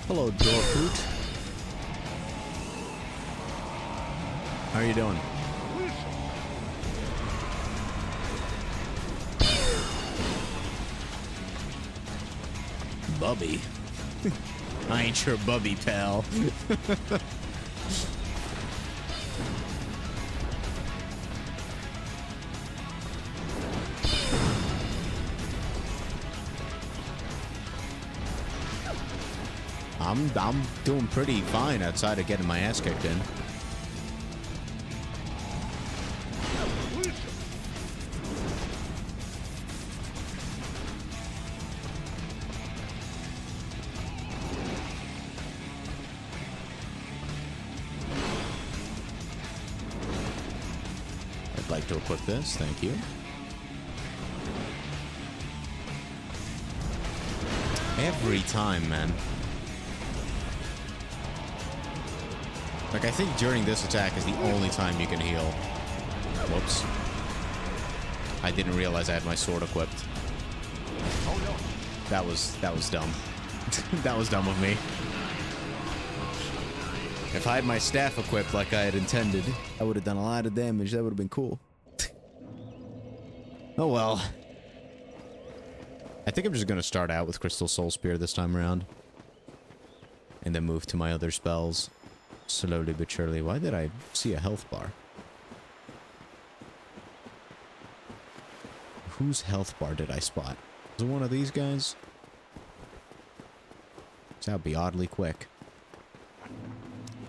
Speaker 1: Hello, Dorpoot. How are you doing? Bubby? I ain't your Bubby, pal. I'm doing pretty fine outside of getting my ass kicked in. I'd like to equip this, thank you. Every time, man. Like, I think during this attack is the only time you can heal. Whoops. I didn't realize I had my sword equipped.
Speaker 2: Oh no.
Speaker 1: That was dumb. That was dumb of me. If I had my staff equipped like I had intended, I would have done a lot of damage. That would have been cool. Oh well. I think I'm just gonna start out with Crystal Soul Spear this time around. And then move to my other spells. Slowly but surely. Why did I see a health bar? Whose health bar did I spot? Was it one of these guys? That would be oddly quick.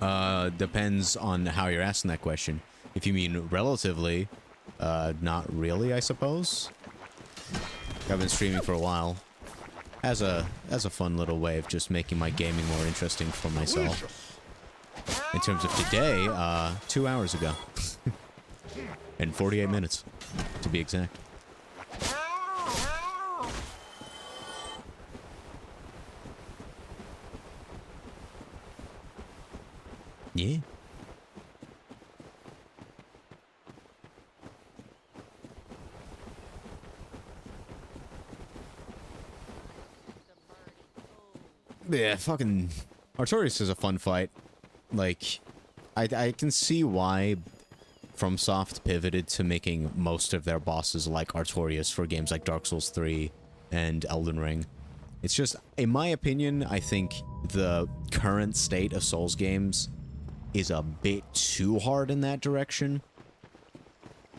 Speaker 1: Depends on how you're asking that question. If you mean relatively, not really, I suppose. I've been streaming for a while. As a fun little way of just making my gaming more interesting for myself. In terms of today, 2 hours ago. And 48 minutes, to be exact. Yeah. Yeah, fucking Artorias is a fun fight. Like, I can see why FromSoft pivoted to making most of their bosses like Artorias for games like Dark Souls 3 and Elden Ring. It's just, in my opinion, I think the current state of Souls games is a bit too hard in that direction.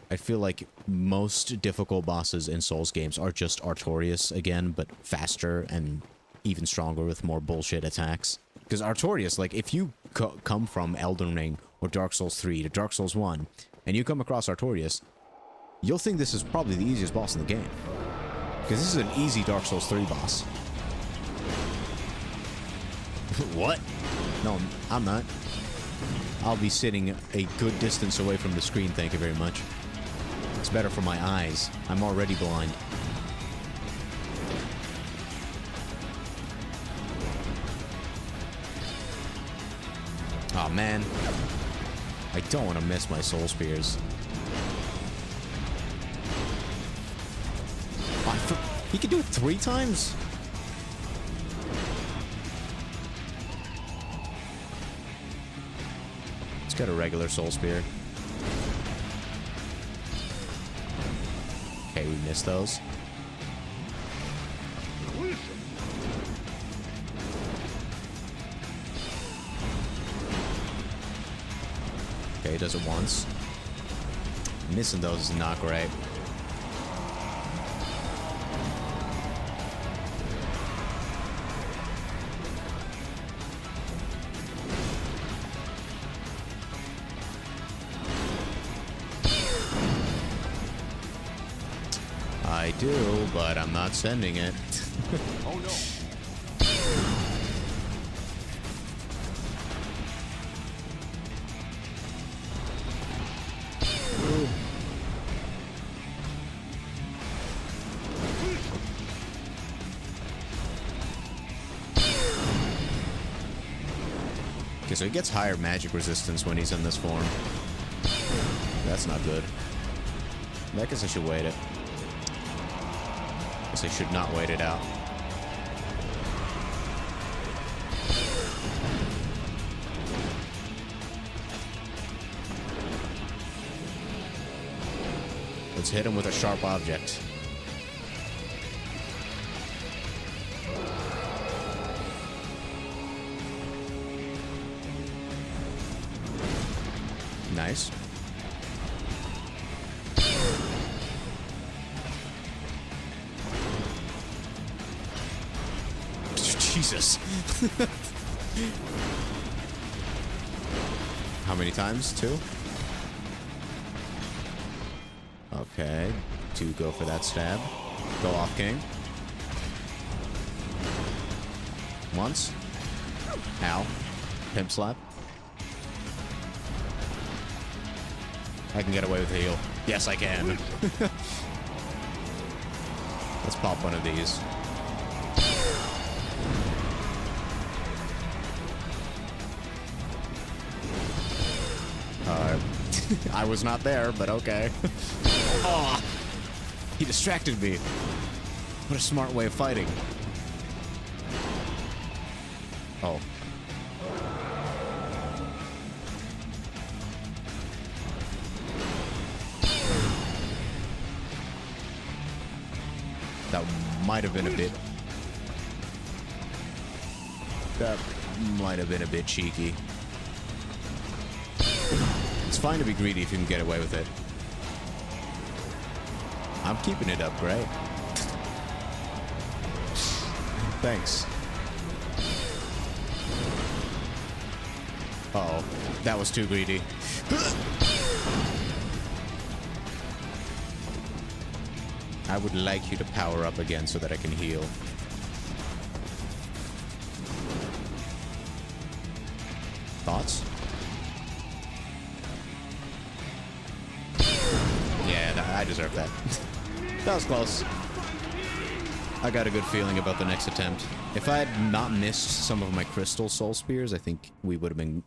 Speaker 1: I feel like most difficult bosses in Souls games are just Artorias again, but faster and even stronger with more bullshit attacks. Because Artorias, like, if you come from Elden Ring or Dark Souls 3 to Dark Souls 1, and you come across Artorias, you'll think this is probably the easiest boss in the game. Because this is an easy Dark Souls 3 boss. What? No, I'm not. I'll be sitting a good distance away from the screen, thank you very much. It's better for my eyes. I'm already blind. Aw, man. I don't want to miss my soul spears. He can do it 3 times? Got a regular soul spear. Okay, we missed those. Okay, he does it once. Missing those is not great. I do, but I'm not sending it.
Speaker 2: Oh no.
Speaker 1: Okay, so he gets higher magic resistance when he's in this form. That's not good. I guess I should wait it. I should not wait it out. Let's hit him with a sharp object. Nice. Jesus. How many times? 2? Okay. 2 go for that stab. Go off, King. Once. Ow. Pimp slap. I can get away with a heal. Yes, I can. Let's pop one of these. I was not there, but okay. Oh, he distracted me. What a smart way of fighting. Oh. That might have been a bit... That might have been a bit cheeky. It's fine to be greedy if you can get away with it. I'm keeping it up, great. Thanks. Uh-oh. That was too greedy. I would like you to power up again so that I can heal. Thoughts? Yeah, I deserve that. That was close. I got a good feeling about the next attempt. If I had not missed some of my crystal soul spears, I think we would have been...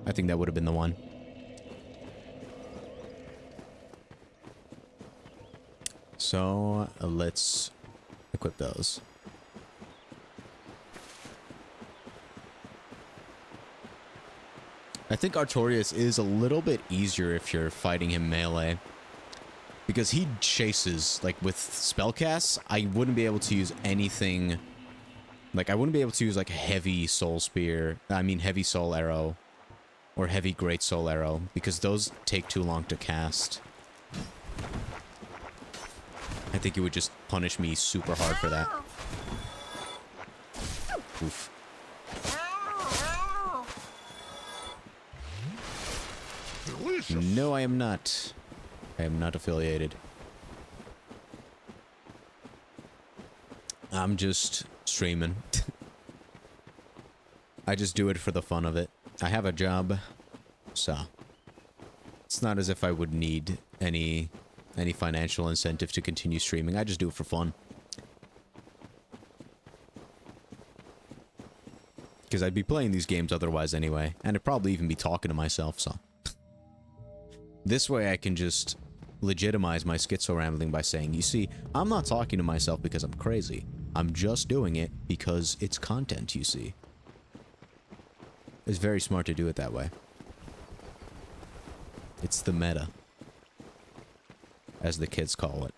Speaker 1: I think that would have been the one. So, let's equip those. I think Artorias is a little bit easier if you're fighting him melee. Because he chases, like with spellcasts, I wouldn't be able to use anything... Like, I wouldn't be able to use like heavy soul spear, I mean heavy soul arrow, or heavy great soul arrow, because those take too long to cast. I think it would just punish me super hard for that. Oof. No, I am not. I am not affiliated. I'm just streaming. I just do it for the fun of it. I have a job, so it's not as if I would need any financial incentive to continue streaming. I just do it for fun. Because I'd be playing these games otherwise anyway, and I'd probably even be talking to myself, so. This way I can just legitimize my schizo rambling by saying, you see, I'm not talking to myself because I'm crazy. I'm just doing it because it's content, you see. It's very smart to do it that way. It's the meta, as the kids call it.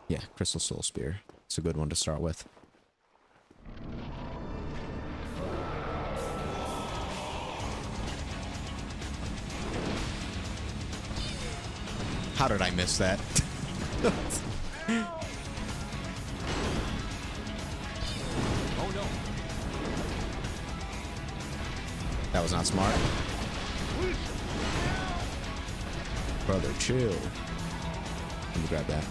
Speaker 1: Yeah, Crystal Soul Spear. It's a good one to start with. How did I miss that?
Speaker 2: Oh no.
Speaker 1: That was not smart. Brother, chill. Let me grab that.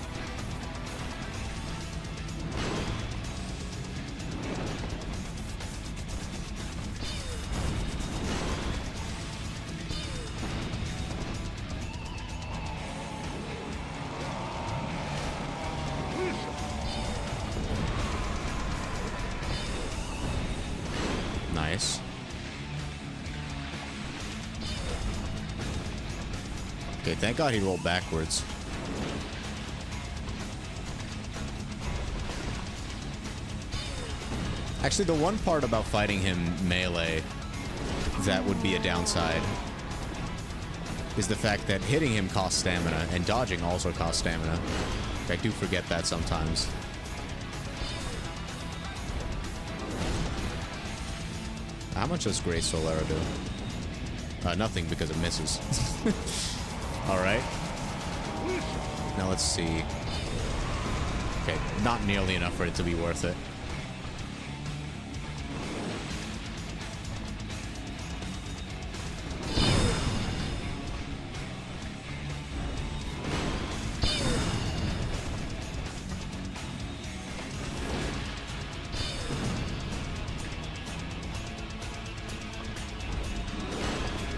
Speaker 1: Nice. Okay, thank God he rolled backwards. Actually, the one part about fighting him melee that would be a downside is the fact that hitting him costs stamina, and dodging also costs stamina. I do forget that sometimes. How much does Great Soul Arrow do? Nothing, because it misses. Alright. Now let's see. Okay, not nearly enough for it to be worth it.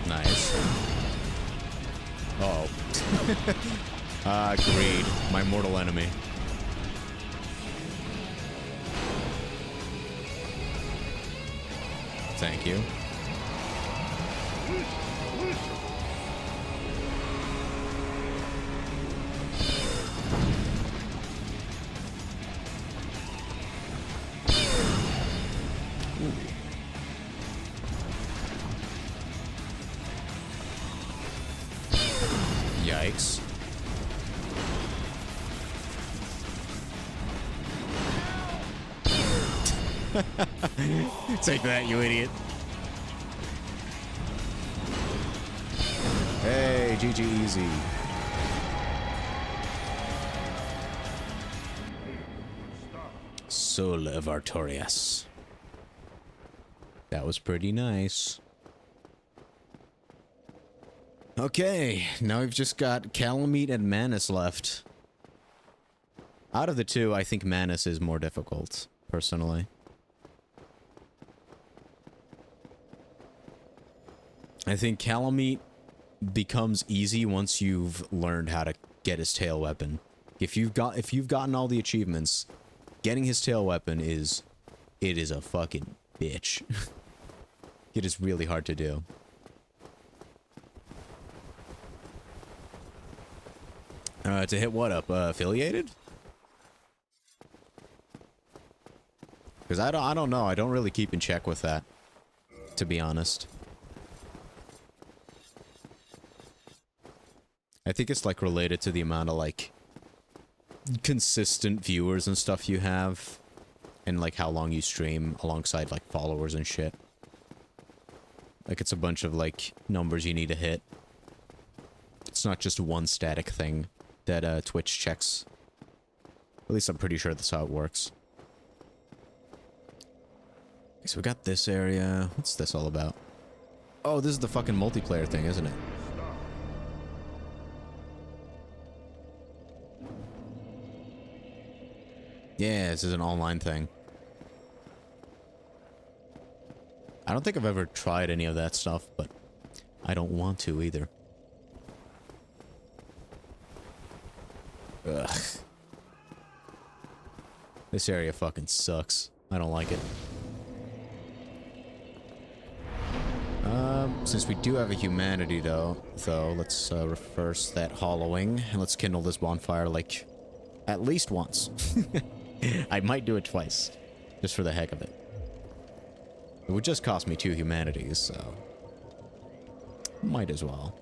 Speaker 1: Nice. Uh-oh. Greed. My mortal enemy. Thank you. Yikes. Take that, you idiot. Hey, GG easy. Soul of Artorias. That was pretty nice. Okay, now we've just got Calamite and Manus left. Out of the two, I think Manus is more difficult, personally. I think Calamite becomes easy once you've learned how to get his tail weapon. If you've gotten all the achievements, getting his tail weapon is a fucking bitch. It is really hard to do. To hit what up? Affiliated? Because I don't know. I don't really keep in check with that, to be honest. I think it's like related to the amount of like consistent viewers and stuff you have, and like how long you stream alongside like followers and shit. Like it's a bunch of like numbers you need to hit. It's not just one static thing that Twitch checks. At least I'm pretty sure that's how it works. Okay, so we got this area. What's this all about? Oh, this is the fucking multiplayer thing, isn't it? Yeah, this is an online thing. I don't think I've ever tried any of that stuff, but I don't want to either. Ugh. This area fucking sucks. I don't like it. Since we do have a humanity though, let's reverse that hollowing and let's kindle this bonfire like at least once. I might do it twice, just for the heck of it. It would just cost me 2 humanities, so might as well.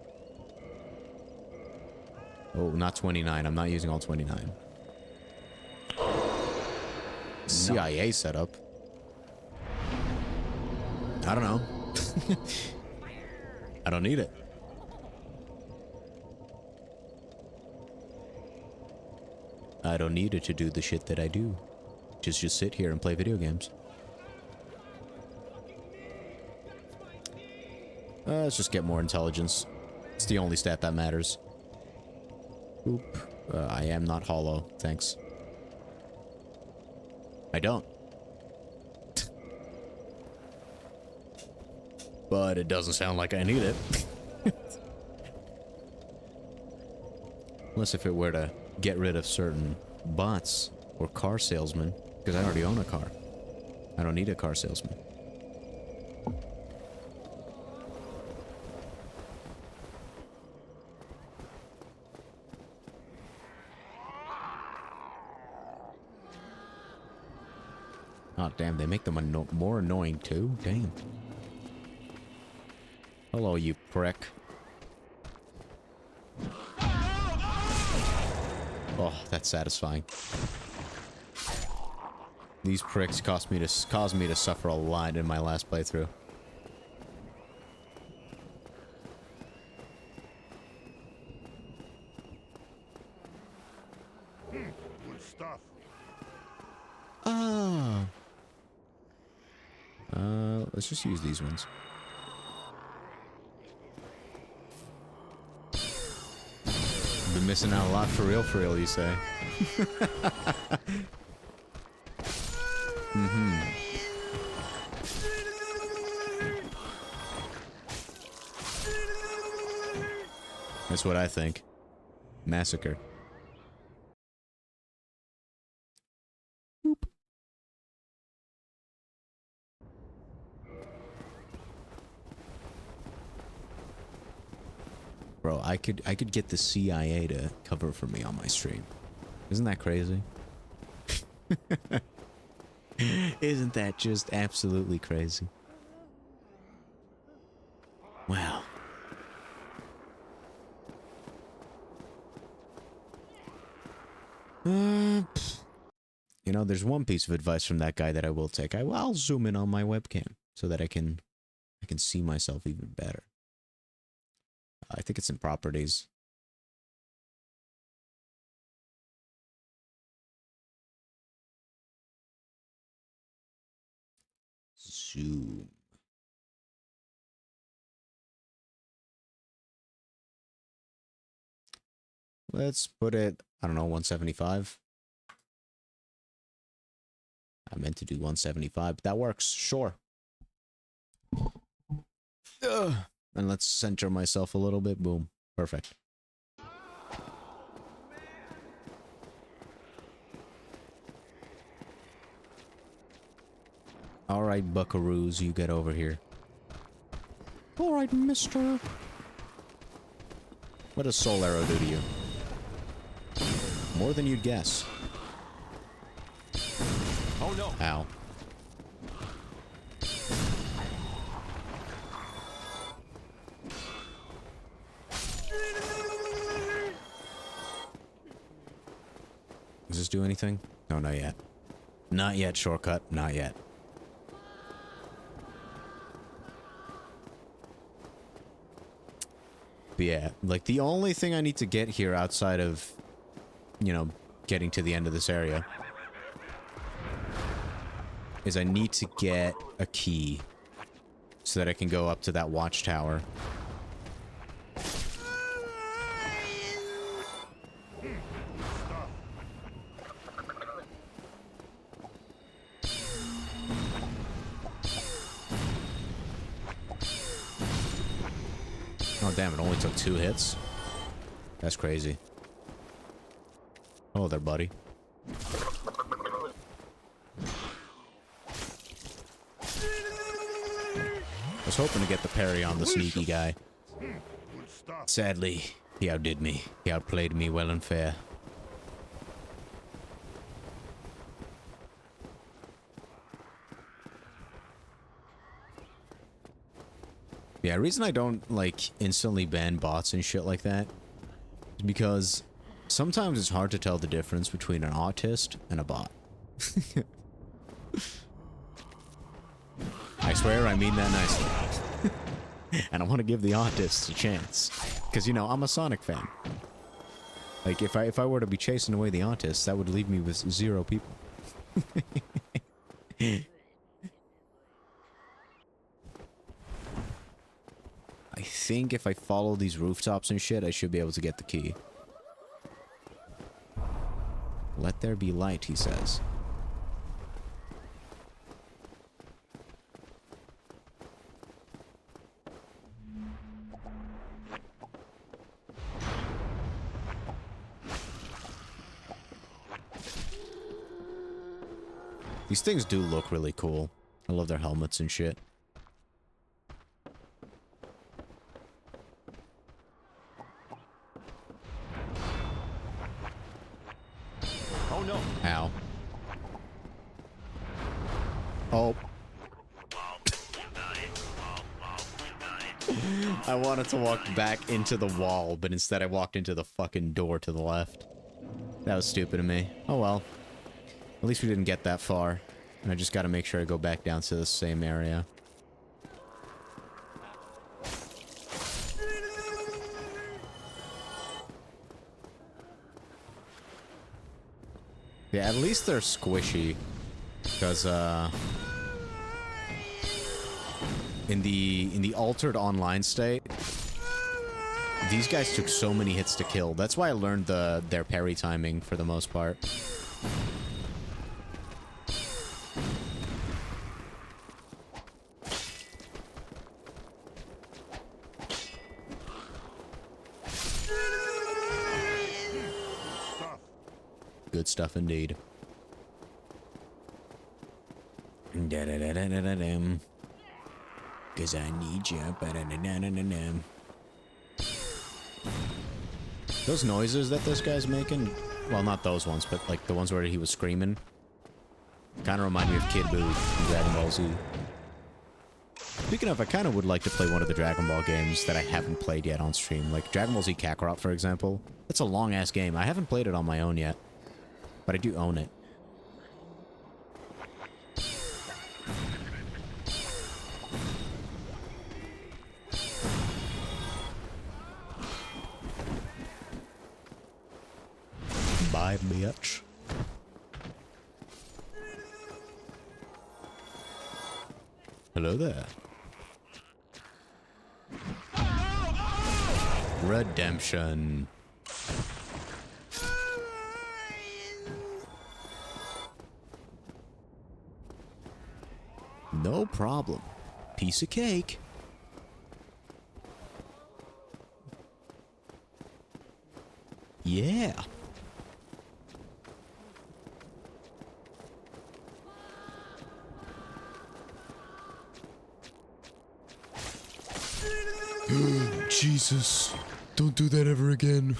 Speaker 1: Oh, not 29. I'm not using all 29. CIA setup. I don't know. I don't need it. I don't need it to do the shit that I do. Just sit here and play video games. Let's just get more intelligence. It's the only stat that matters. Oop. I am not hollow. Thanks. I don't. But it doesn't sound like I need it. Unless if it were to get rid of certain bots or car salesmen, because I already own a car. I don't need a car salesman. Oh, damn, they make them more annoying, too? Damn. Hello, you prick. Oh, that's satisfying. These pricks caused me to suffer a lot in my last playthrough.
Speaker 2: Good stuff.
Speaker 1: Ah. Let's just use these ones. Been missing out a lot for real, you say? Mm-hmm. That's what I think. Massacre. Boop. Bro, I could get the CIA to cover for me on my stream. Isn't that crazy? Isn't that just absolutely crazy? Wow. You know, there's one piece of advice from that guy that I will take. I'll zoom in on my webcam so that I can see myself even better. I think it's in properties. Zoom. Let's put it, I don't know, 175. I meant to do 175, but that works. Sure. Ugh. And let's center myself a little bit. Boom. Perfect. Alright, buckaroos, you get over here. Alright, mister. What does Soul Arrow do to you? More than you'd guess.
Speaker 6: Oh no.
Speaker 1: Ow. Does this do anything? No, not yet. Not yet, shortcut. Not yet. But yeah, like the only thing I need to get here outside of, you know, getting to the end of this area is I need to get a key so that I can go up to that watchtower. Oh damn, it only took 2 hits? That's crazy. Hello there, buddy. I was hoping to get the parry on the sneaky guy.
Speaker 2: Good stuff.
Speaker 1: Sadly, he outdid me. He outplayed me well and fair. Yeah, the reason I don't, like, instantly ban bots and shit like that is because sometimes it's hard to tell the difference between an autist and a bot. I swear I mean that nicely. And I want to give the autists a chance. Because, you know, I'm a Sonic fan. Like, if I were to be chasing away the autists, that would leave me with 0 people. I think if I follow these rooftops and shit, I should be able to get the key. Let there be light, he says. These things do look really cool. I love their helmets and shit.
Speaker 6: Oh no.
Speaker 1: Ow. Oh. I wanted to walk back into the wall, but instead I walked into the fucking door to the left. That was stupid of me. Oh well. At least we didn't get that far. And I just gotta make sure I go back down to the same area. Yeah, at least they're squishy. Because, in the altered online state, these guys took so many hits to kill. That's why I learned their parry timing for the most part. Good stuff indeed. Da-da-da-da-da-dum. 'Cause I need you. Ba-da-da-da-da-dum. Those noises that this guy's making, well, not those ones, but like the ones where he was screaming, kind of remind me of Kid Buu from Dragon Ball Z. Speaking of, I kind of would like to play one of the Dragon Ball games that I haven't played yet on stream, like Dragon Ball Z Kakarot, for example. It's a long-ass game. I haven't played it on my own yet, but I do own it. Bye, bitch. Hello there. Redemption. No problem. Piece of cake. Yeah. Jesus. Don't do that ever again.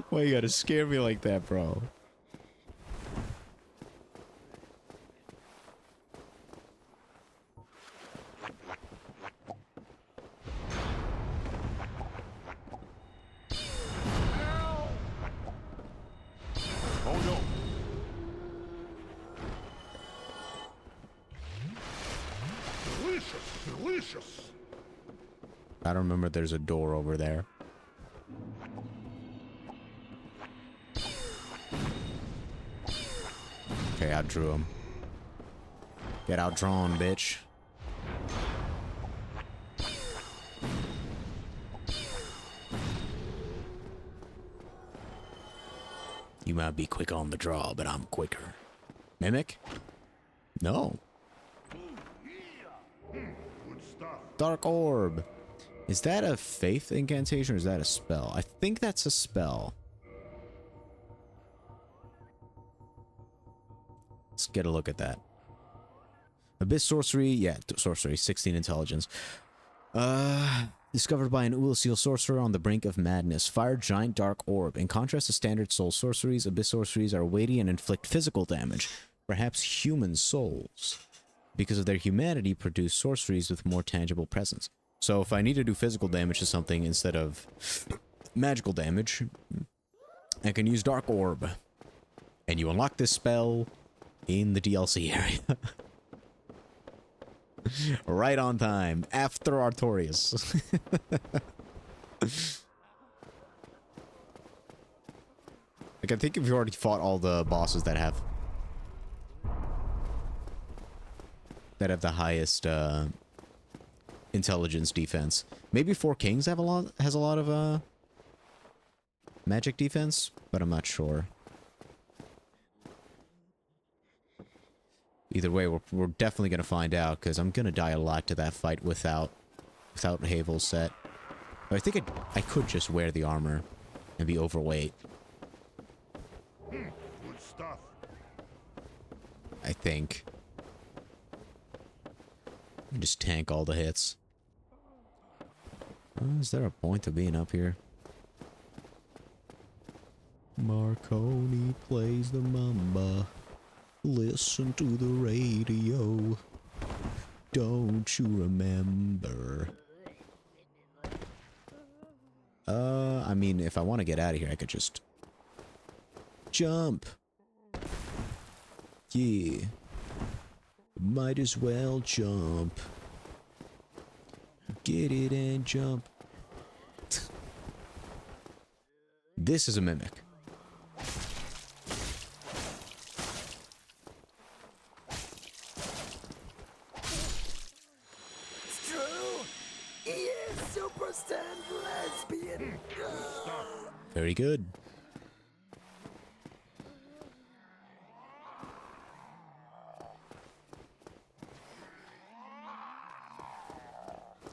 Speaker 1: Why you gotta scare me like that, bro?
Speaker 6: Oh no.
Speaker 2: Delicious, delicious.
Speaker 1: I don't remember there's a door over there. Okay, I drew him. Get outdrawn, bitch. You might be quick on the draw, but I'm quicker. Mimic? No.
Speaker 2: Good stuff.
Speaker 1: Dark Orb. Is that a faith incantation or is that a spell? I think that's a spell. Let's get a look at that. Abyss sorcery, yeah, sorcery, 16 intelligence. Discovered by an Ulasil sorcerer on the brink of madness. Fire giant dark orb. In contrast to standard soul sorceries, abyss sorceries are weighty and inflict physical damage. Perhaps human souls. Because of their humanity, produce sorceries with more tangible presence. So if I need to do physical damage to something instead of magical damage, I can use Dark Orb. And you unlock this spell in the DLC area. Right on time, after Artorias. Like, I think if you already fought all the bosses that have the highest intelligence defense. Maybe Four Kings has a lot of magic defense, but I'm not sure. Either way, we're definitely gonna find out because I'm gonna die a lot to that fight without Havel's set. But I think I could just wear the armor and be overweight.
Speaker 2: Good stuff.
Speaker 1: I think. Just tank all the hits. Is there a point to being up here? Marconi plays the mamba. Listen to the radio. Don't you remember? I mean, if I want to get out of here, I could just jump. Yeah. Might as well jump. Get it and jump. This is a mimic.
Speaker 7: It's true. He is super stand lesbian.
Speaker 1: Very good.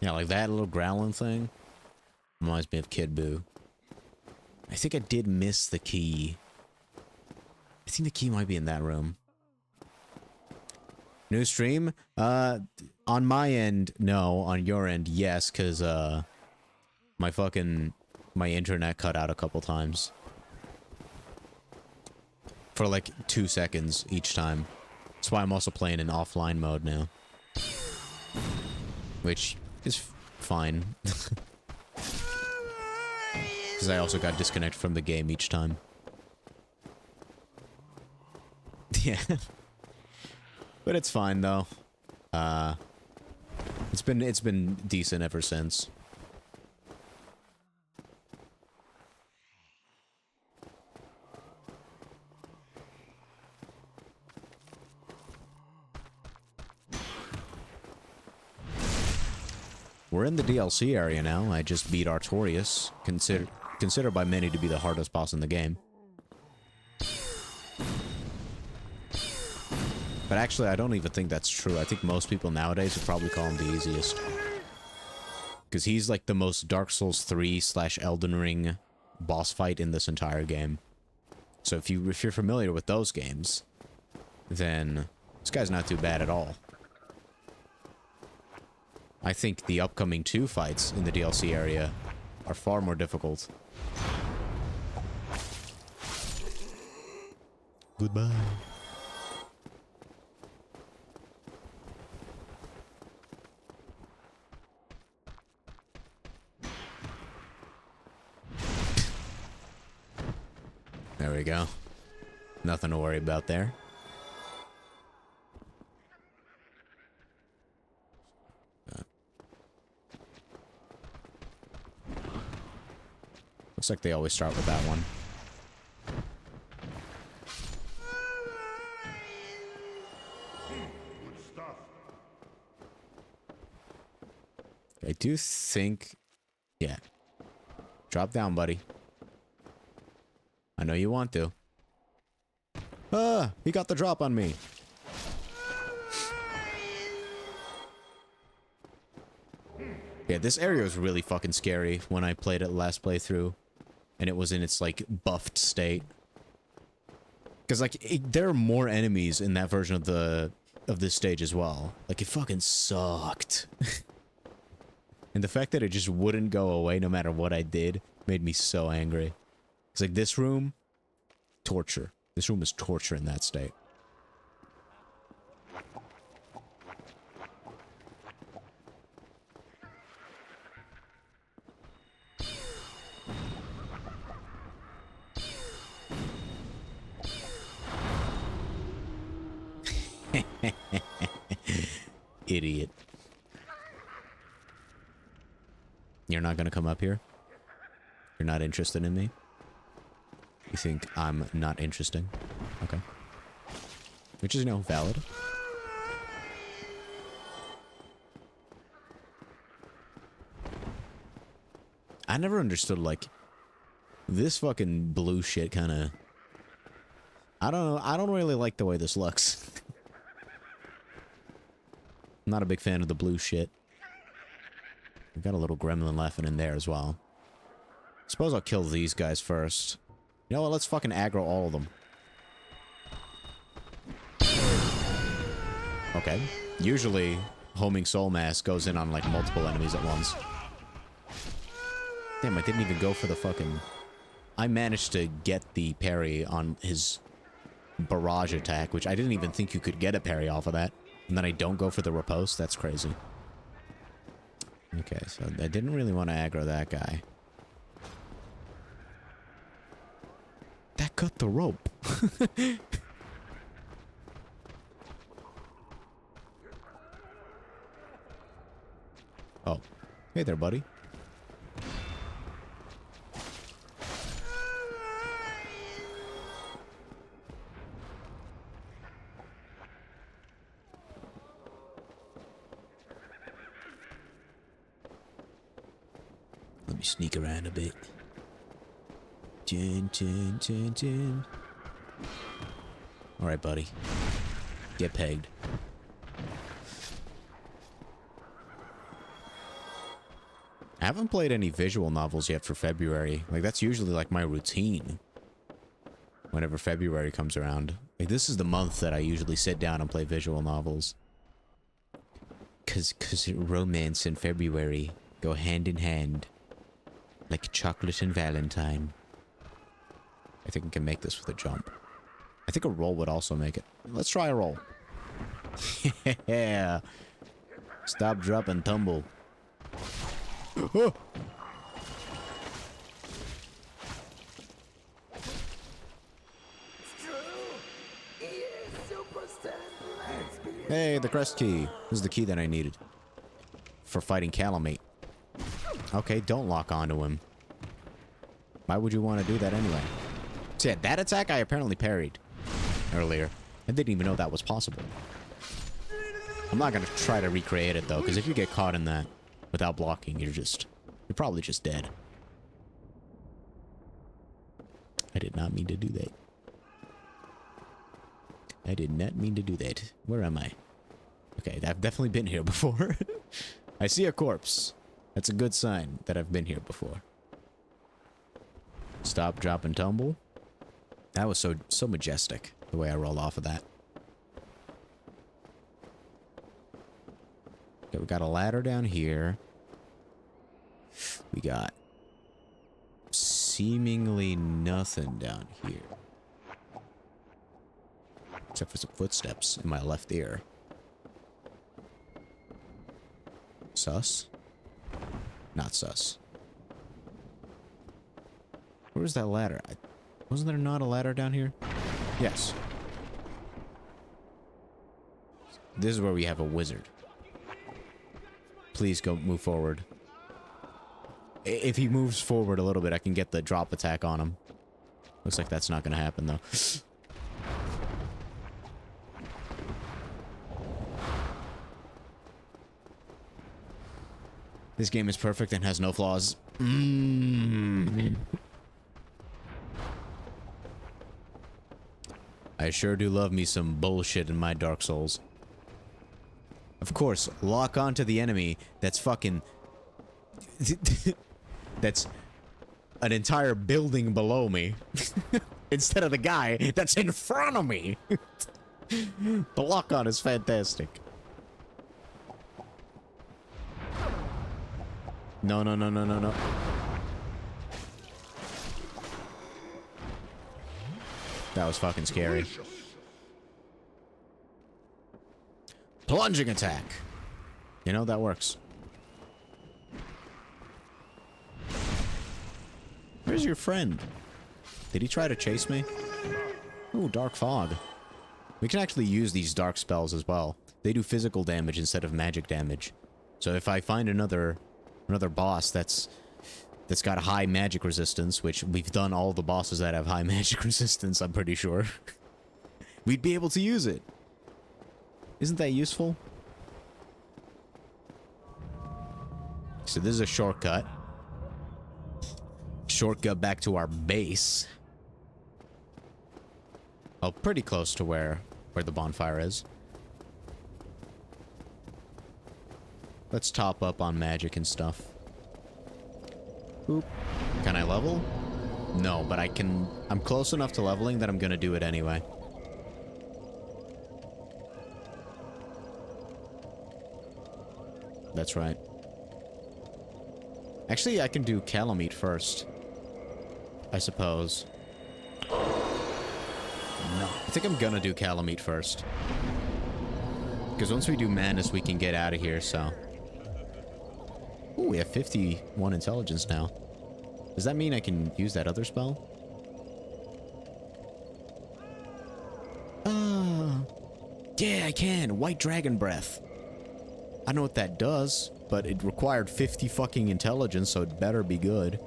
Speaker 1: Yeah, like that little growling thing reminds me of Kid Buu. I think I did miss the key. I think the key might be in that room. New stream? On my end, no. On your end, yes, because my fucking my internet cut out a couple times. For like 2 seconds each time. That's why I'm also playing in offline mode now. Which is fine. Because I also got disconnected from the game each time. Yeah. But it's fine though. It's been decent ever since. We're in the DLC area now. I just beat Artorias, considered by many to be the hardest boss in the game. But actually, I don't even think that's true. I think most people nowadays would probably call him the easiest. Because he's like the most Dark Souls 3 / Elden Ring boss fight in this entire game. So if you're familiar with those games, then this guy's not too bad at all. I think the upcoming 2 fights in the DLC area are far more difficult. Goodbye. There we go. Nothing to worry about there. Looks like they always start with that one.
Speaker 2: Good stuff.
Speaker 1: I do think... Yeah. Drop down, buddy. I know you want to. Ah! He got the drop on me. Yeah, this area was really fucking scary when I played it last playthrough. And it was in its, like, buffed state. Because, like, there are more enemies in that version of this stage as well. Like, it fucking sucked. And the fact that it just wouldn't go away no matter what I did made me so angry. It's like, this room, torture. This room is torture in that state. Idiot. You're not gonna come up here? You're not interested in me? You think I'm not interesting? Okay. Which is, you know, valid. I never understood, like, this fucking blue shit kinda... I don't know, I don't really like the way this looks. I'm not a big fan of the blue shit. We've got a little gremlin laughing in there as well. Suppose I'll kill these guys first. You know what? Let's fucking aggro all of them. Okay. Usually, homing soul mass goes in on, like, multiple enemies at once. Damn, I didn't even go for the fucking... I managed to get the parry on his barrage attack, which I didn't even think you could get a parry off of that. And then I don't go for the riposte? That's crazy. Okay, so I didn't really want to aggro that guy. That cut the rope. Oh. Hey there, buddy. Let me sneak around a bit. Chin, chin, chin, chin. Alright, buddy. Get pegged. I haven't played any visual novels yet for February. Like, that's usually, like, my routine. Whenever February comes around. Like, this is the month that I usually sit down and play visual novels. Cause romance and February go hand in hand. Like chocolate and Valentine. I think I can make this with a jump. I think a roll would also make it. Let's try a roll. Yeah. Stop, drop, and tumble. Oh. Hey, the crest key. This is the key that I needed. For fighting Calamite. Okay, don't lock onto him. Why would you want to do that anyway? So yeah, that attack I apparently parried earlier. I didn't even know that was possible. I'm not gonna try to recreate it though, because if you get caught in that without blocking, you're probably just dead. I did not mean to do that. I did not mean to do that. Where am I? Okay, I've definitely been here before. I see a corpse. That's a good sign that I've been here before. Stop, drop, and tumble. That was so majestic, the way I rolled off of that. Okay, we got a ladder down here. We got seemingly nothing down here. Except for some footsteps in my left ear. Sus? Not sus. Where's that ladder? Wasn't there not a ladder down here? Yes. This is where we have a wizard. Please go move forward. If he moves forward a little bit, I can get the drop attack on him. Looks like that's not gonna happen though. This game is perfect and has no flaws. I sure do love me some bullshit in my Dark Souls. Of course, lock onto the enemy that's fucking... that's an entire building below me. Instead of the guy that's in front of me. The lock on is fantastic. No, no, no, no, no, no. That was fucking scary. Plunging attack. You know, that works. Where's your friend? Did he try to chase me? Ooh, dark fog. We can actually use these dark spells as well. They do physical damage instead of magic damage. So if I find another boss that's got high magic resistance, which we've done all the bosses that have high magic resistance, I'm pretty sure. We'd be able to use it. Isn't that useful? So this is a shortcut. Shortcut back to our base. Oh, pretty close to where the bonfire is. Let's top up on magic and stuff. Boop. Can I level? No, but I can... I'm close enough to leveling that I'm gonna do it anyway. That's right. Actually, I can do Calamite first. I suppose. No. I think I'm gonna do Calamite first. Because once we do Madness, we can get out of here, so... Ooh, we have 51 intelligence now. Does that mean I can use that other spell? Yeah, I can. White Dragon Breath. I don't know what that does, but it required 50 fucking intelligence, so it better be good.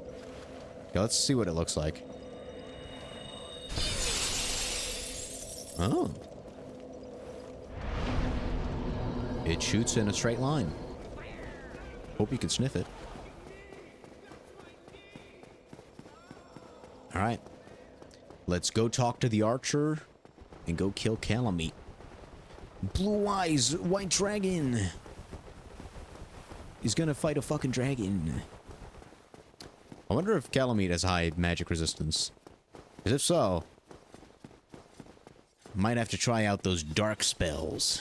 Speaker 1: Okay, let's see what it looks like. Oh. It shoots in a straight line. Hope you can sniff it. Alright. Let's go talk to the archer and go kill Calamite. Blue eyes, white dragon. He's gonna fight a fucking dragon. I wonder if Calamite has high magic resistance. Because if so, might have to try out those dark spells.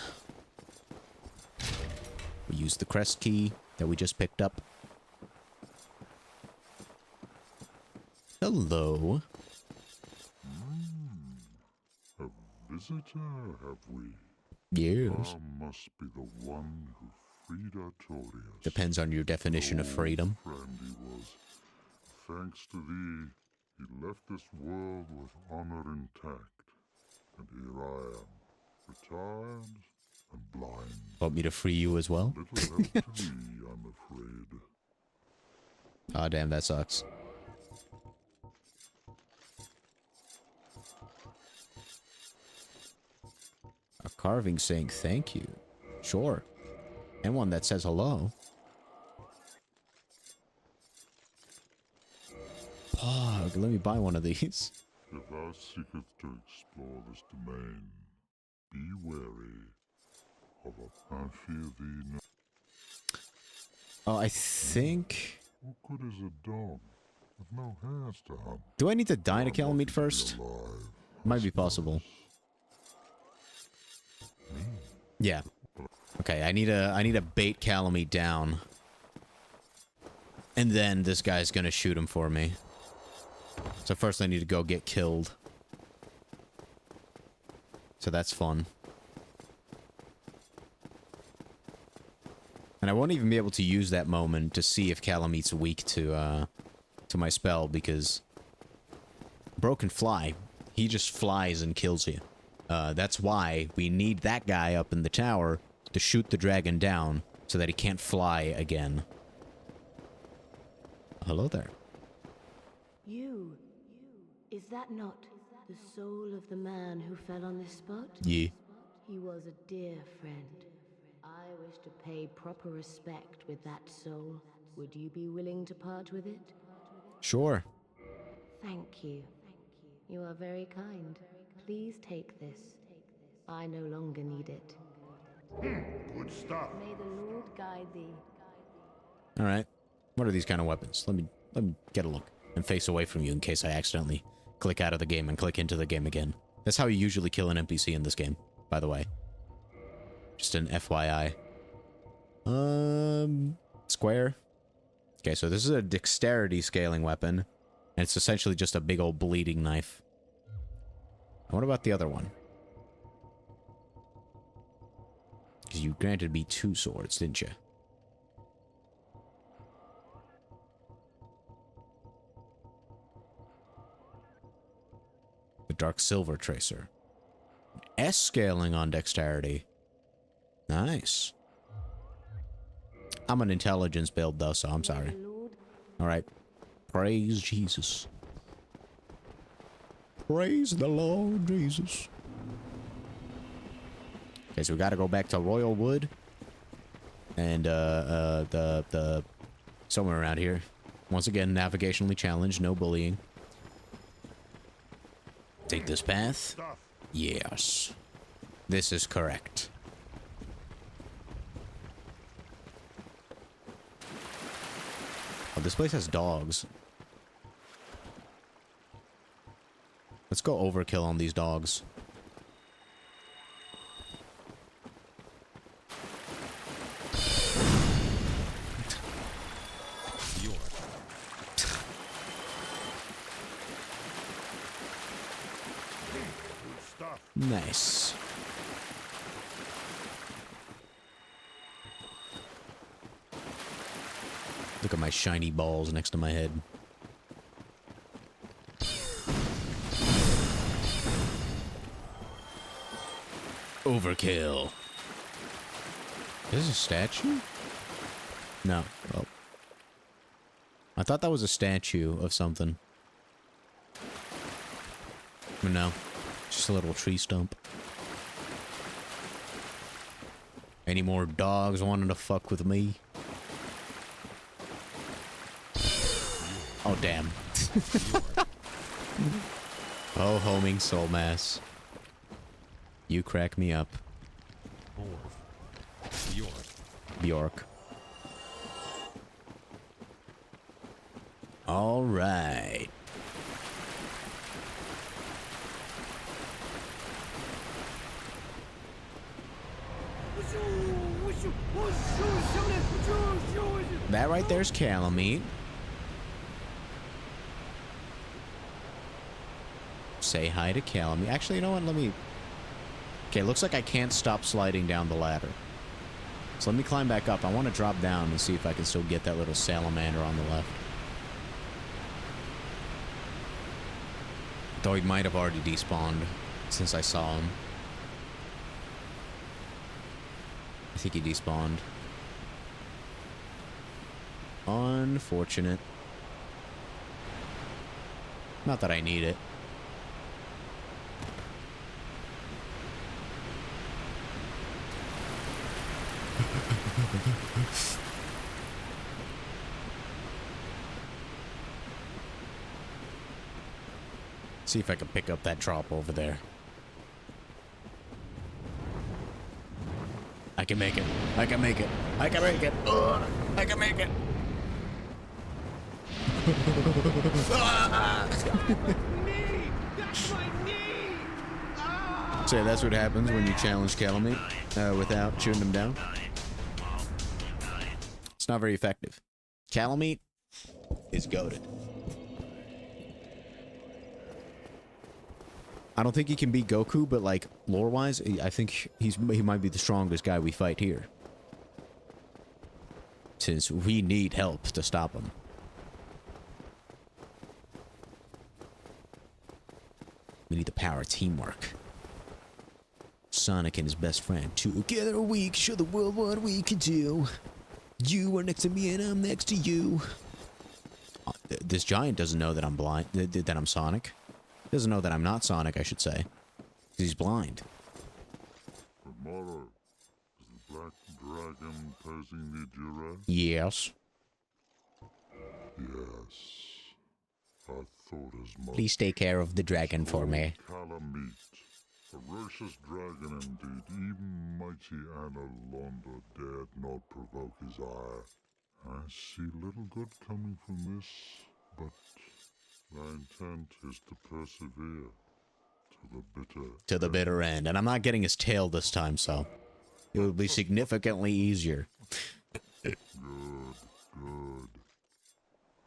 Speaker 1: We use the crest key that we just picked up. Hello.
Speaker 2: A visitor, have we?
Speaker 1: Yes.
Speaker 2: Thou must be the one who freed Artorias.
Speaker 1: Depends on your definition of freedom.
Speaker 2: Friend he was. Thanks to thee, he left this world with honor intact. And here I am, retired and blind.
Speaker 1: Want me to free you as well?
Speaker 2: Little help to thee, I'm afraid.
Speaker 1: Aw, damn, that sucks. A carving saying thank you. Sure. And one that says hello. Pog, let me buy one of these.
Speaker 2: If thou seekest to explore this domain, be wary of a... I fear thee no...
Speaker 1: Oh, I think...
Speaker 2: What good is a dog with no hairs to hunt?
Speaker 1: Do I need to dine a Calamite
Speaker 2: Be
Speaker 1: first?
Speaker 2: alive.
Speaker 1: Might be possible. Yeah. Okay, I need a bait Calamite down. And then this guy's gonna shoot him for me. So first I need to go get killed. So that's fun. And I won't even be able to use that moment to see if Calamite's weak to my spell, because Broken Fly, he just flies and kills you. That's why we need that guy up in the tower to shoot the dragon down so that he can't fly again. Hello there.
Speaker 8: You. Is that not the soul of the man who fell on this spot?
Speaker 1: Yeah.
Speaker 8: He was a dear friend. I wish to pay proper respect with that soul. Would you be willing to part with it?
Speaker 1: Sure.
Speaker 8: Thank you. You are very kind. Please take this. I no longer need it.
Speaker 2: Good stuff.
Speaker 8: May the Lord guide thee.
Speaker 1: Alright. What are these kind of weapons? Let me get a look and face away from you in case I accidentally click out of the game and click into the game again. That's how you usually kill an NPC in this game, by the way. Just an FYI. Square. Okay, so this is a dexterity scaling weapon, and it's essentially just a big old bleeding knife. And what about the other one? Because you granted me 2 swords, didn't you? The Dark Silver Tracer. S scaling on dexterity. Nice. I'm an intelligence build though, so I'm sorry. Alright. Praise Jesus. Praise the Lord Jesus. Okay, so we gotta go back to Royal Wood. And, the somewhere around here. Once again, navigationally challenged, no bullying. Take this path. Yes. This is correct. Oh, this place has dogs. Let's go overkill on these dogs. Nice. Look at my shiny balls next to my head. Overkill. Is this a statue? No. Oh. I thought that was a statue of something. But no. Just a little tree stump. Any more dogs wanting to fuck with me? Oh, damn. Oh, homing soul mass. You crack me up. Bjork. All right. That right there's Calamite. Say hi to Calamity. Actually, you know what? Let me... Okay, looks like I can't stop sliding down the ladder. So let me climb back up. I want to drop down and see if I can still get that little salamander on the left. Though he might have already despawned since I saw him. I think he despawned. Unfortunate. Not that I need it. See if I can pick up that drop over there. I can make it. I can make it. I can make it. Ugh, I can make it. So that's what happens when you challenge Calamite without shooting him down. It's not very effective. Calamite is goated. I don't think he can beat Goku, but like lore-wise, I think he might be the strongest guy we fight here. Since we need help to stop him. We need the power of teamwork. Sonic and his best friend. Together we can show the world what we can do. You are next to me and I'm next to you. This giant doesn't know that I'm blind, that I'm Sonic. Doesn't know that I'm not Sonic, I should say. Because he's blind.
Speaker 2: But Mara, is the black dragon posing the duress?
Speaker 1: Yes.
Speaker 2: Yes. I thought as much.
Speaker 1: Please take care of the dragon for me.
Speaker 2: Calamite. Ferocious dragon indeed. Even mighty Anna Londa dared not provoke his ire. I see little good coming from this, but my intent is to persevere to the bitter
Speaker 1: end. And I'm not getting his tail this time, so it will be significantly easier.
Speaker 2: Good, good.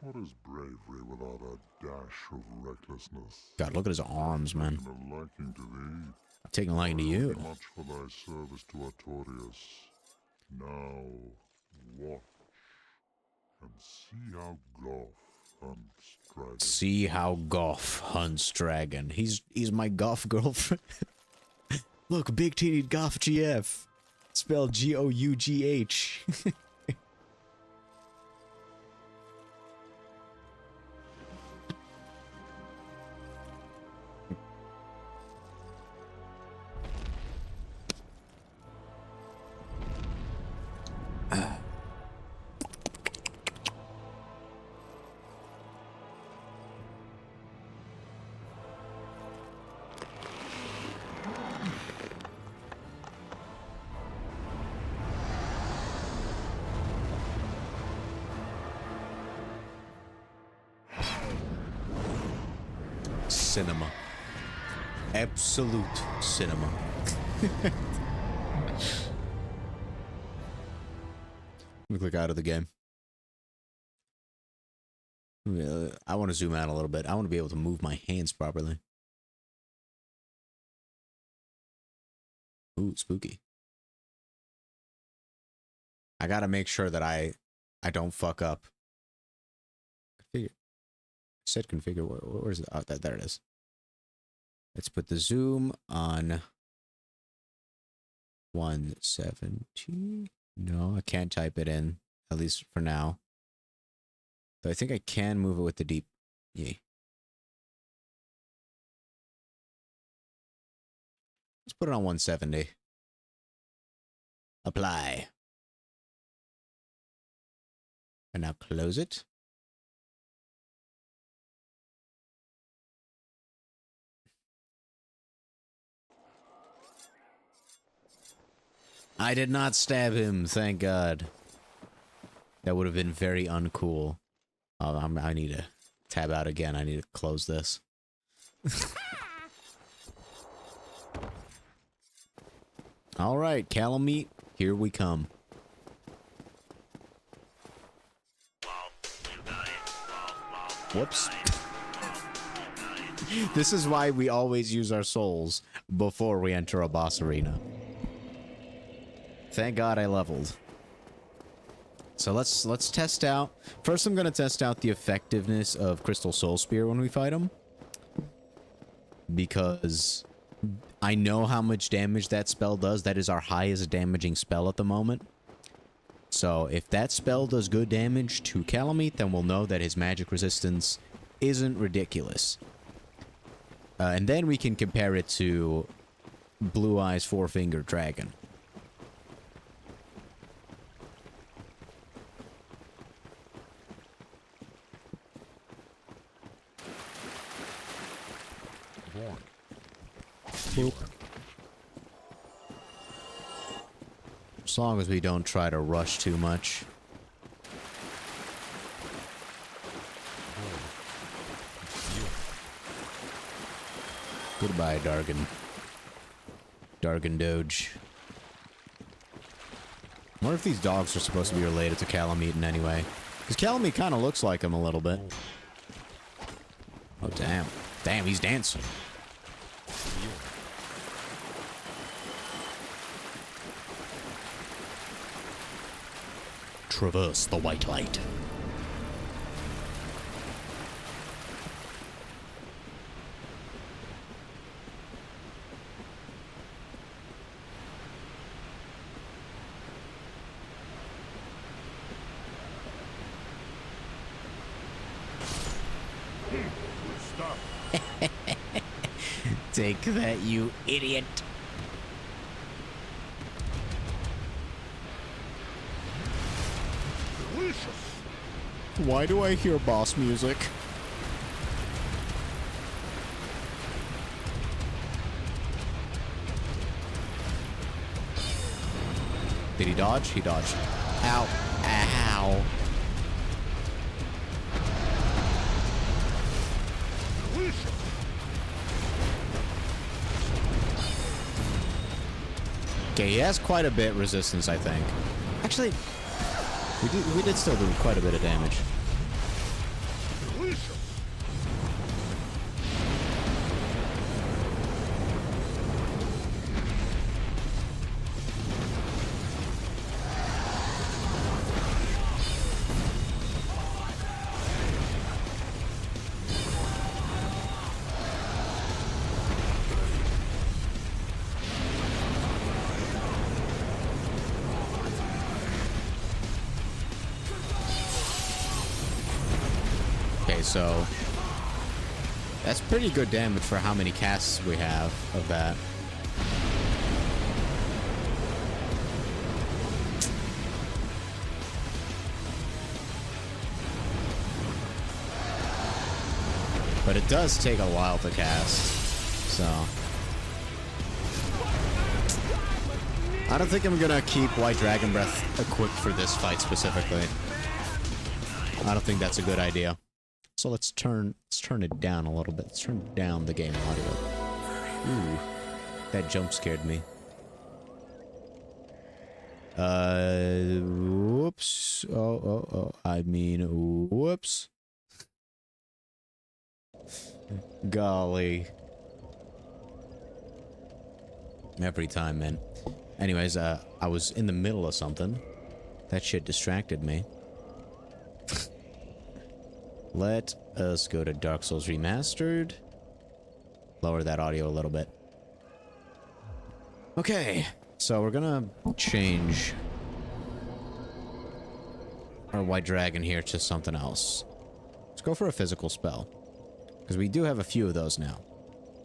Speaker 2: What is bravery without a dash of recklessness?
Speaker 1: God, look at his arms, man.
Speaker 2: A liking to thee.
Speaker 1: I'm taking a liking to you.
Speaker 2: Much for thy service to Artorias. Now, watch and see how Goff hunts dragon.
Speaker 1: See how Goff hunts dragon. He's my Goff girlfriend. Look, big titted Goff GF. Spelled Gough. Cinema. Absolute cinema. Let me click out of the game. I want to zoom out a little bit. I want to be able to move my hands properly. Ooh, spooky. I gotta make sure that I don't fuck up. Configure. Set configure. Where is it? Oh, there it is. Let's put the zoom on 170. No, I can't type it in, at least for now. But I think I can move it with the deep. Yeah. Let's put it on 170. Apply. And now close it. I did not stab him, thank God. That would have been very uncool. I need to tab out again. I need to close this. All right, Calamite, here we come. Whoops. This is why we always use our souls before we enter a boss arena. Thank God I leveled. So let's test out. First, I'm gonna test out the effectiveness of Crystal Soul Spear when we fight him, because I know how much damage that spell does. That is our highest damaging spell at the moment. So if that spell does good damage to Calamite, then we'll know that his magic resistance isn't ridiculous. And then we can compare it to Blue Eyes Four-Fingered Dragon. Boop. As long as we don't try to rush too much. Goodbye, Dargan. Dargan Doge. I wonder if these dogs are supposed to be related to Calamite in any way. Because Calamite kind of looks like him a little bit. Oh, damn. Damn, he's dancing. Traverse the white light.
Speaker 2: Stop.
Speaker 1: Take that, you idiot.
Speaker 2: Delicious.
Speaker 1: Why do I hear boss music? Did he dodge? He dodged. Ow. Ow.
Speaker 2: Delicious.
Speaker 1: Okay, he has quite a bit resistance, I think. Actually, we did still do quite a bit of damage.
Speaker 2: Delicious.
Speaker 1: Okay, so that's pretty good damage for how many casts we have of that. But it does take a while to cast, so I don't think I'm gonna keep White Dragon Breath equipped for this fight specifically. I don't think that's a good idea. So let's turn it down a little bit. Let's turn down the game audio. Ooh, that jump scared me. Whoops. Oh. I mean, whoops. Golly. Every time, man. Anyways, I was in the middle of something. That shit distracted me. Let us go to Dark Souls Remastered. Lower that audio a little bit. Okay, so we're gonna change our White Dragon here to something else. Let's go for a physical spell, because we do have a few of those now.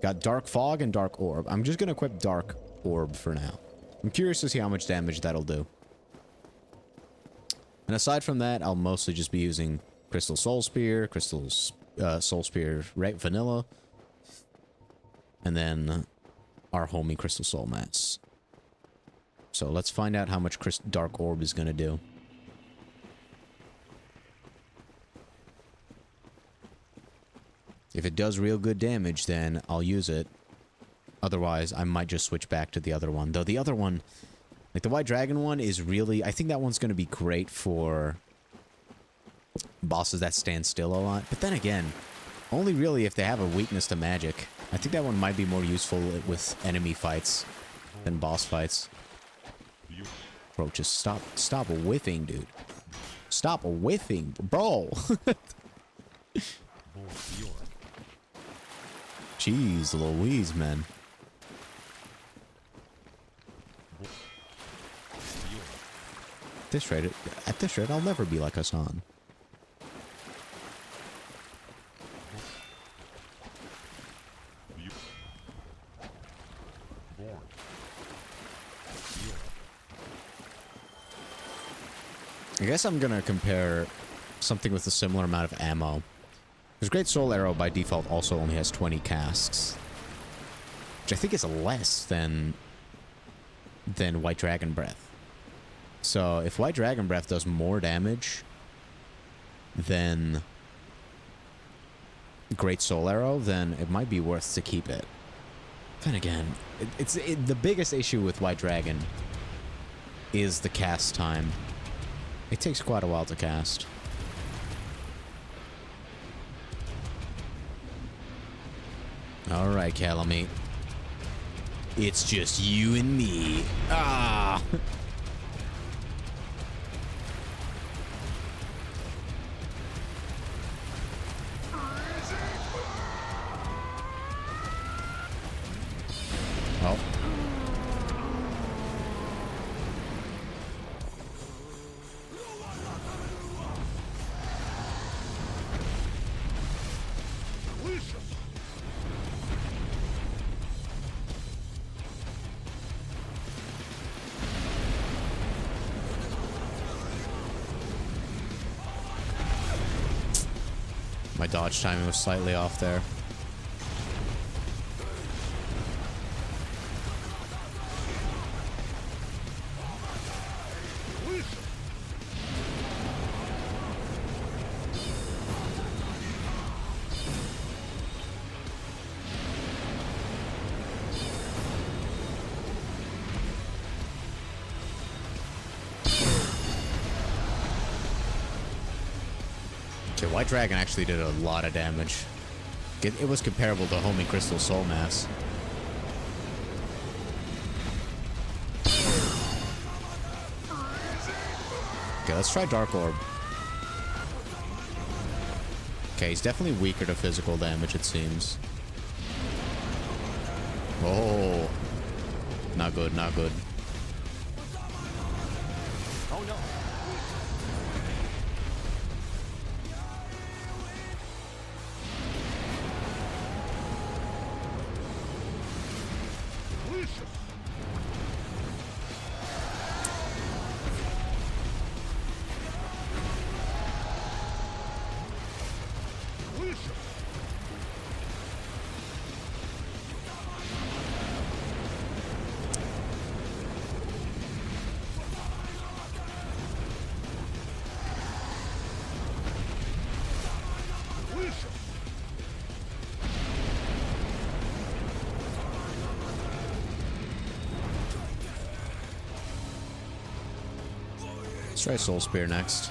Speaker 1: Got Dark Fog and Dark Orb. I'm just gonna equip Dark Orb for now. I'm curious to see how much damage that'll do. And aside from that, I'll mostly just be using Crystal Soul Spear, Soul Spear Vanilla, and then our homie Crystal Soul Mass. So let's find out how much Dark Orb is going to do. If it does real good damage, then I'll use it. Otherwise, I might just switch back to the other one. Though the other one, like the White Dragon one, is really... I think that one's going to be great for bosses that stand still a lot. But then again, Only really if they have a weakness to magic. I think that one might be more useful with enemy fights than boss fights. Bro, just stop whiffing, dude. Stop whiffing, bro. Jeez Louise, man. At this rate, I'll never be like Hassan. I guess I'm gonna compare something with a similar amount of ammo. Because Great Soul Arrow by default also only has 20 casks, which I think is less than White Dragon Breath. So if White Dragon Breath does more damage than Great Soul Arrow, then it might be worth to keep it. Then again, the biggest issue with White Dragon is the cast time. It takes quite a while to cast. Alright, Calamite. It's just you and me. Ah! Oh. My dodge timing was slightly off there. Okay, White Dragon actually did a lot of damage. It was comparable to Homing Crystal Soul Mass. Okay, let's try Dark Orb. Okay, he's definitely weaker to physical damage, it seems. Oh. Not good, not good.
Speaker 6: Oh no.
Speaker 1: Let's try Soul Spear next.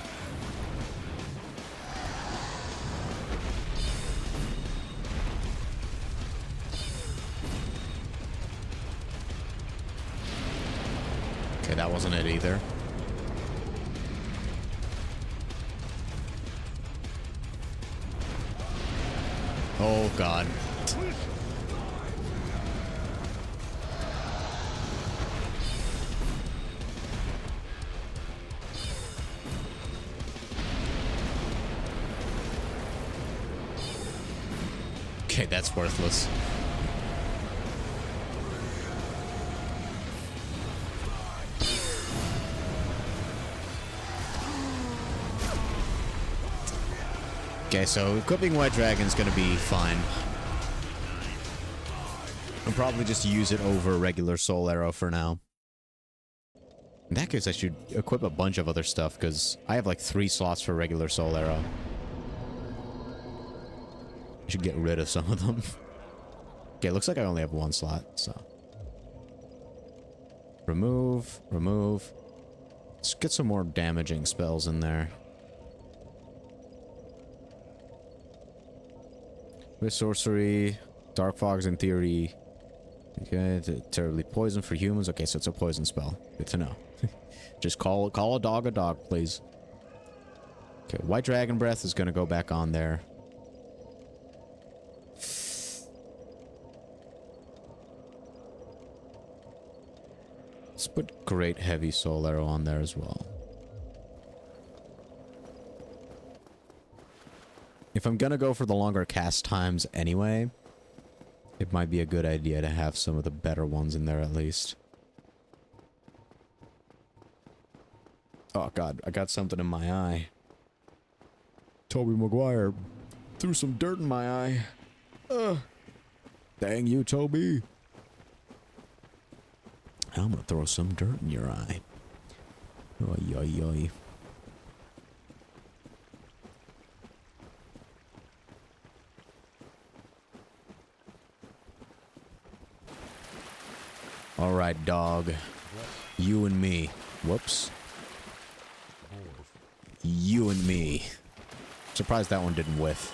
Speaker 1: Okay, that wasn't it either. Oh god. Okay, that's worthless. Okay, so equipping White Dragon's gonna be fine. I'll probably just use it over regular Soul Arrow for now. In that case, I should equip a bunch of other stuff, because I have like 3 slots for regular Soul Arrow. I should get rid of some of them. Okay, looks like I only have 1 slot, so. Remove, remove. Let's get some more damaging spells in there. With sorcery, dark fogs in theory. Okay, terribly poison for humans. Okay, so it's a poison spell. Good to know. Just call a dog, please. Okay, white dragon breath is gonna go back on there. Let's put great heavy soul arrow on there as well. If I'm gonna go for the longer cast times anyway, it might be a good idea to have some of the better ones in there at least. Oh god, I got something in my eye. Toby Maguire threw some dirt in my eye. Ugh. Dang you, Toby. I'm gonna throw some dirt in your eye. Oy, oy, oy. Alright, dog. You and me. Whoops. You and me. Surprised that one didn't whiff.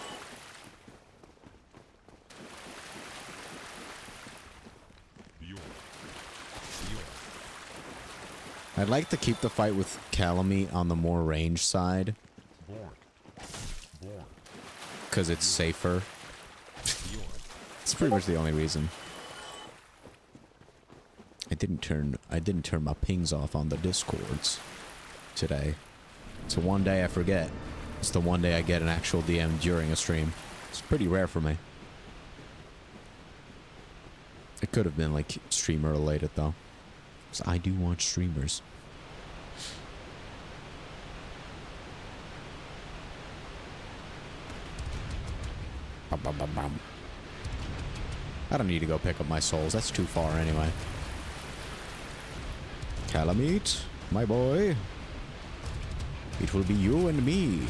Speaker 1: I'd like to keep the fight with Calamite on the more range side. Because it's safer. It's pretty much the only reason. I didn't turn my pings off on the Discords today. So one day I forget. It's the one day I get an actual DM during a stream. It's pretty rare for me. It could have been like streamer related though. Because I do watch streamers. Bum, bum, bum, bum. I don't need to go pick up my souls. That's too far anyway. Calamite, my boy. It will be you and me.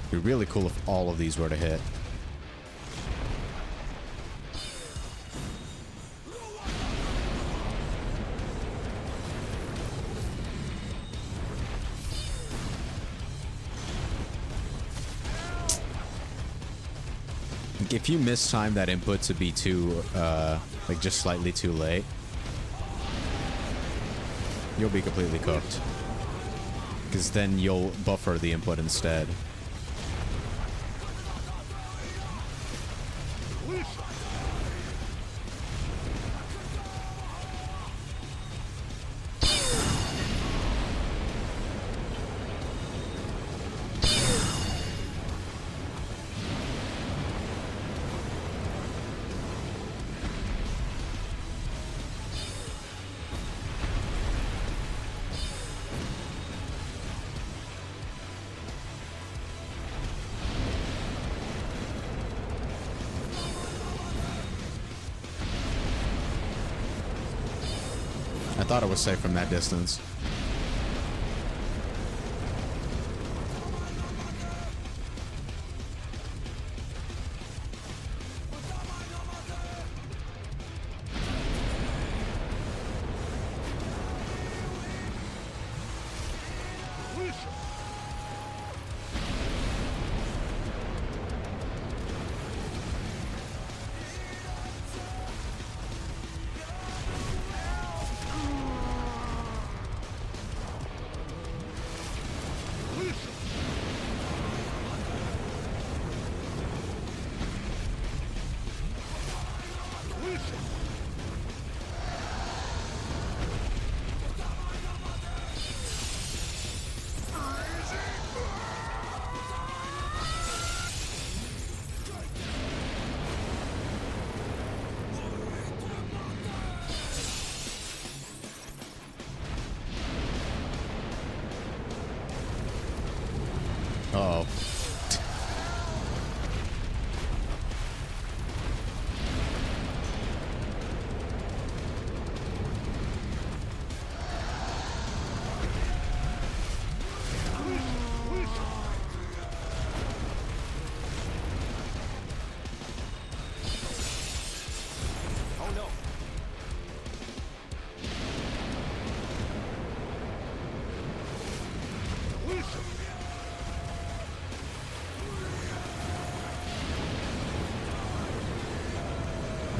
Speaker 1: It'd be really cool if all of these were to hit. If you mistime that input to be too, like just slightly too late, you'll be completely cooked. Because then you'll buffer the input instead. I thought it was safe from that distance. Uh-oh.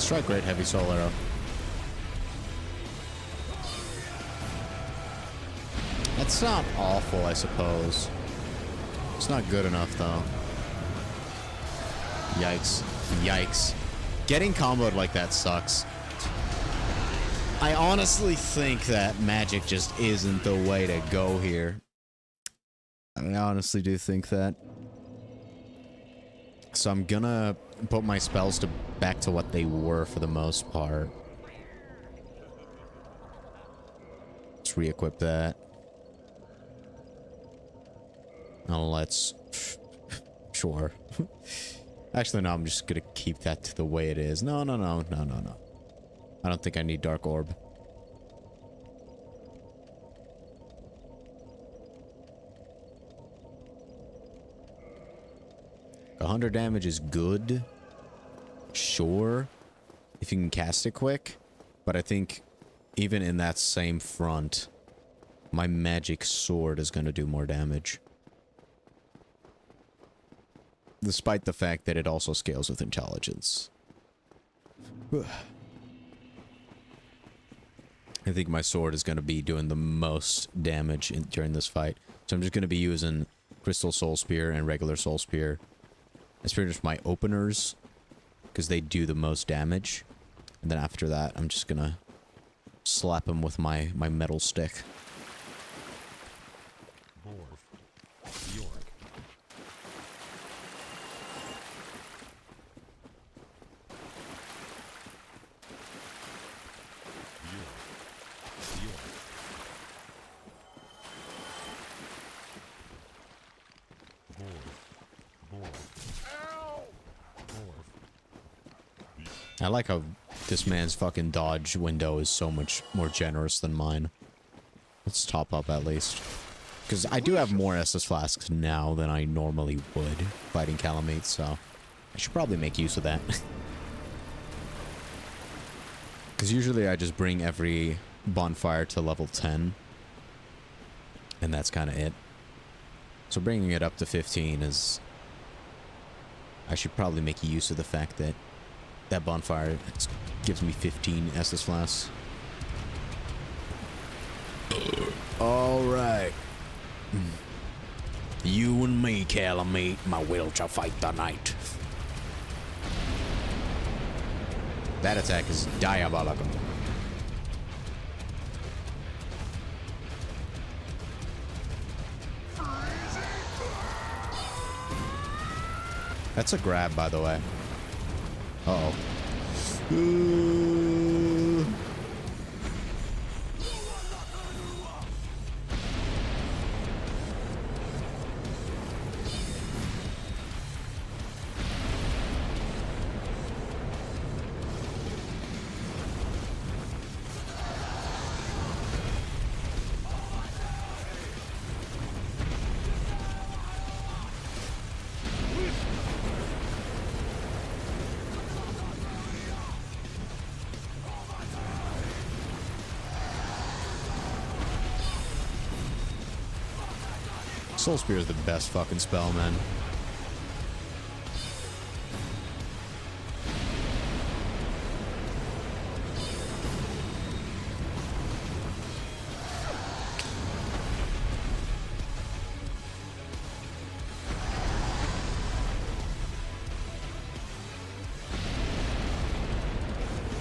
Speaker 1: Strike Great Heavy Soul Arrow. That's not awful, I suppose. It's not good enough, though. Yikes. Yikes. Getting comboed like that sucks. I honestly think that magic just isn't the way to go here. I honestly do think that. So I'm gonna put my spells back to what they were for the most part. Let's re-equip that. Oh, let's... Sure. Actually, no, I'm just gonna keep that to the way it is. No. I don't think I need Dark Orb. 100 damage is good. Sure. If you can cast it quick. But I think even in that same front, my magic sword is going to do more damage. Despite the fact that it also scales with intelligence. I think my sword is going to be doing the most damage during this fight. So I'm just going to be using Crystal Soul Spear and regular Soul Spear. That's pretty much my openers, because they do the most damage. And then after that, I'm just going to slap him with my metal stick. I like how this man's fucking dodge window is so much more generous than mine. Let's top up at least. Because I do have more Estus Flasks now than I normally would fighting Calamite, so I should probably make use of that. Because usually I just bring every bonfire to level 10. And that's kind of it. So bringing it up to 15 is... I should probably make use of the fact that that bonfire gives me 15 Estus Flasks. Alright. You and me, Calamite, my will shall fight the night. That attack is diabolical. That's a grab, by the way. Uh-oh. Soul Spear is the best fucking spell, man.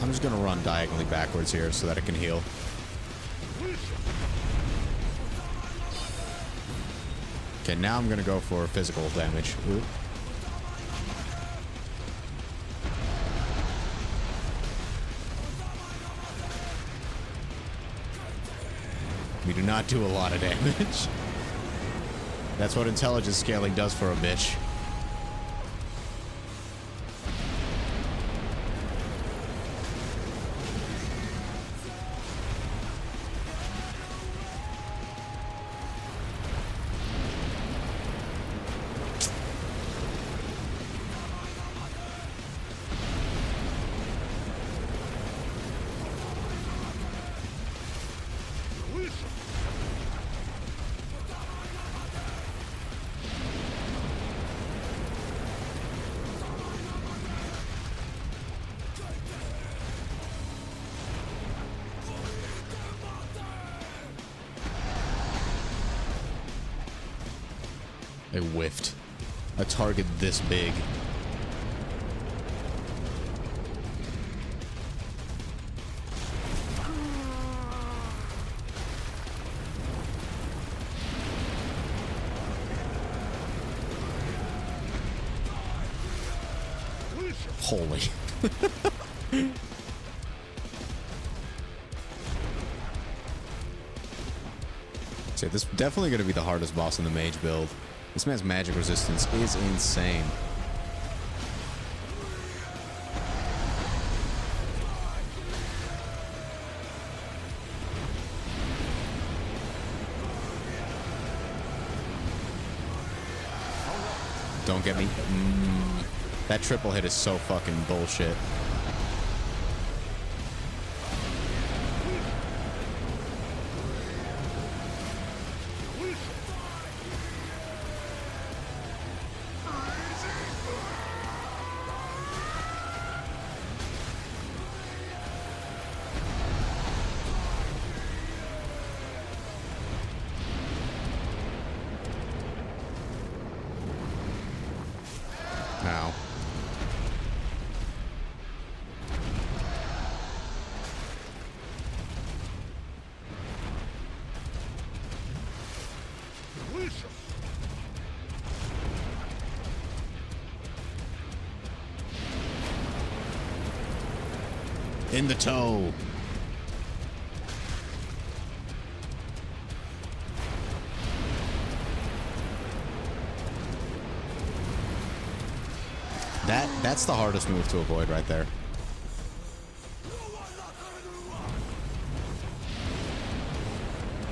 Speaker 1: I'm just gonna run diagonally backwards here so that I can heal. Okay, now I'm gonna go for physical damage. Ooh. We do not do a lot of damage. That's what intelligence scaling does for a bitch. I whiffed. A target this big. Holy. So this is definitely going to be the hardest boss in the mage build. This man's magic resistance is insane. Don't get me. That triple hit is so fucking bullshit. Ow. In the toe. That's the hardest move to avoid right there.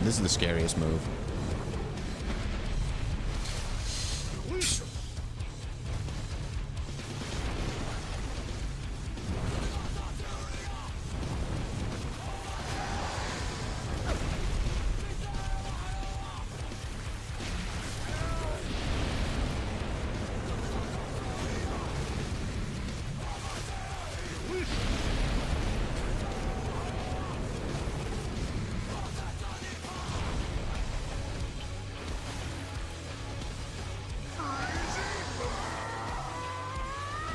Speaker 1: This is the scariest move.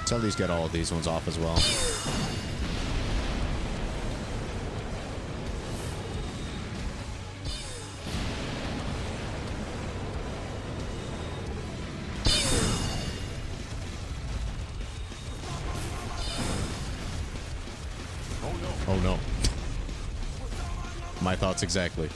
Speaker 1: So at least get all of these ones off as well. Oh no. My thoughts exactly.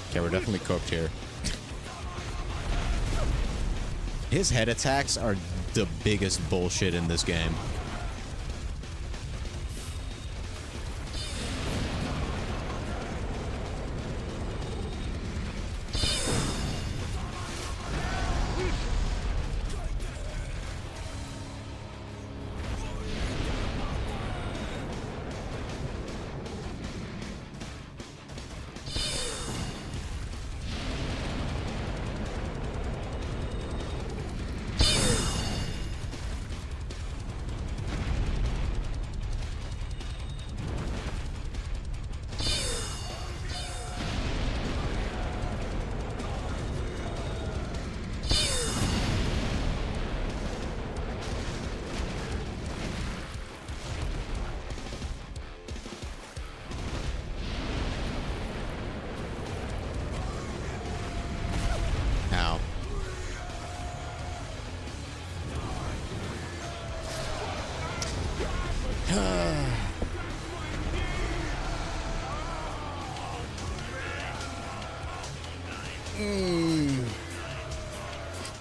Speaker 1: Okay, we're definitely cooked here. His head attacks are the biggest bullshit in this game.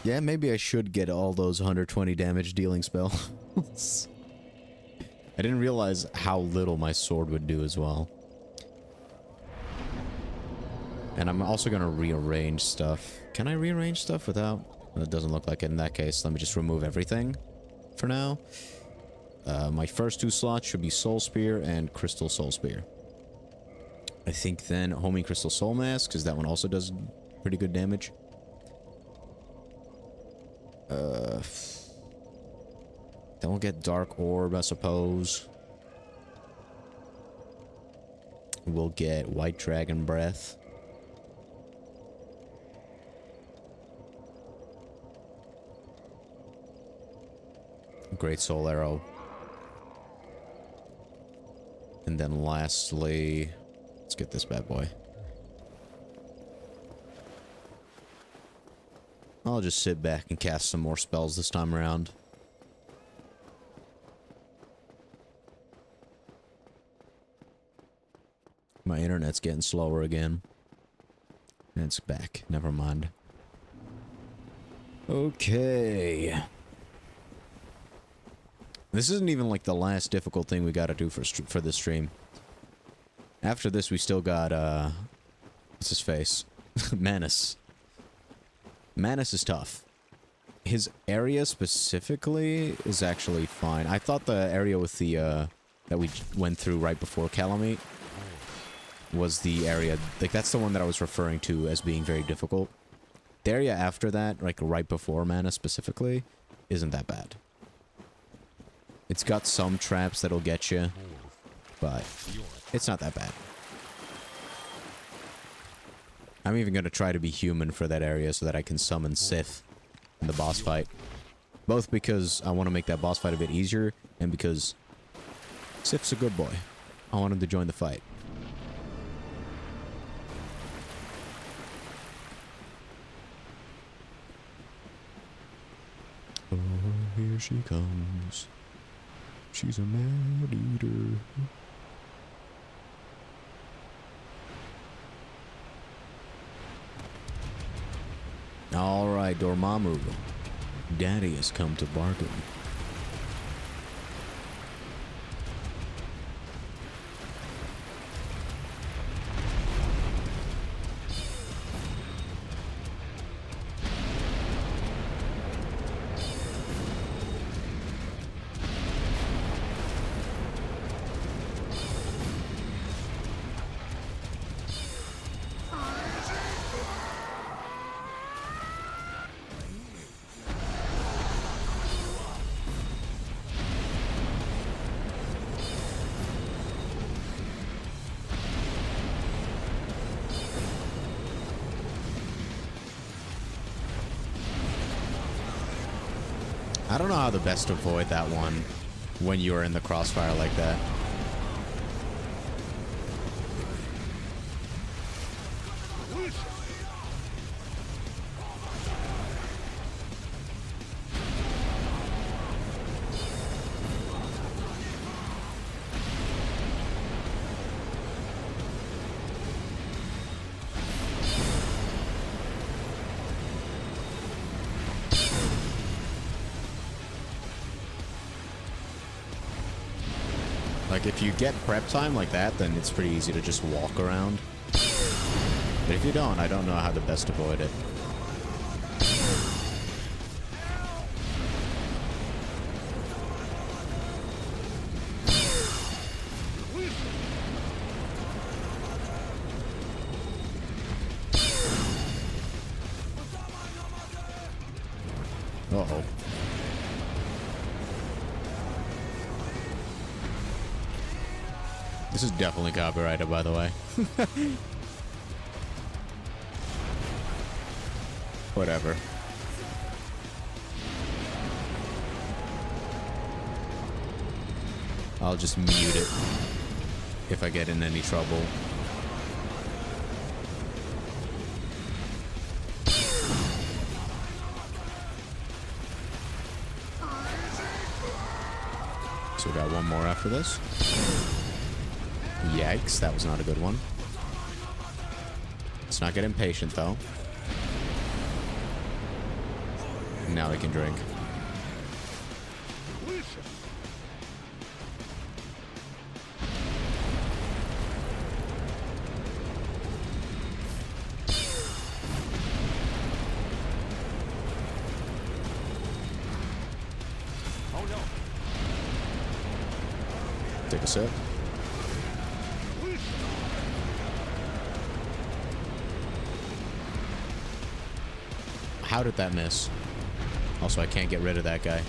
Speaker 1: Yeah, maybe I should get all those 120 damage dealing spells. I didn't realize how little my sword would do as well. And I'm also going to rearrange stuff. Can I rearrange stuff without... Well, it doesn't look like it in that case. Let me just remove everything for now. My first 2 slots should be Soul Spear and Crystal Soul Spear. I think then Homing Crystal Soul Mask, because that one also does pretty good damage. Then we'll get Dark Orb, I suppose. We'll get White Dragon Breath. Great Soul Arrow. And then lastly, let's get this bad boy. I'll just sit back and cast some more spells this time around. My internet's getting slower again. And it's back. Never mind. Okay. This isn't even like the last difficult thing we gotta do for this stream. After this, we still got, what's his face? Manus. Manus is tough. His area specifically is actually fine. I thought the area with the, that we went through right before Calamite was the area, like that's the one that I was referring to as being very difficult. The area after that, like right before Manus specifically, isn't that bad. It's got some traps that'll get you, but it's not that bad. I'm even going to try to be human for that area so that I can summon Sith in the boss fight. Both because I want to make that boss fight a bit easier, and because Sith's a good boy. I want him to join the fight. Oh, here she comes. She's a mad eater. Alright, Dormammu. Daddy has come to bargain. I don't know how to best avoid that one when you are in the crossfire like that. Like, if you get prep time like that, then it's pretty easy to just walk around. But if you don't, I don't know how to best avoid it. Uh-oh. This is definitely copyrighted, by the way. Whatever. I'll just mute it if I get in any trouble. So we got one more after this. Yikes, that was not a good one. Let's not get impatient, though. Now we can drink. Take a sip. How did that miss? Also, I can't get rid of that guy.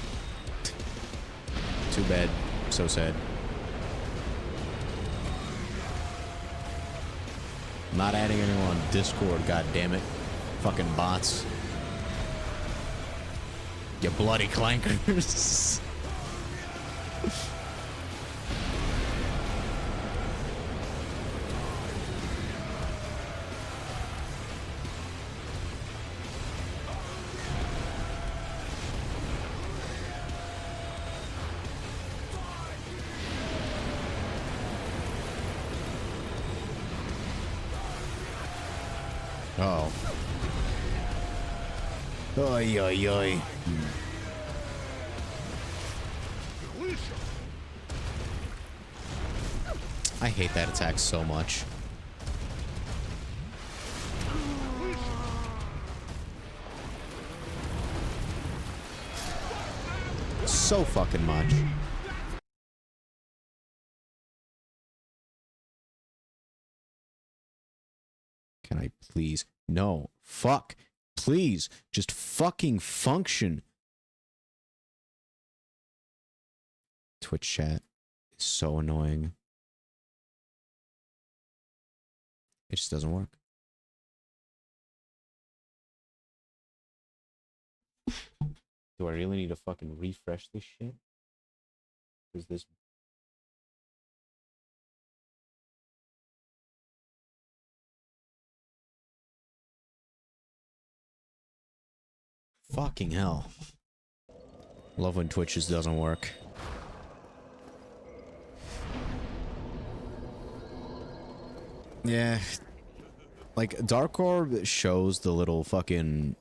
Speaker 1: Too bad. So sad. Not adding anyone on Discord, god damn it. Fucking bots. You bloody clankers. Oh. Oi, oi, oi. I hate that attack so much. So fucking much. Can I please? No. Fuck. Please. Just fucking function. Twitch chat is so annoying. It just doesn't work. Do I really need to fucking refresh this shit? Is this... Fucking hell. Love when Twitch just doesn't work. Yeah. Like, Dark Orb shows the little fucking...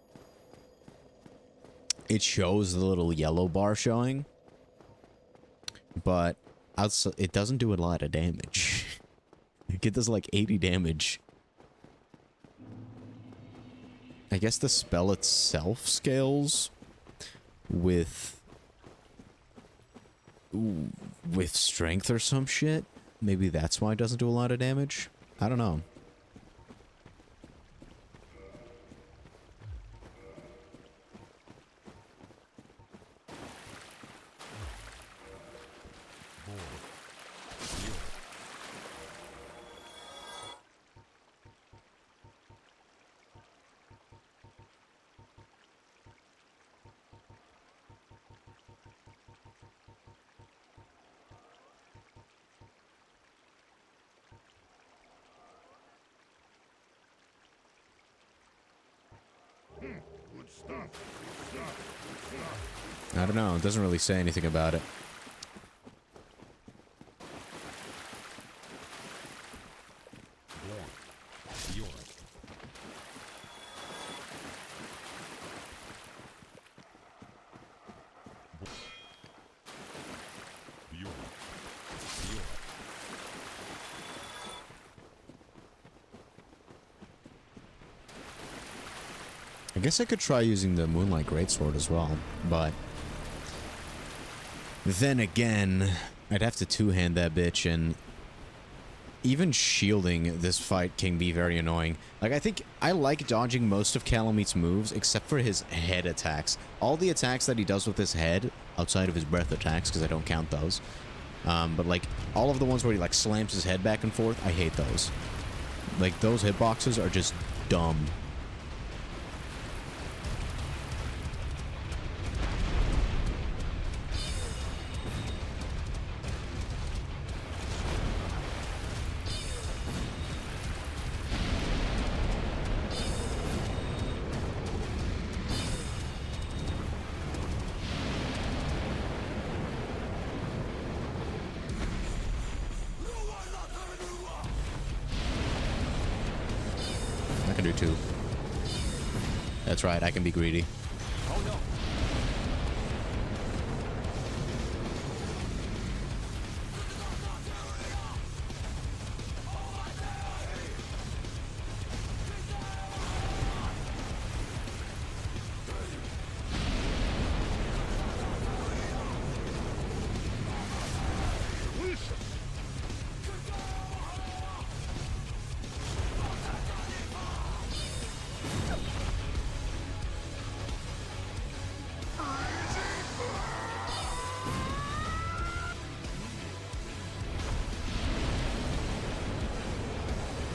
Speaker 1: It shows the little yellow bar showing. But it doesn't do a lot of damage. It does like 80 damage. I guess the spell itself scales with strength or some shit. Maybe that's why it doesn't do a lot of damage. I don't know. I don't know. It doesn't really say anything about it. I guess I could try using the Moonlight Greatsword as well, but... Then again, I'd have to two-hand that bitch, and... Even shielding this fight can be very annoying. Like, I think I like dodging most of Calameet's moves, except for his head attacks. All the attacks that he does with his head, outside of his breath attacks, because I don't count those. But, like, all of the ones where he, like, slams his head back and forth, I hate those. Like, those hitboxes are just dumb. That's right, I can be greedy.
Speaker 6: Oh no.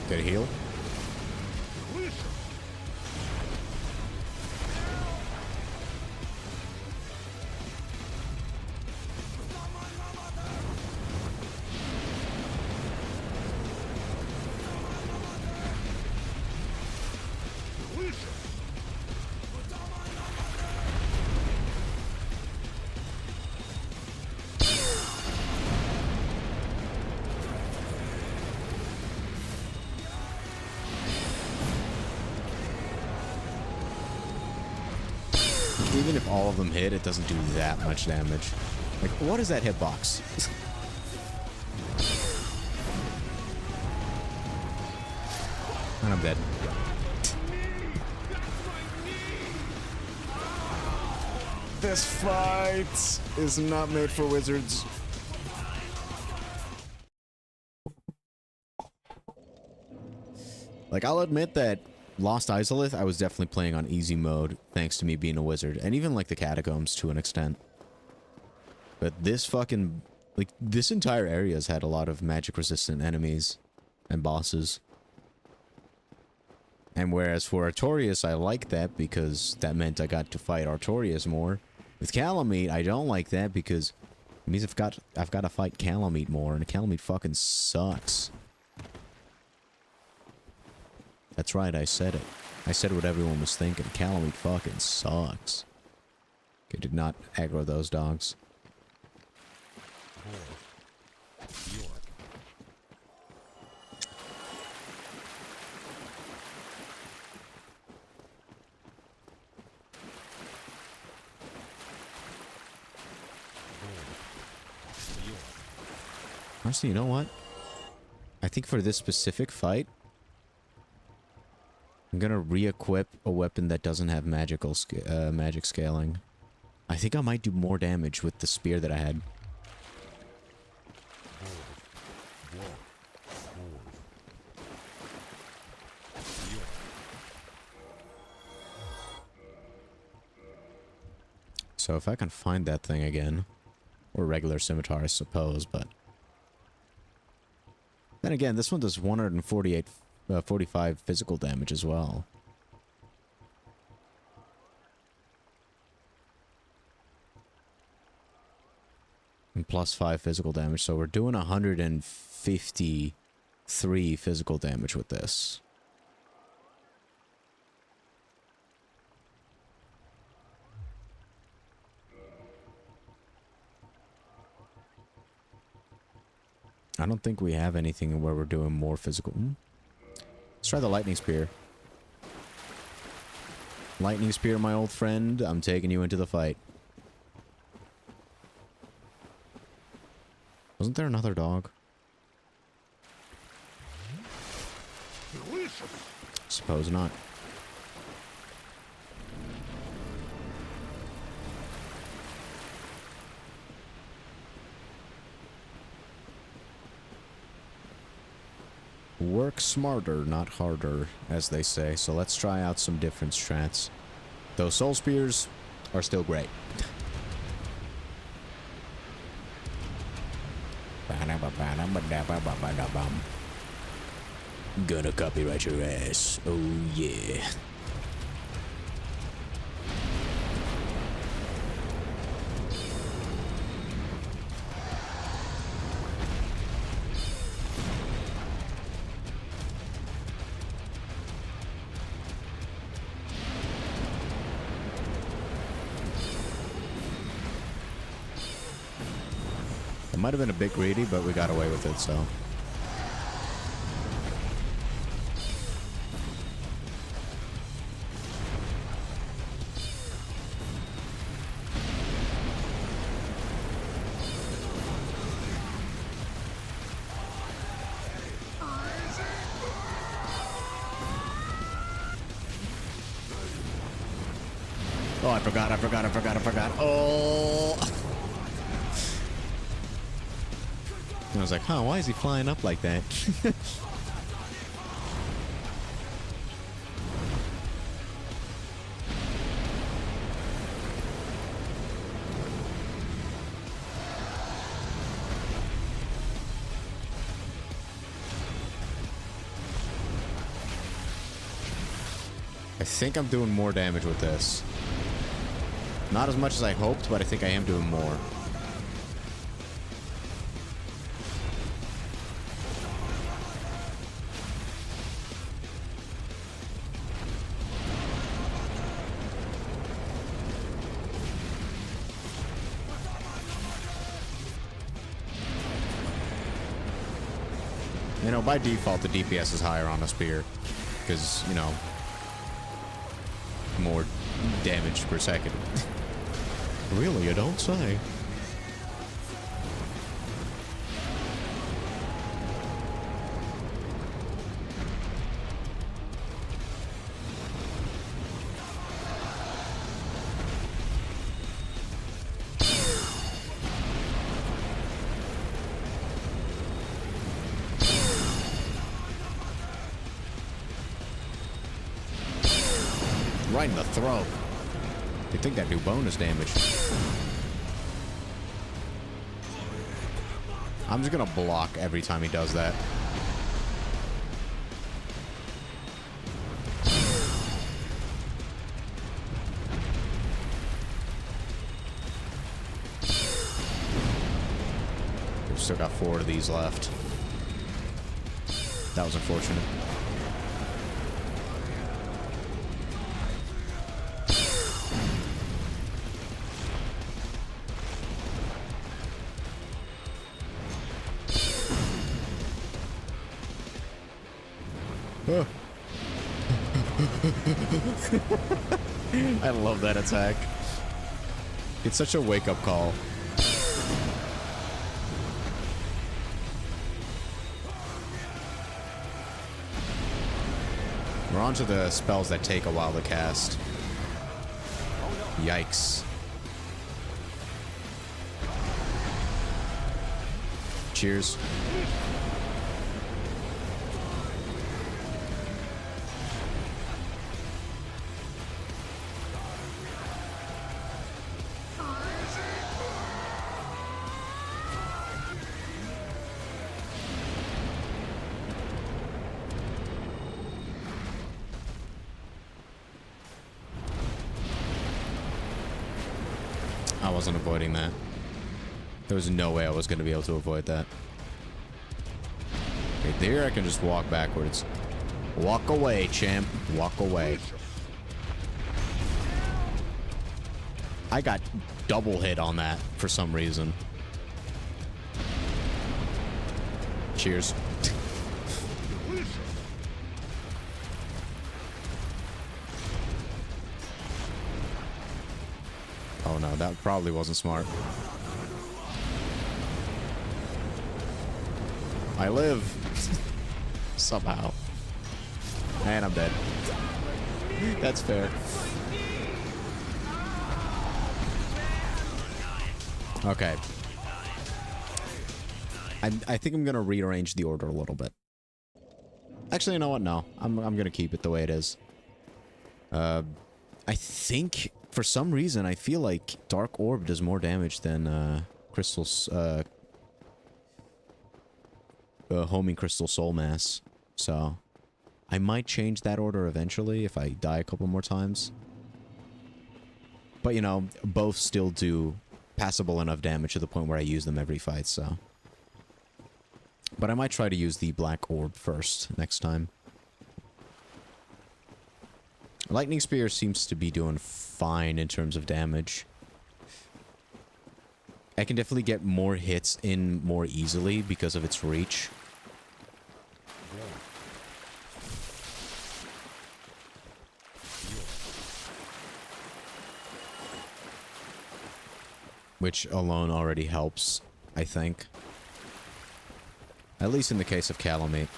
Speaker 1: Did it heal? Even if all of them hit, it doesn't do that much damage. Like, what is that hitbox? And I'm dead. This fight is not made for wizards. Like, I'll admit that Lost Izalith, I was definitely playing on easy mode, thanks to me being a wizard. And even, like, the catacombs to an extent. But this fucking... Like, this entire area has had a lot of magic-resistant enemies and bosses. And whereas for Artorias, I like that because that meant I got to fight Artorias more. With Calamite, I don't like that because it means I've got to fight Calamite more, and Calamite fucking sucks. That's right, I said it. I said what everyone was thinking. Calamite fucking sucks. Okay, did not aggro those dogs. Honestly, you know what? I think for this specific fight, I'm gonna re-equip a weapon that doesn't have magic scaling. I think I might do more damage with the spear that I had. So if I can find that thing again, or regular scimitar, I suppose, but then again, this one does 45 physical damage as well. And plus 5 physical damage, so we're doing 153 physical damage with this. I don't think we have anything where we're doing more physical. Let's try the lightning spear. Lightning spear, my old friend. I'm taking you into the fight. Wasn't there another dog? Suppose not. Work smarter, not harder, as they say. So let's try out some different strats. Those soul spears are still great. Gonna copyright your ass. Oh yeah. It might have been a bit greedy, but we got away with it, so. Oh, I forgot. Oh! I was like, huh, why is he flying up like that? I think I'm doing more damage with this. Not as much as I hoped, but I think I am doing more. You know, by default, the DPS is higher on a spear. Because, you know, more damage per second. Really, you don't say. Right in the throat. You think that do bonus damage? I'm just gonna block every time he does that. We've still got 4 of these left. That was unfortunate. I love that attack. It's such a wake-up call. We're on to the spells that take a while to cast. Yikes. Cheers. I wasn't avoiding that. There was no way I was going to be able to avoid that. Okay, there I can just walk backwards. Walk away, champ. Walk away. I got double hit on that for some reason. Cheers. Oh no, that probably wasn't smart. I live. Somehow. And I'm dead. That's fair. Okay. I think I'm gonna rearrange the order a little bit. Actually, you know what? No. I'm gonna keep it the way it is. I think for some reason I feel like Dark Orb does more damage than Crystal's Homing Crystal Soul Mass. So I might change that order eventually if I die a couple more times. But you know, both still do passable enough damage to the point where I use them every fight, so. But I might try to use the Black Orb first next time. Lightning Spear seems to be doing fine in terms of damage. I can definitely get more hits in more easily because of its reach. Which alone already helps, I think. At least in the case of Calamite.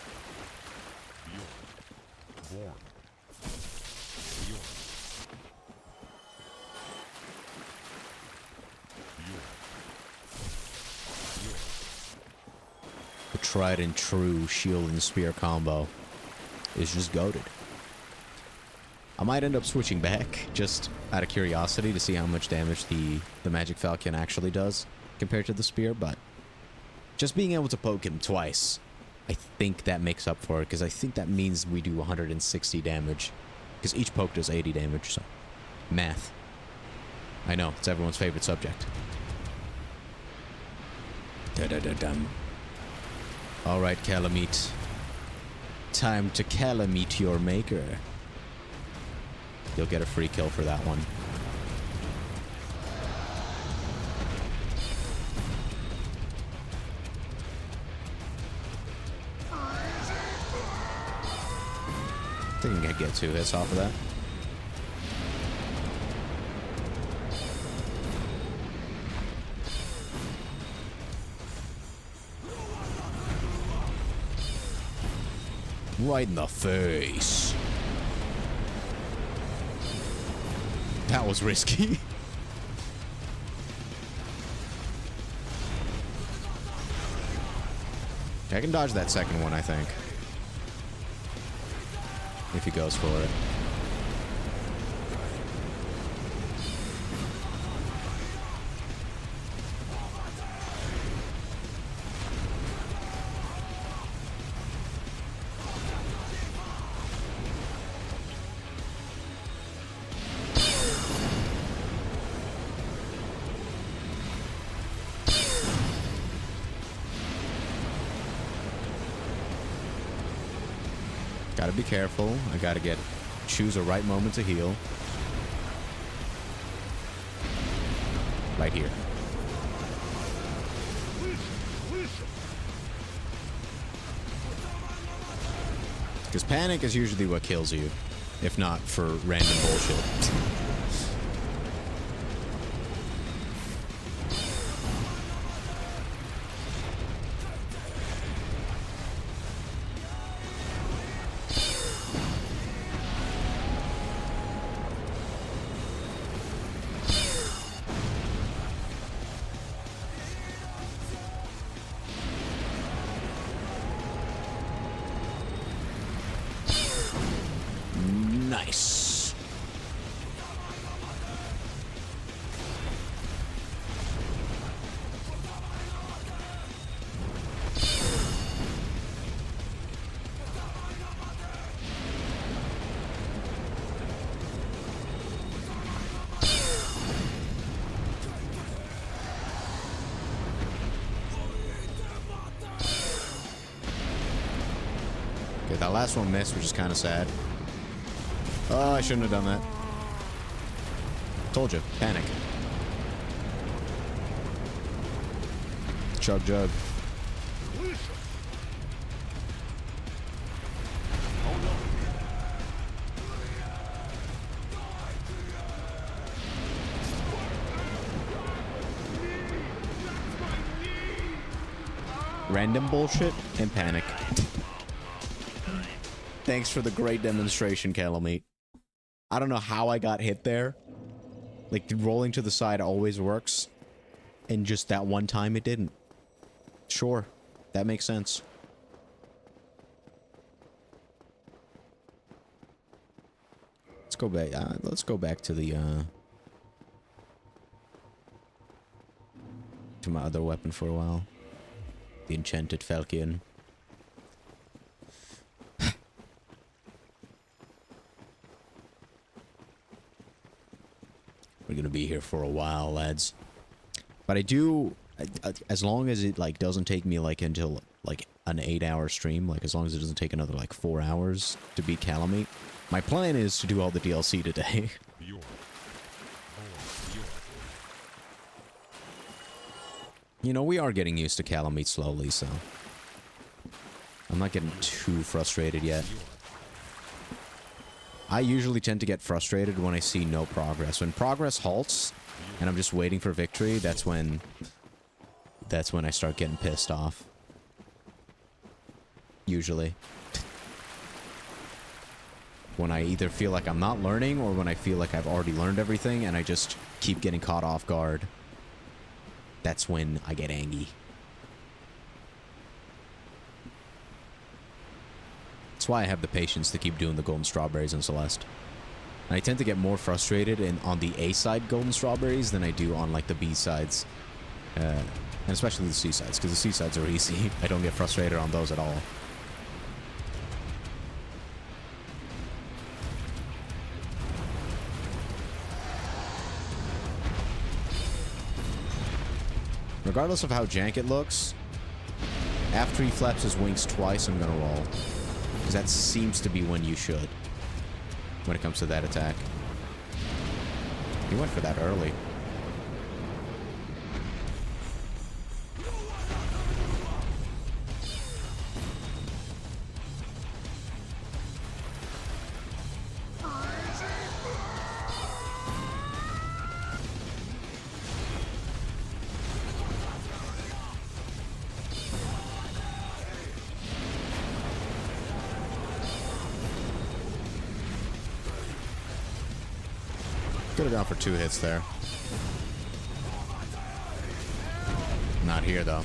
Speaker 1: The tried and true shield and spear combo is just goated. I might end up switching back just out of curiosity to see how much damage the Magic Falcon actually does compared to the spear, but just being able to poke him twice, I think that makes up for it, because I think that means we do 160 damage. Because Because each poke does 80 damage, so... Math. I know, it's everyone's favorite subject. Da-da-da-dum. Alright, Calamite. Time to Calamite your maker. You'll get a free kill for that one. I think I can get 2 hits off of that. Right in the face. That was risky. I can dodge that second one, I think. If he goes for it. Gotta be careful. I gotta choose a right moment to heal. Right here. Because panic is usually what kills you. If not for random bullshit. Nice. Okay, that last one missed, which is kind of sad. Oh, I shouldn't have done that. Told you. Panic. Chug jug. Random bullshit and panic. Thanks for the great demonstration, Calamite. I don't know how I got hit there. Like, rolling to the side always works. And just that one time it didn't. Sure. That makes sense. Let's go back. Let's go back to the, to my other weapon for a while. The Enchanted Falcon. We're gonna be here for a while, lads. But I do, as long as it, like, doesn't take me, like, until, like, an 8-hour stream, like, as long as it doesn't take another, like, 4 hours to beat Calamite, my plan is to do all the DLC today. You know, we are getting used to Calamite slowly, so... I'm not getting too frustrated yet. I usually tend to get frustrated when I see no progress. When progress halts, and I'm just waiting for victory, that's when I start getting pissed off. Usually. When I either feel like I'm not learning, or when I feel like I've already learned everything, and I just keep getting caught off guard. That's when I get angry. That's why I have the patience to keep doing the golden strawberries in Celeste. And I tend to get more frustrated on the A side golden strawberries than I do on, like, the B sides. And especially the C sides, because the C sides are easy. I don't get frustrated on those at all. Regardless of how jank it looks, after he flaps his wings twice, I'm gonna roll. Because that seems to be when you should. When it comes to that attack. He went for that early. Could have gone for 2 hits there. Not here, though.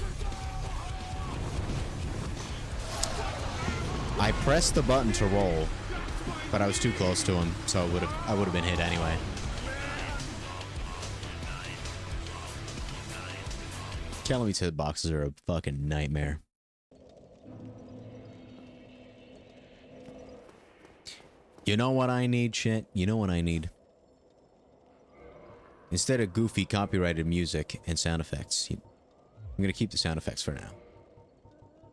Speaker 1: I pressed the button to roll, but I was too close to him, so I would have been hit anyway. Calamit's hitboxes are a fucking nightmare. You know what I need, shit? You know what I need? Instead of goofy copyrighted music and sound effects, I'm going to keep the sound effects for now.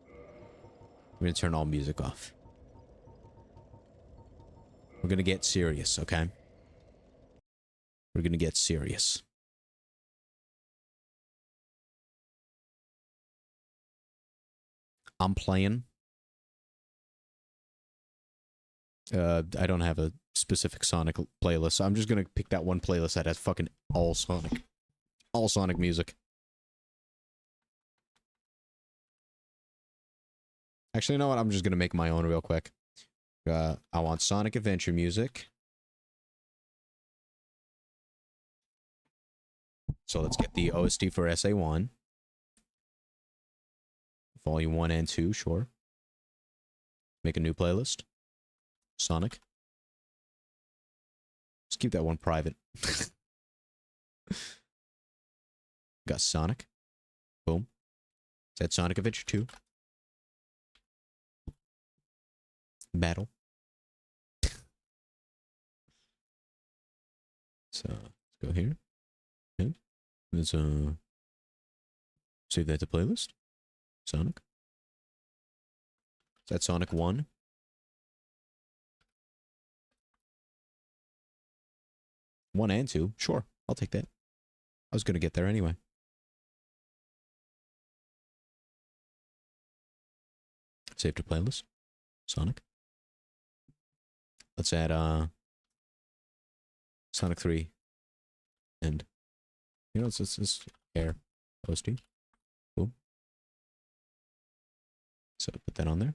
Speaker 1: I'm going to turn all music off. We're going to get serious, okay? We're going to get serious. I'm playing. I don't have a specific Sonic playlist, so I'm just gonna pick that one playlist that has fucking all Sonic music. Actually, you know what? I'm just gonna make my own real quick. I want Sonic Adventure music. So let's get the OST for SA1. Volume 1 and 2, sure. Make a new playlist. Sonic. Let's keep that one private. Got Sonic. Boom. Is that Sonic Adventure 2? Battle. So, let's go here. Okay. Let's, save that to playlist. Sonic. Is that Sonic 1? One and 2, sure, I'll take that. I was gonna get there anyway. Save to playlist. Sonic. Let's add Sonic 3. And you know, it's air OST. Boom. So put that on there.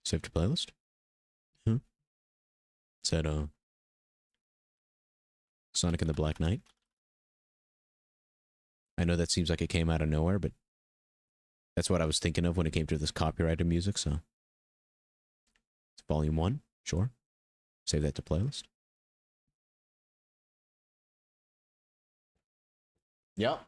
Speaker 1: Save to playlist. Said Sonic and the Black Knight. I know that seems like it came out of nowhere, but that's what I was thinking of when it came to this copyrighted music, so it's volume 1, sure. Save that to playlist. Yep.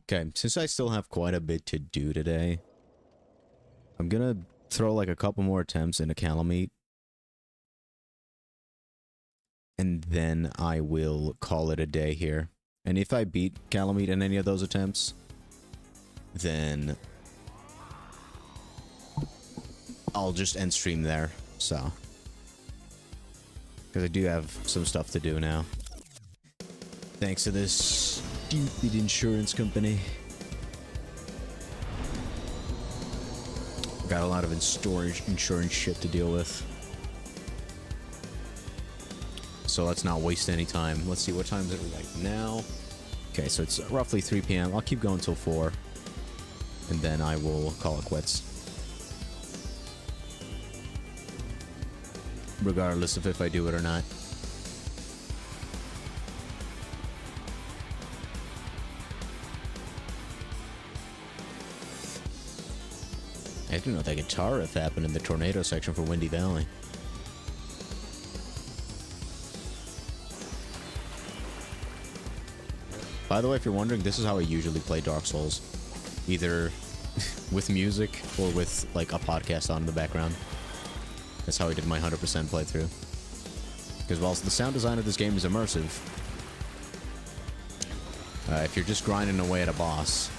Speaker 1: Okay, since I still have quite a bit to do today, I'm gonna throw like a couple more attempts into Calamite. And then I will call it a day here. And if I beat Calamite in any of those attempts, then I'll just end stream there, so. Because I do have some stuff to do now. Thanks to this stupid insurance company. Got a lot of insurance shit to deal with. So let's not waste any time. Let's see, what time is it right now? Okay, so it's roughly 3 p.m. I'll keep going till 4. And then I will call it quits. Regardless of if I do it or not. I didn't know that guitar riff happened in the tornado section for Windy Valley. By the way, if you're wondering, this is how I usually play Dark Souls. Either with music or with like a podcast on in the background. That's how I did my 100% playthrough. Because whilst the sound design of this game is immersive, if you're just grinding away at a boss,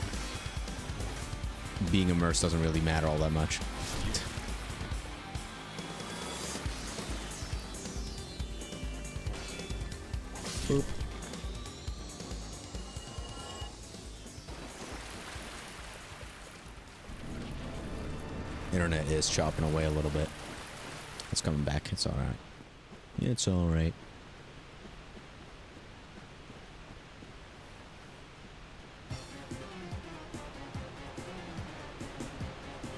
Speaker 1: being immersed doesn't really matter all that much. Boop. Internet is chopping away a little bit. It's coming back. It's alright. It's alright.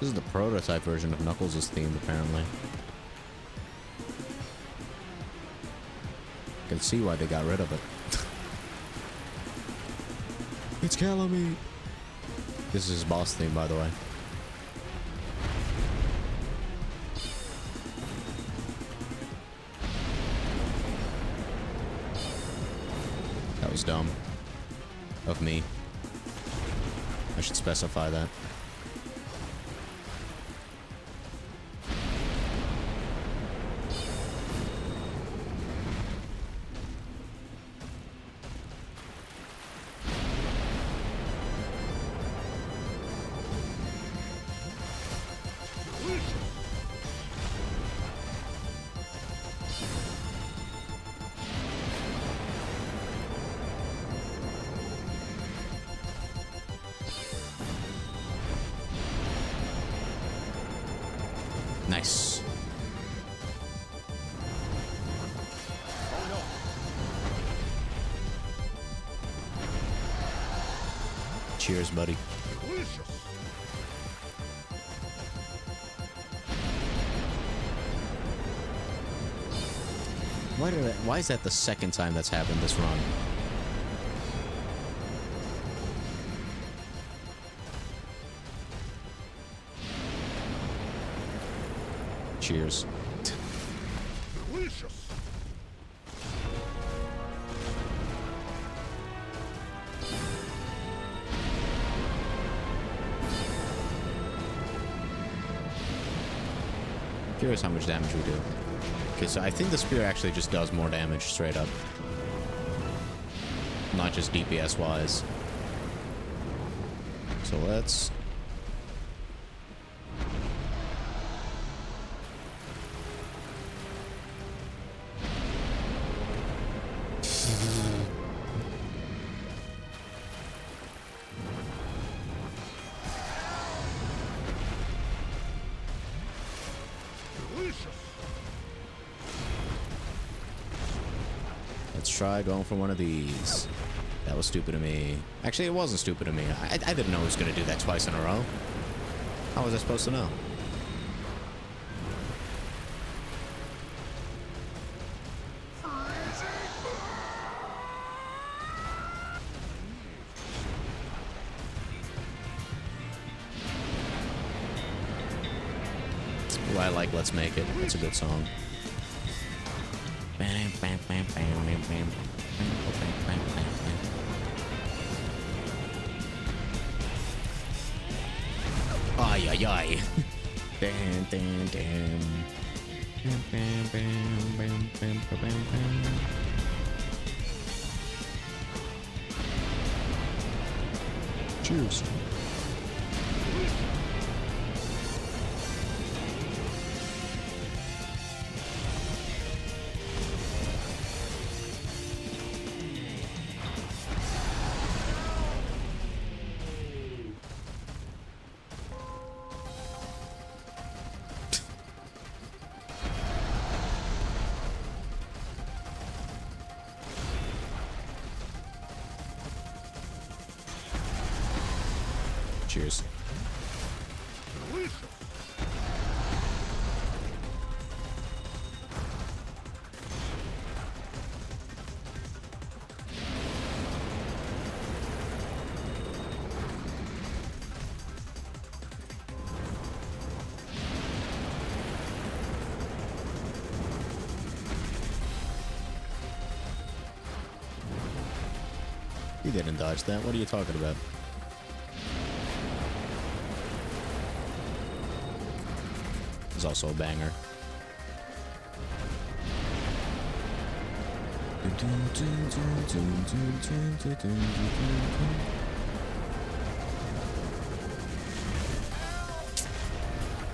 Speaker 1: This is the prototype version of Knuckles' theme, apparently. I can see why they got rid of it. It's Calamite! This is his boss theme, by the way. That was dumb. Of me. I should specify that. Nice. Cheers, buddy. Why is that the second time that's happened this run? Cheers.
Speaker 2: Delicious.
Speaker 1: Curious how much damage we do. Okay, so I think the spear actually just does more damage straight up. Not just DPS wise. So let's... Let's try going for one of these. That was stupid of me. Actually, it wasn't stupid of me. I didn't know he was going to do that twice in a row. How was I supposed to know? Well, I like Let's Make It. It's a good song. Ay, ay, ay. Dan, dan, dan. Bam, bam, bam, bam, bam, bam, bam. Cheers. Cheers. You didn't dodge that. What are you talking about? It's also a banger.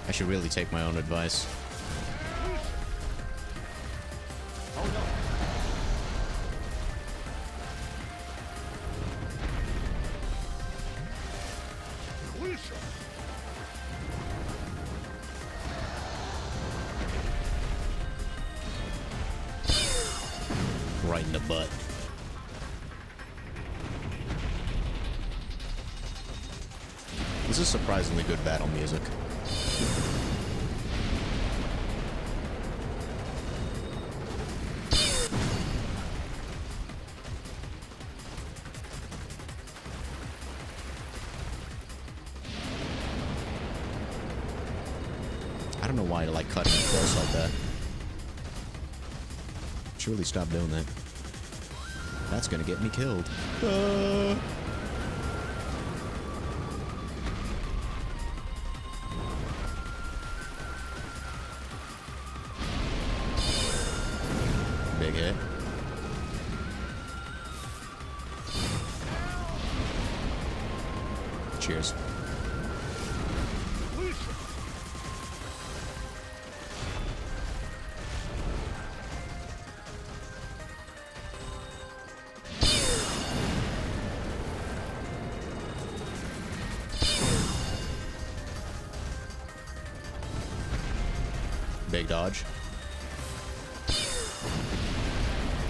Speaker 1: I should really take my own advice. Right in the butt. This is surprisingly good battle music. I don't know why I like cutting it close like that. Surely stop doing that. That's gonna get me killed. Big hit. Cheers. Big dodge.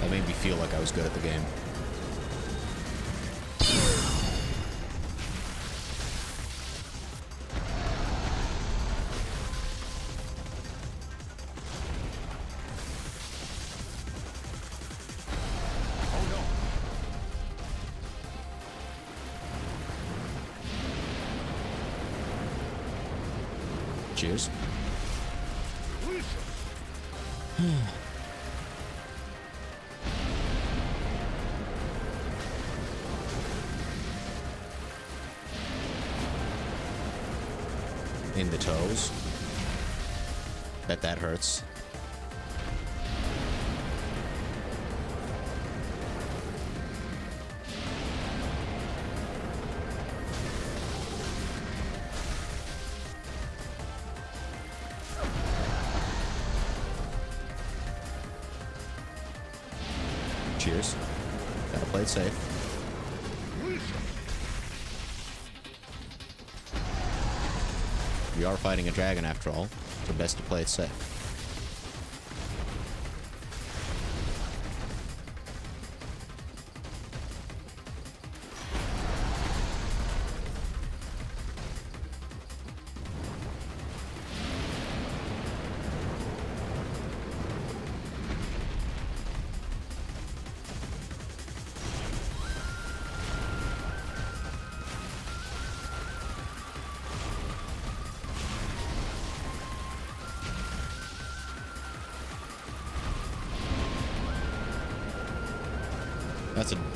Speaker 1: That made me feel like I was good at the game. Cheers. In the toes. Bet that hurts. Cheers. Gotta play it safe. We are fighting a dragon after all, so best to play it safe.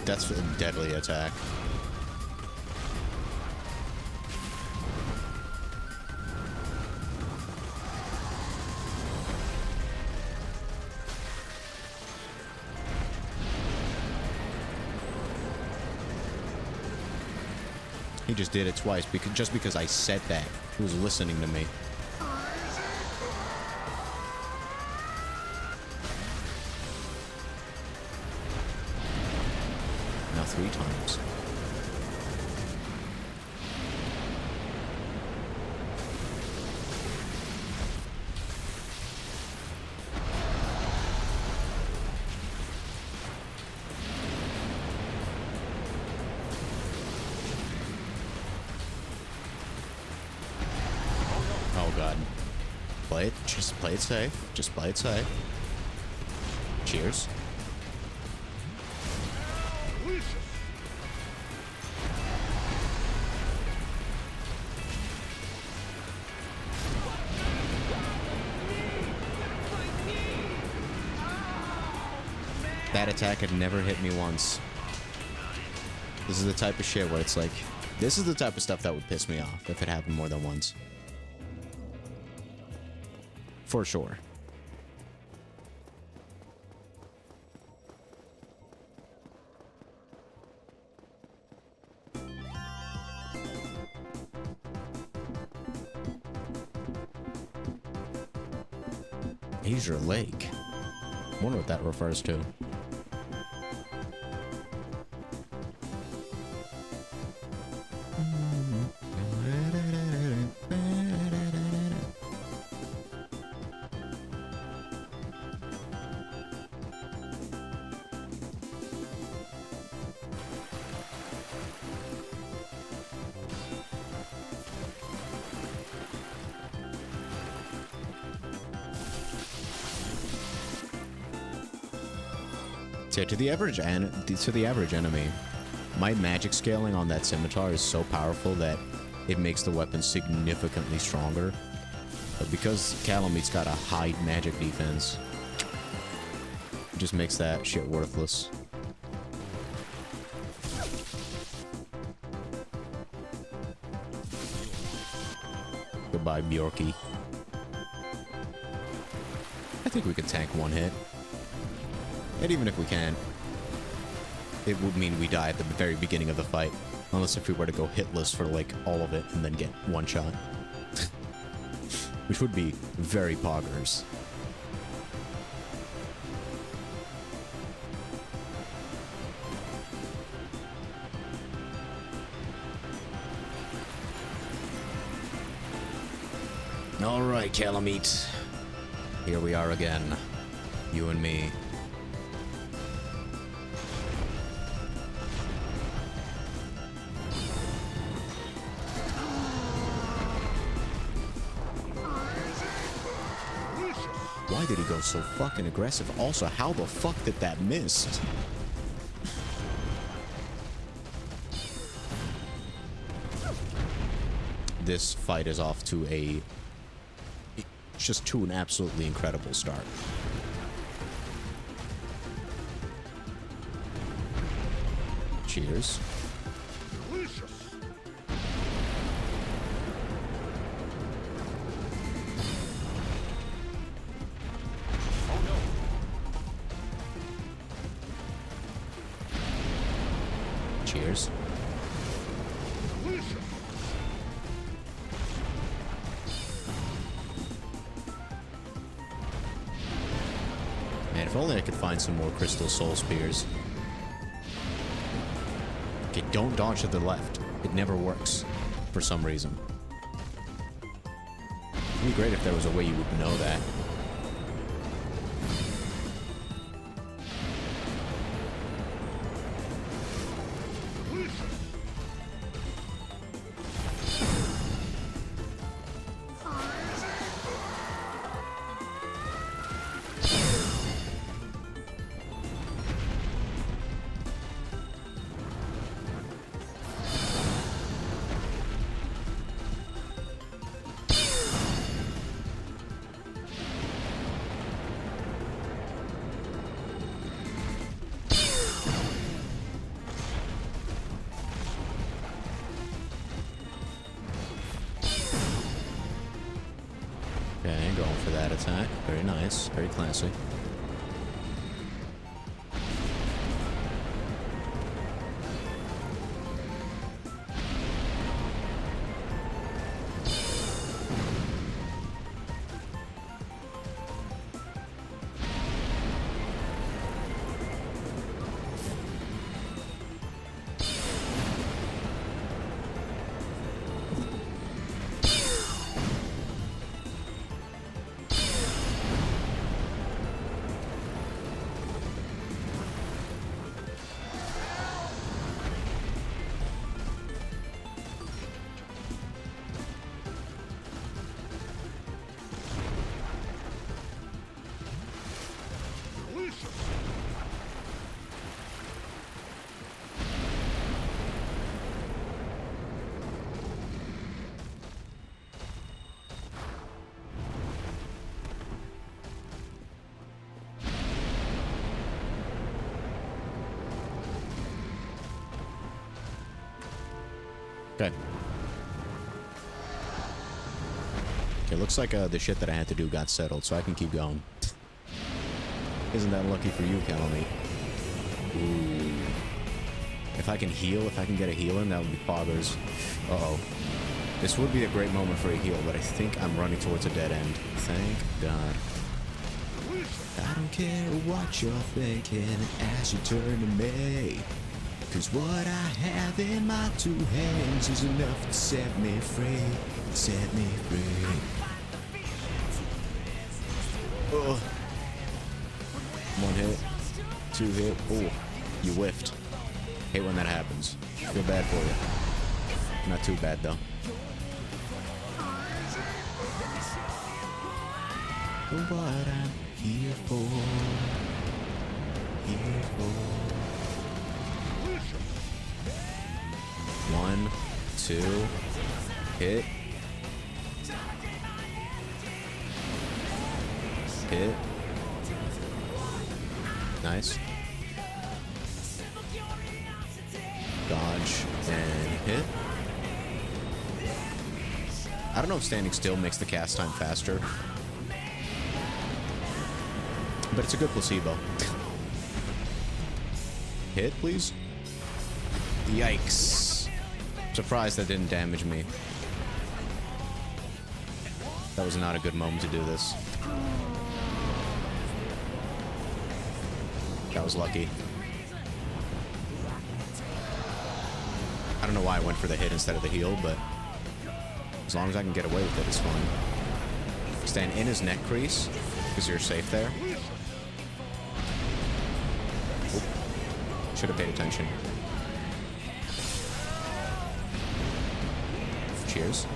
Speaker 1: That's a deadly attack. He just did it twice just because I said that. He was listening to me. Now 3 times. Oh god. Just play it safe. Just play it safe. Cheers. That attack had never hit me once. This is the type of shit where it's like, this is the type of stuff that would piss me off if it happened more than once. For sure. Azure Lake. I wonder what that refers to. So to the average enemy, my magic scaling on that scimitar is so powerful that it makes the weapon significantly stronger. But because Calameet's got a high magic defense, it just makes that shit worthless. Goodbye, Bjorky. I think we could tank one hit. And even if we can, it would mean we die at the very beginning of the fight. Unless if we were to go hitless for, like, all of it and then get one shot. Which would be very poggers. Alright, Calameet. Here we are again. You and me. Why did he go so fucking aggressive? Also, how the fuck did that miss? This fight is off to an absolutely incredible start. Cheers. Cheers. Man, if only I could find some more crystal soul spears. Okay, don't dodge to the left. It never works, for some reason. It'd be great if there was a way you would know that. Okay, going for that attack. Very nice. Very classy. Okay. Okay, looks like the shit that I had to do got settled, so I can keep going. Isn't that lucky for you, Calamite? Ooh. If I can heal, if I can get a heal in, that would be poggers. Uh-oh. This would be a great moment for a heal, but I think I'm running towards a dead end. Thank God. I don't care what you're thinking as you turn to me. 'Cause what I have in my two hands is enough to set me free. Set me free. Oh. 1 hit. 2 hit. Oh, you whiffed. Hate when that happens. Feel bad for you. Not too bad, though. What I'm here for. Here for. 1, 2, hit. Hit. Nice. Dodge and hit. I don't know if standing still makes the cast time faster, but it's a good placebo. Hit, please. Yikes. Surprised that didn't damage me. That was not a good moment to do this. That was lucky. I don't know why I went for the hit instead of the heal, but as long as I can get away with it, it's fine. Stand in his neck crease, because you're safe there. Should have paid attention. Cheers.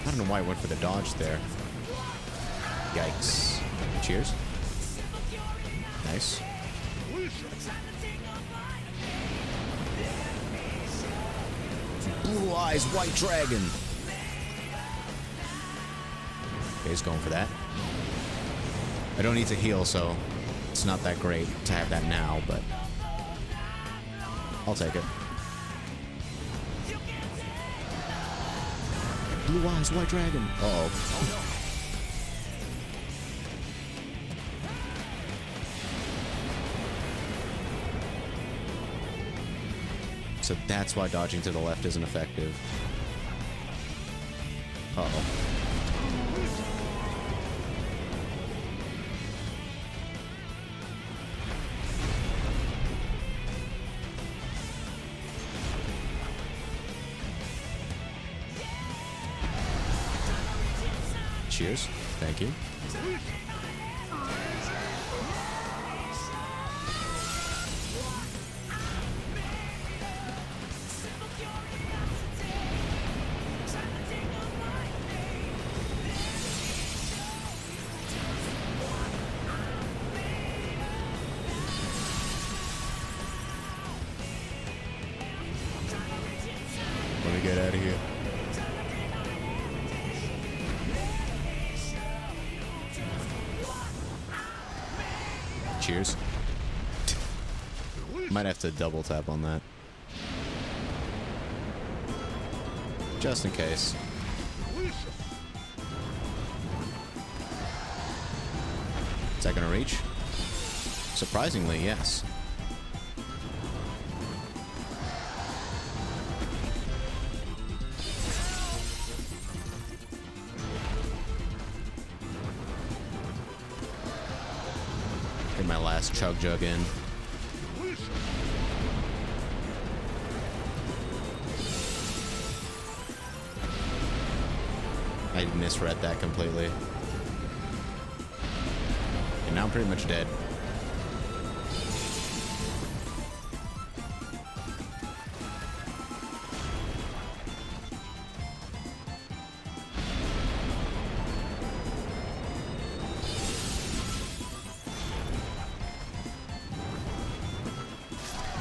Speaker 1: I don't know why I went for the dodge there. Yikes. Cheers. Nice. Blue eyes, white dragon. Okay, he's going for that. I don't need to heal, so it's not that great to have that now, but I'll take it. Blue eyes, white dragon. Uh-oh. So that's why dodging to the left isn't effective. Uh-oh. Cheers. Thank you. Let me get out of here. Cheers. Might have to double tap on that. Just in case. Is that gonna reach? Surprisingly, yes. Get my last chug jug in. I misread that completely. And now I'm pretty much dead.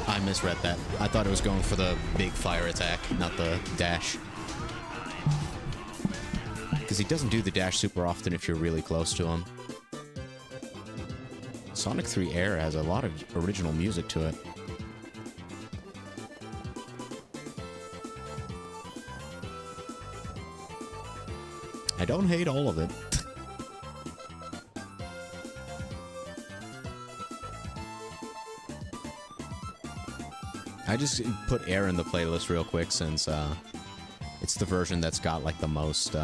Speaker 1: I misread that. I thought it was going for the big fire attack, not the dash. Because Because he doesn't do the dash super often if you're really close to him. Sonic 3 Air has a lot of original music to it. I don't hate all of it. I just put Air in the playlist real quick since it's the version that's got like the most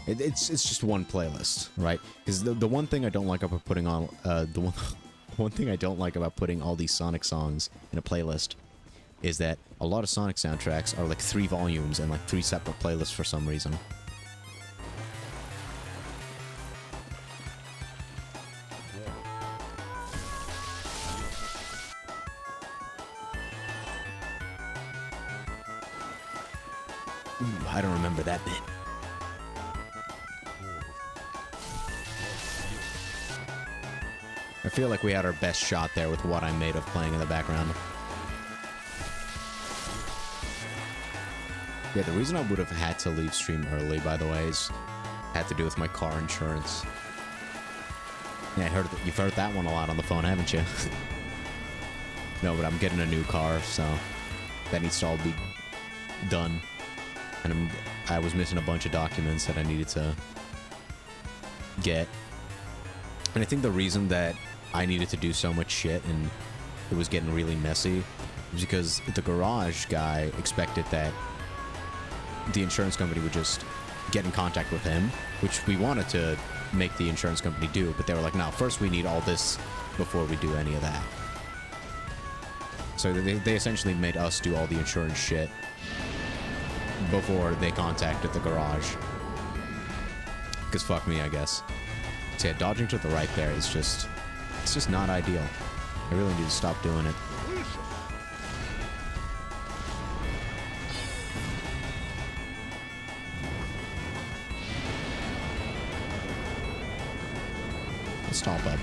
Speaker 1: it's just one playlist, right? Because the one thing I don't like about putting on one thing I don't like about putting all these Sonic songs in a playlist is that a lot of Sonic soundtracks are like 3 volumes and like 3 separate playlists for some reason. I don't remember that bit. I feel like we had our best shot there with What I'm Made Of playing in the background. Yeah, the reason I would have had to leave stream early, by the way, had to do with my car insurance. Yeah, you've heard that one a lot on the phone, haven't you? No, but I'm getting a new car, so that needs to all be done. And I was missing a bunch of documents that I needed to get. And I think the reason that I needed to do so much shit and it was getting really messy was because the garage guy expected that the insurance company would just get in contact with him, which we wanted to make the insurance company do, but they were like, no, first we need all this before we do any of that. So they essentially made us do all the insurance shit before they contacted the garage. Because fuck me, I guess. So yeah, dodging to the right there is just... it's just not ideal. I really need to stop doing it. Let's stop up.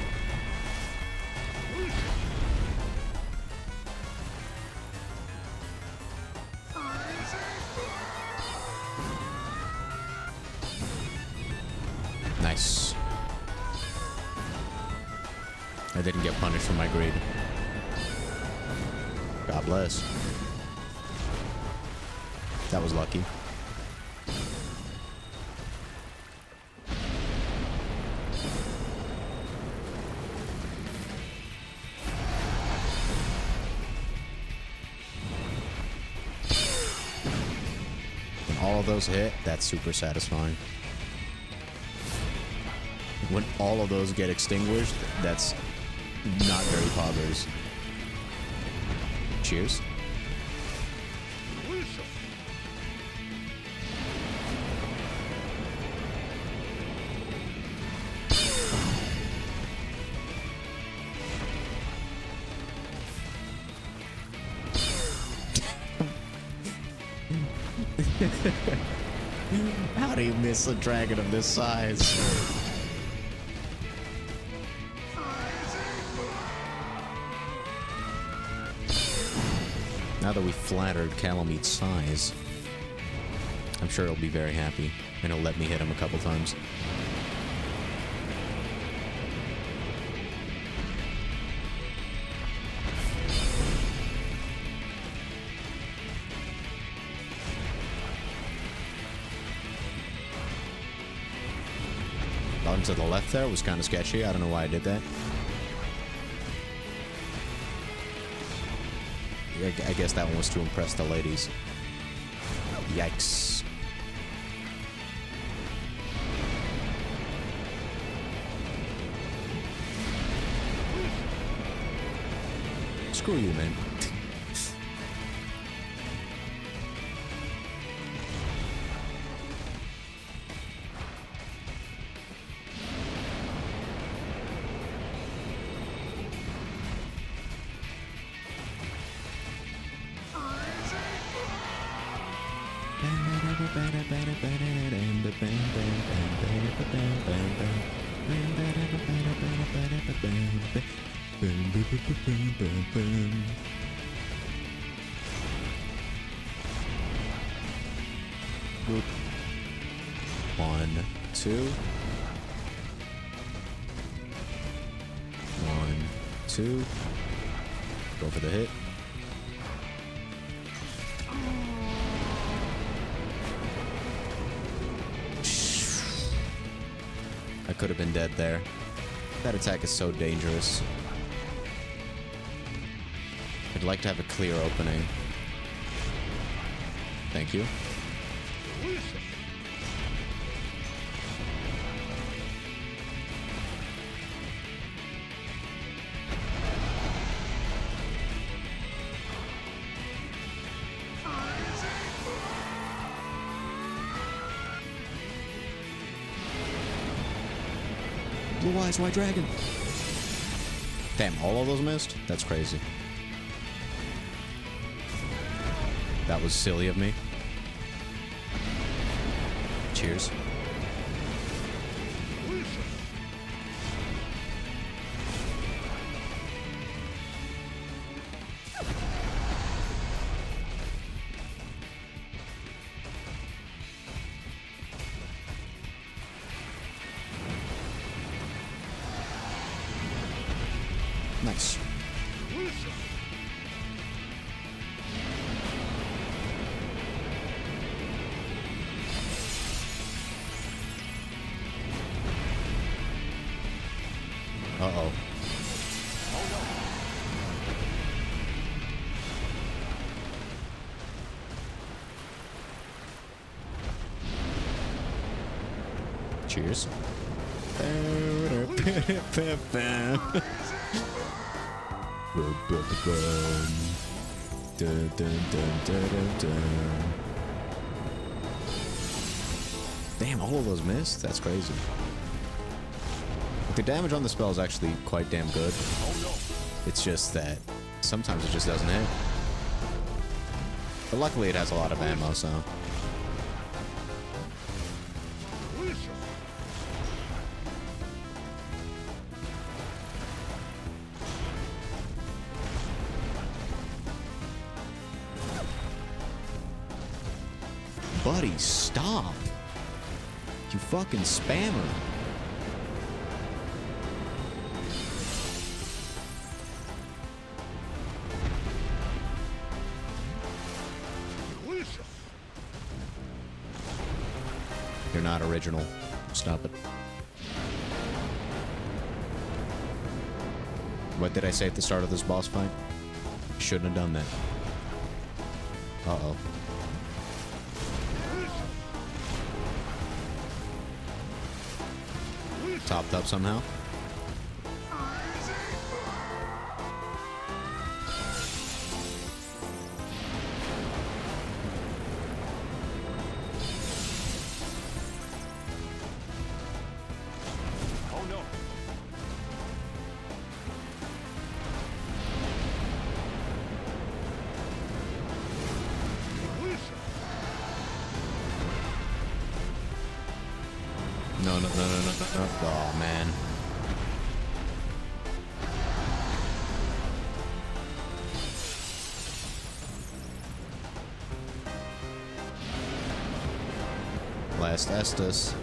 Speaker 1: Nice. I didn't get punished for my greed. God bless. That was lucky. When all of those hit, that's super satisfying. When all of those get extinguished, that's not very poggers. Cheers. How do you miss a dragon of this size? Now that we flattered Calameet's size, I'm sure he'll be very happy, and he'll let me hit him a couple times. Bottom to the left there was kind of sketchy. I don't know why I did that. I guess that one was to impress the ladies. Yikes. Screw you, man. 1, 2. 1, 2. Go for the hit. I could have been dead there. That attack is so dangerous. I'd like to have a clear opening. Thank you. Blue Eyes White Dragon. Damn, all of those missed? That's crazy. That was silly of me. Cheers. Nice. Uh-oh. Cheers. Damn, all of those missed? That's crazy. The damage on the spell is actually quite damn good. It's just that sometimes it just doesn't hit. But luckily it has a lot of ammo, so... Buddy, stop! You fucking spammer! You're not original. Stop it. What did I say at the start of this boss fight? Shouldn't have done that. Uh-oh. Topped up somehow.
Speaker 6: Oh no.
Speaker 1: No. Oh, man. Last Estus.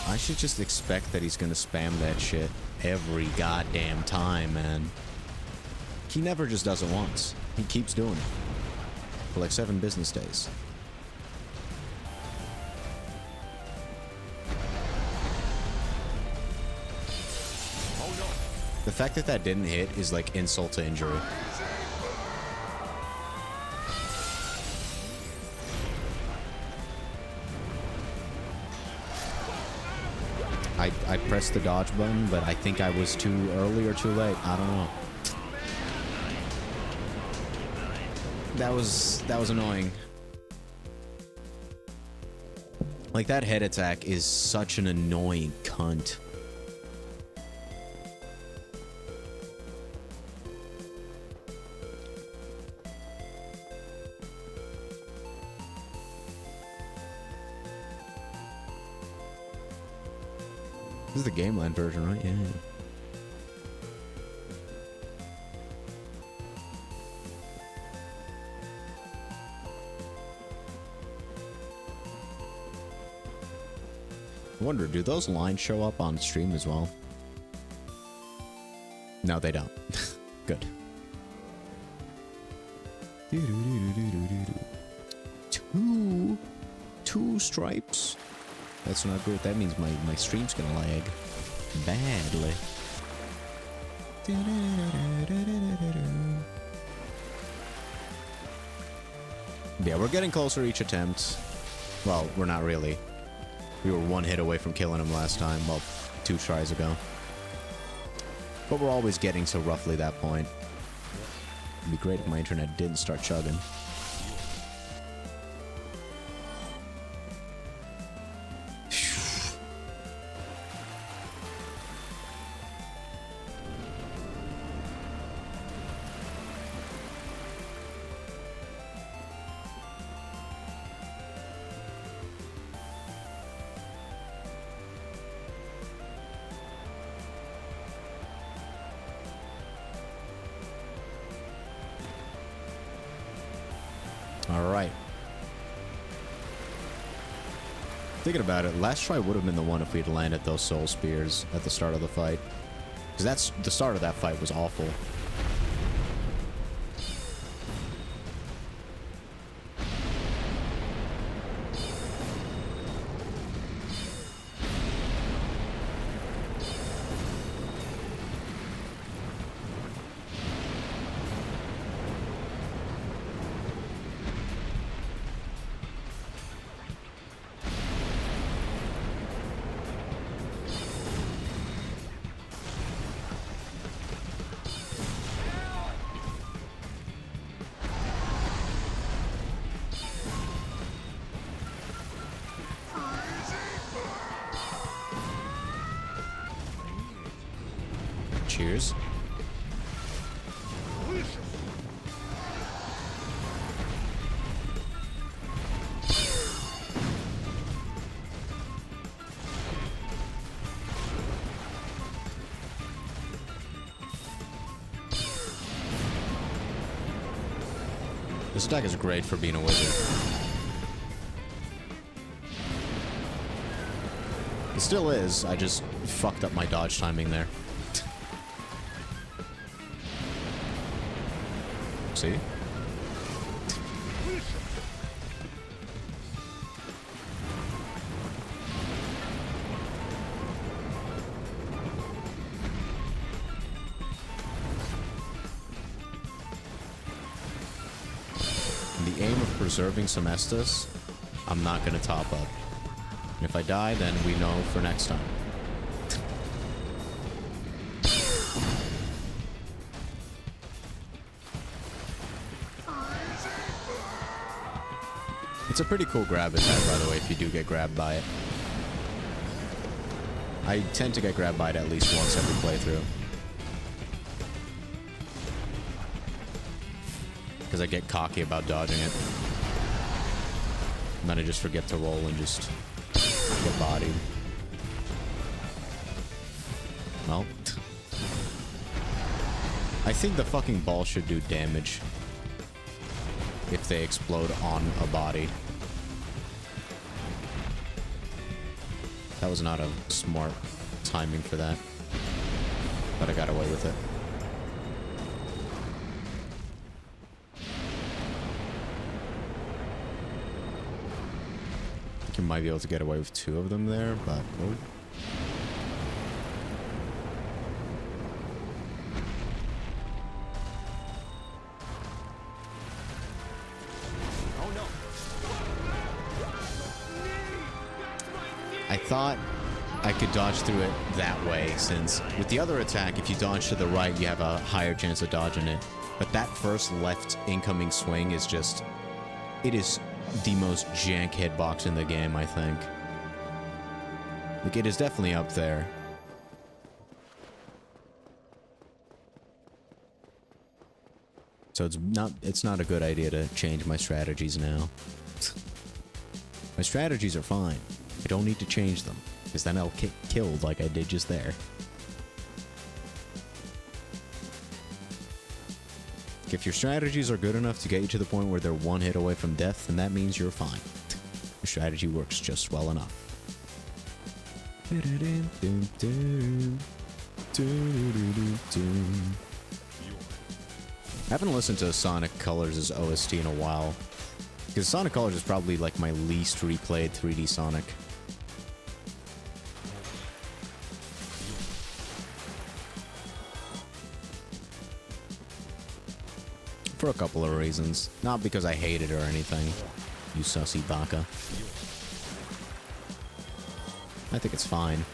Speaker 1: I should just expect that he's gonna spam that shit every goddamn time, man. He never just does it once. He keeps doing it. For like 7 business days. The fact that that didn't hit is like insult to injury. I pressed the dodge button, but I think I was too early or too late. I don't know. That was annoying. Like, that head attack is such an annoying cunt. This is the Gameland version, right? Yeah. I wonder, do those lines show up on stream as well? No, they don't. Good. Two stripes. That's not good. That means my stream's gonna lag badly. Yeah, we're getting closer each attempt. Well, we're not really. We were one hit away from killing him last time. Well, 2 tries ago. But we're always getting to roughly that point. It'd be great if my internet didn't start chugging. Alright. Thinking about it, last try would have been the one if we had landed those soul spears at the start of the fight. Because that's the start of that fight was awful. Cheers. This deck is great for being a wizard. It still is, I just fucked up my dodge timing there. See? In the aim of preserving some Estus, I'm not going to top up. And if I die, then we know for next time. It's a pretty cool grab attack, by the way, if you do get grabbed by it. I tend to get grabbed by it at least once every playthrough. Because I get cocky about dodging it. And then I just forget to roll and just get bodied. Well. I think the fucking ball should do damage if they explode on a body. That was not a smart timing for that, but I got away with it. I think you might be able to get away with 2 of them there, but... Oh. I thought I could dodge through it that way, since with the other attack, if you dodge to the right, you have a higher chance of dodging it. But that first left incoming swing is just... It is the most jank hitbox in the game, I think. Like, it is definitely up there. So it's not a good idea to change my strategies now. My strategies are fine. I don't need to change them. Because then I'll get killed like I did just there. If your strategies are good enough to get you to the point where they're one hit away from death, then that means you're fine. Your strategy works just well enough. I haven't listened to Sonic Colors' OST in a while. Because Sonic Colors is probably like my least replayed 3D Sonic. For a couple of reasons. Not because I hate it or anything. You sussy baka. I think it's fine.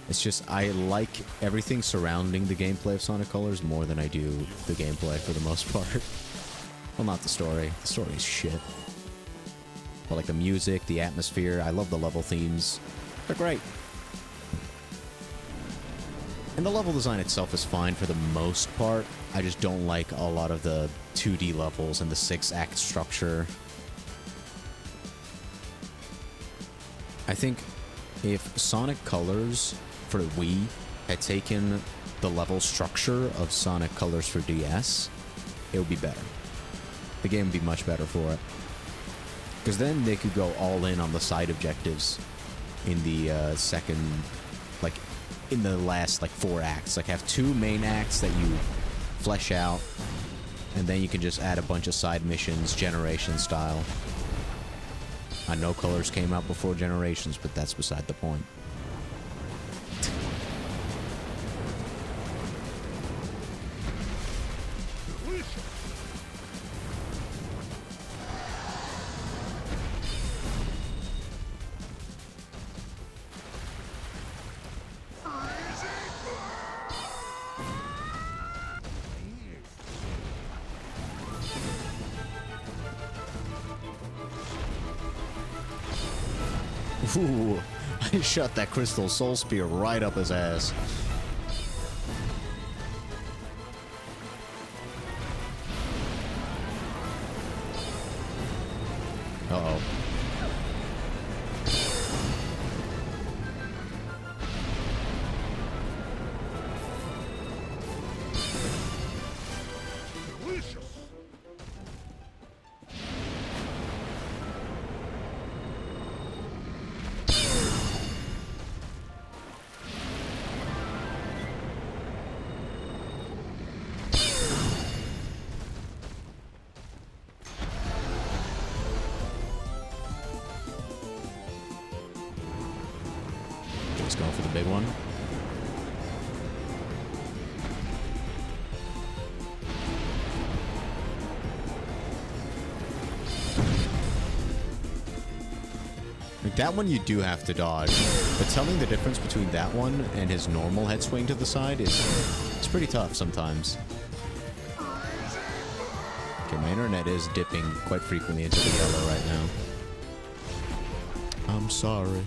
Speaker 1: It's just, I like everything surrounding the gameplay of Sonic Colors more than I do the gameplay for the most part. Well, not the story. The story is shit. But like the music, the atmosphere, I love the level themes. They're great. And the level design itself is fine for the most part. I just don't like a lot of the 2D levels and the 6-act structure. I think if Sonic Colors for Wii had taken the level structure of Sonic Colors for DS, it would be better. The game would be much better for it. Because then they could go all in on the side objectives in the second, like, in the last, like, 4 acts. Like, have 2 main acts that you flesh out, and then you can just add a bunch of side missions, Generation style. I know Colors came out before Generations, but that's beside the point. Ooh, I shot that Crystal Soul Spear right up his ass. Uh-oh. Just going for the big one. Like that one you do have to dodge, but telling the difference between that one and his normal head swing to the side is it's pretty tough sometimes. Okay, my internet is dipping quite frequently into the yellow right now. I'm sorry.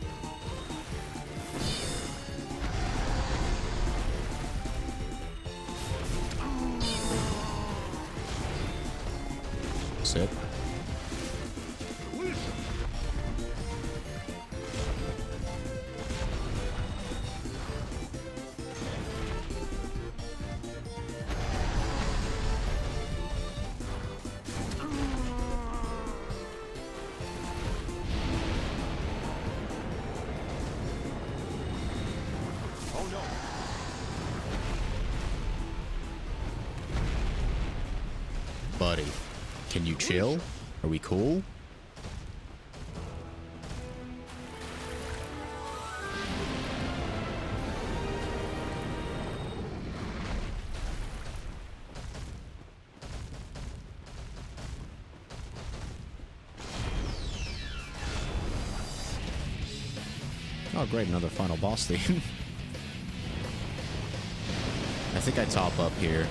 Speaker 1: Sit.
Speaker 6: Oh no!
Speaker 1: Buddy, can you chill? Are we cool? Oh great, another final boss theme. I think I top up here,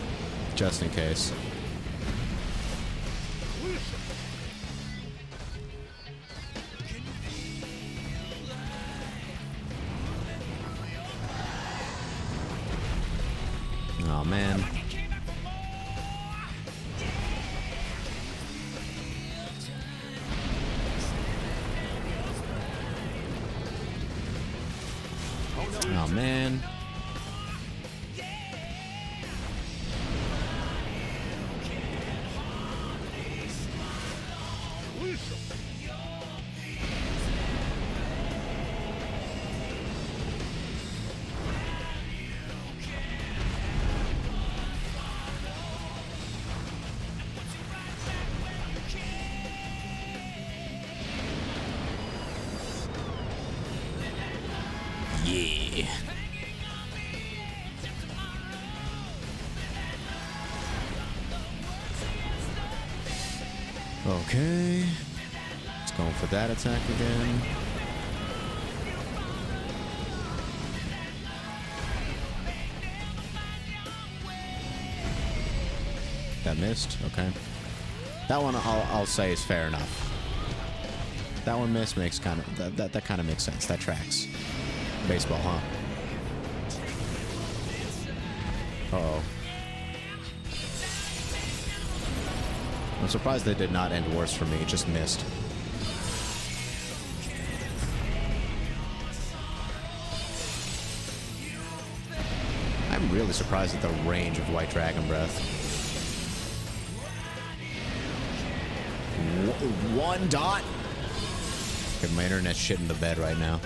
Speaker 1: just in case. Oh man. Oh, man. Yeah. Okay. Let's go for that attack again. That missed. Okay. That one I'll say is fair enough. That one missed makes kind of that kind of makes sense. That tracks. Baseball, huh? Uh-oh. I'm surprised they did not end worse for me. It just missed. I'm really surprised at the range of White Dragon Breath. One dot? Okay, my internet's shitting the bed right now.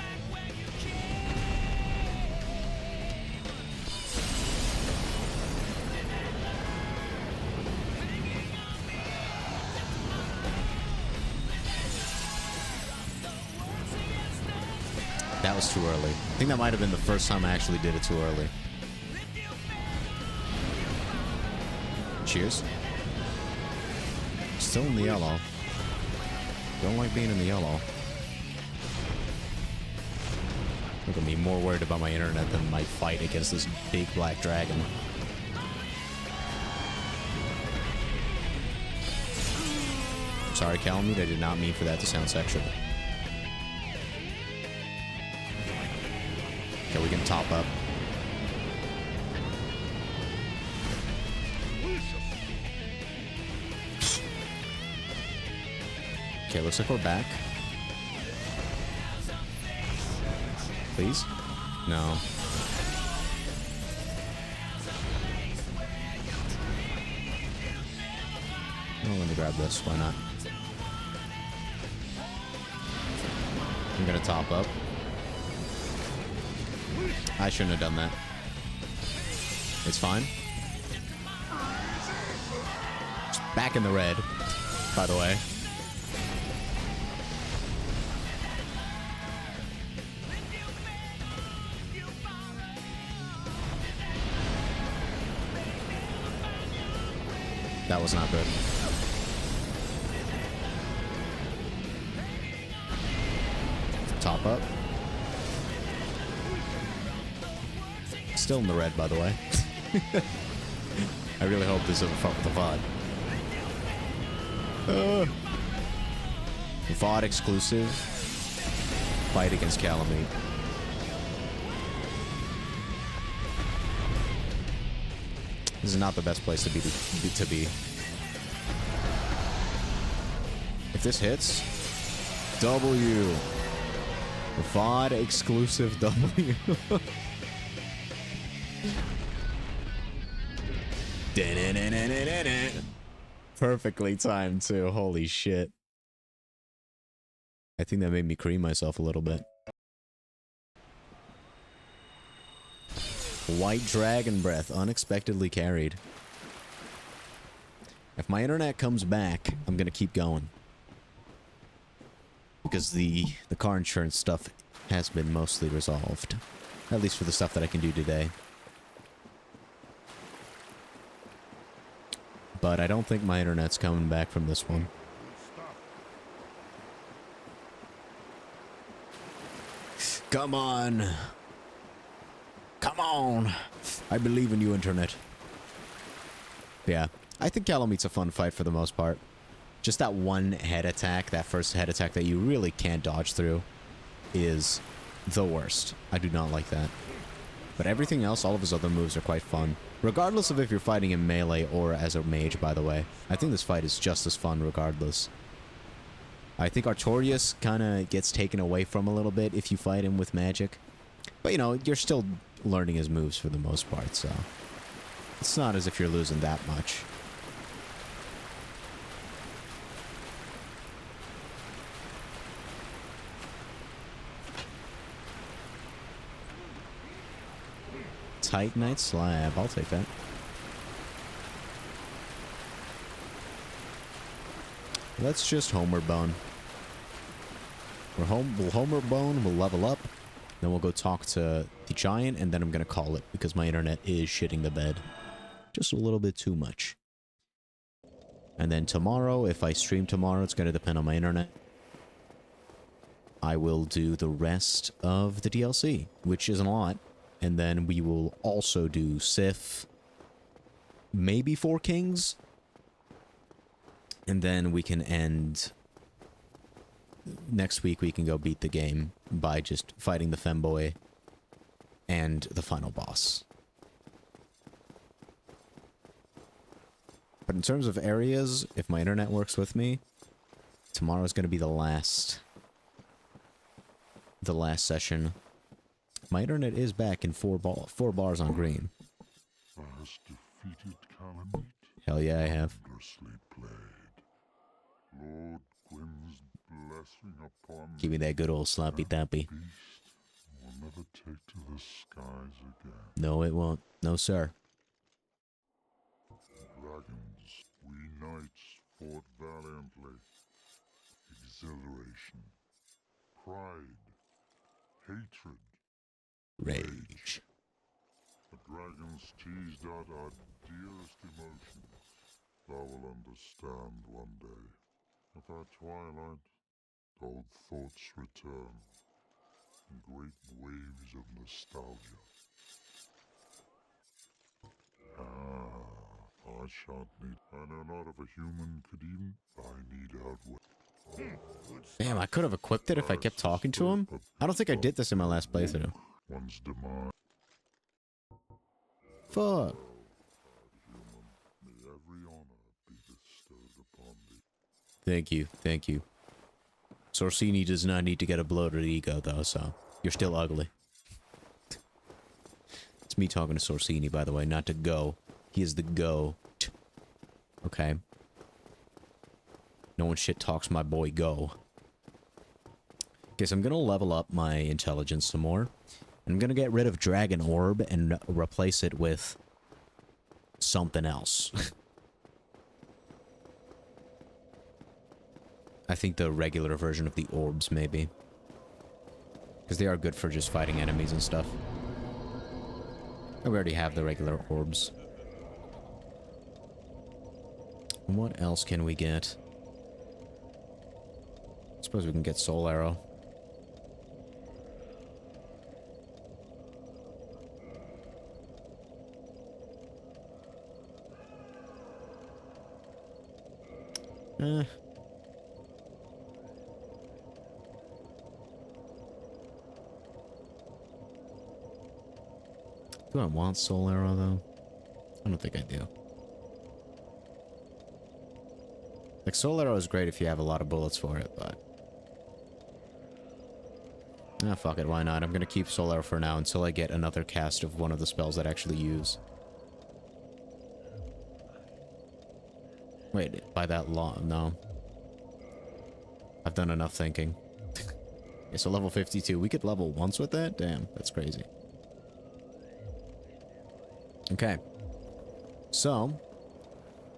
Speaker 1: That was too early. I think that might have been the first time I actually did it too early. Cheers. Still in the yellow. Don't like being in the yellow. Look at me, more worried about my internet than my fight against this big black dragon. Sorry, Calamite, I did not mean for that to sound sexual. Okay, we can top up. Okay, looks like we're back. Please? No. Oh, let me grab this. Why not? I'm gonna top up. I shouldn't have done that. It's fine. Just back in the red, by the way. That was not good. Top up. Still in the red, by the way. I really hope this doesn't fuck with the VOD. VOD exclusive. Fight against Calamite. This is not the best place to be. If this hits, W. VOD exclusive W. Perfectly timed too. Holy shit. I think that made me cream myself a little bit. White Dragon Breath, unexpectedly carried. If my internet comes back, I'm gonna keep going. Because the car insurance stuff has been mostly resolved. At least for the stuff that I can do today. But I don't think my internet's coming back from this one. Come on! Come on! I believe in you, internet. Yeah, I think Calamite's a fun fight for the most part. Just that one head attack, that first head attack that you really can't dodge through, is the worst. I do not like that. But everything else, all of his other moves are quite fun. Regardless of if you're fighting in melee or as a mage, by the way. I think this fight is just as fun regardless. I think Artorias kind of gets taken away from a little bit if you fight him with magic. But, you know, you're still learning his moves for the most part, so... It's not as if you're losing that much. Titanite slab. I'll take that. Let's just Homer Bone. We'll Homer Bone, we'll level up, then we'll go talk to the giant, and then I'm gonna call it because my internet is shitting the bed. Just a little bit too much. And then tomorrow, if I stream tomorrow, it's gonna depend on my internet. I will do the rest of the DLC, which isn't a lot. And then we will also do Sith, maybe 4 Kings. And then we can end... Next week we can go beat the game by just fighting the femboy and the final boss. But in terms of areas, if my internet works with me, tomorrow's going to be the last session. My internet is back in 4 bars on green.
Speaker 2: Thou hast defeated Calamite.
Speaker 1: Hell yeah, I have.
Speaker 2: Wondrously played. Lord Gwyn's blessing upon
Speaker 1: Give me that good old sloppy toppy.
Speaker 2: beast will never take to the skies again.
Speaker 1: No, it won't. No, sir.
Speaker 2: Dragons, we knights fought valiantly. Exhilaration, pride, hatred,
Speaker 1: Rage.
Speaker 2: the dragons teased out our dearest emotions. Thou will understand one day. At our twilight, old thoughts return in great waves of nostalgia. I shan't need. I know not if a human could even. I need outweigh.
Speaker 1: Damn, I could have equipped it if I kept talking to him. I don't think I did this in my last playthrough.
Speaker 2: One's demise.
Speaker 1: Fuck.
Speaker 2: Human, may every honor be bestowed upon thee.
Speaker 1: Thank you, thank you. Sorsini does not need to get a bloated ego, though, so... You're still ugly. It's me talking to Sorsini, by the way, not to Go. He is the Go. Okay? No one shit talks my boy Go. Okay, so I'm gonna level up my intelligence some more. I'm gonna get rid of Dragon Orb and replace it with... something else. I think the regular version of the orbs, maybe. Because they are good for just fighting enemies and stuff. We already have the regular orbs. What else can we get? I suppose we can get Soul Arrow. Do I want Soul Arrow, though? I don't think I do. Like, Soul Arrow is great if you have a lot of bullets for it, but... Ah, fuck it, why not? I'm gonna keep Soul Arrow for now until I get another cast of one of the spells that I actually use. Wait, by that law, no. I've done enough thinking. Okay, so level 52. We could level once with that? Damn, that's crazy. Okay. So,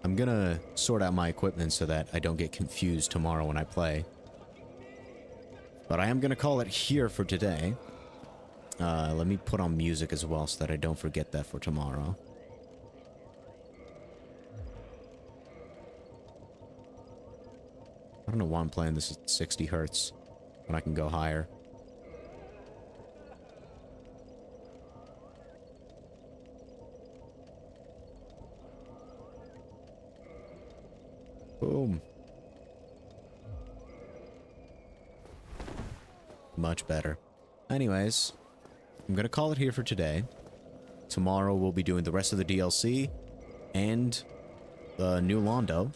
Speaker 1: I'm gonna sort out my equipment so that I don't get confused tomorrow when I play. But I am gonna call it here for today. Let me put on music as well so that I don't forget that for tomorrow. I don't know why I'm playing this at 60 hertz when I can go higher. Boom. Much better. Anyways, I'm gonna call it here for today. Tomorrow we'll be doing the rest of the DLC and the new Londo.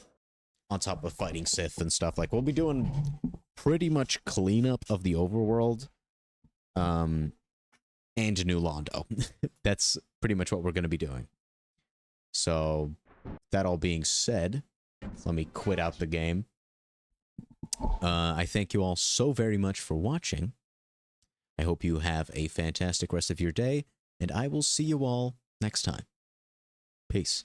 Speaker 1: On top of fighting Sith and stuff. Like, we'll be doing pretty much cleanup of the overworld. and New Londo. That's pretty much what we're going to be doing. So, that all being said, let me quit out the game. I thank you all so very much for watching. I hope you have a fantastic rest of your day, and I will see you all next time. Peace.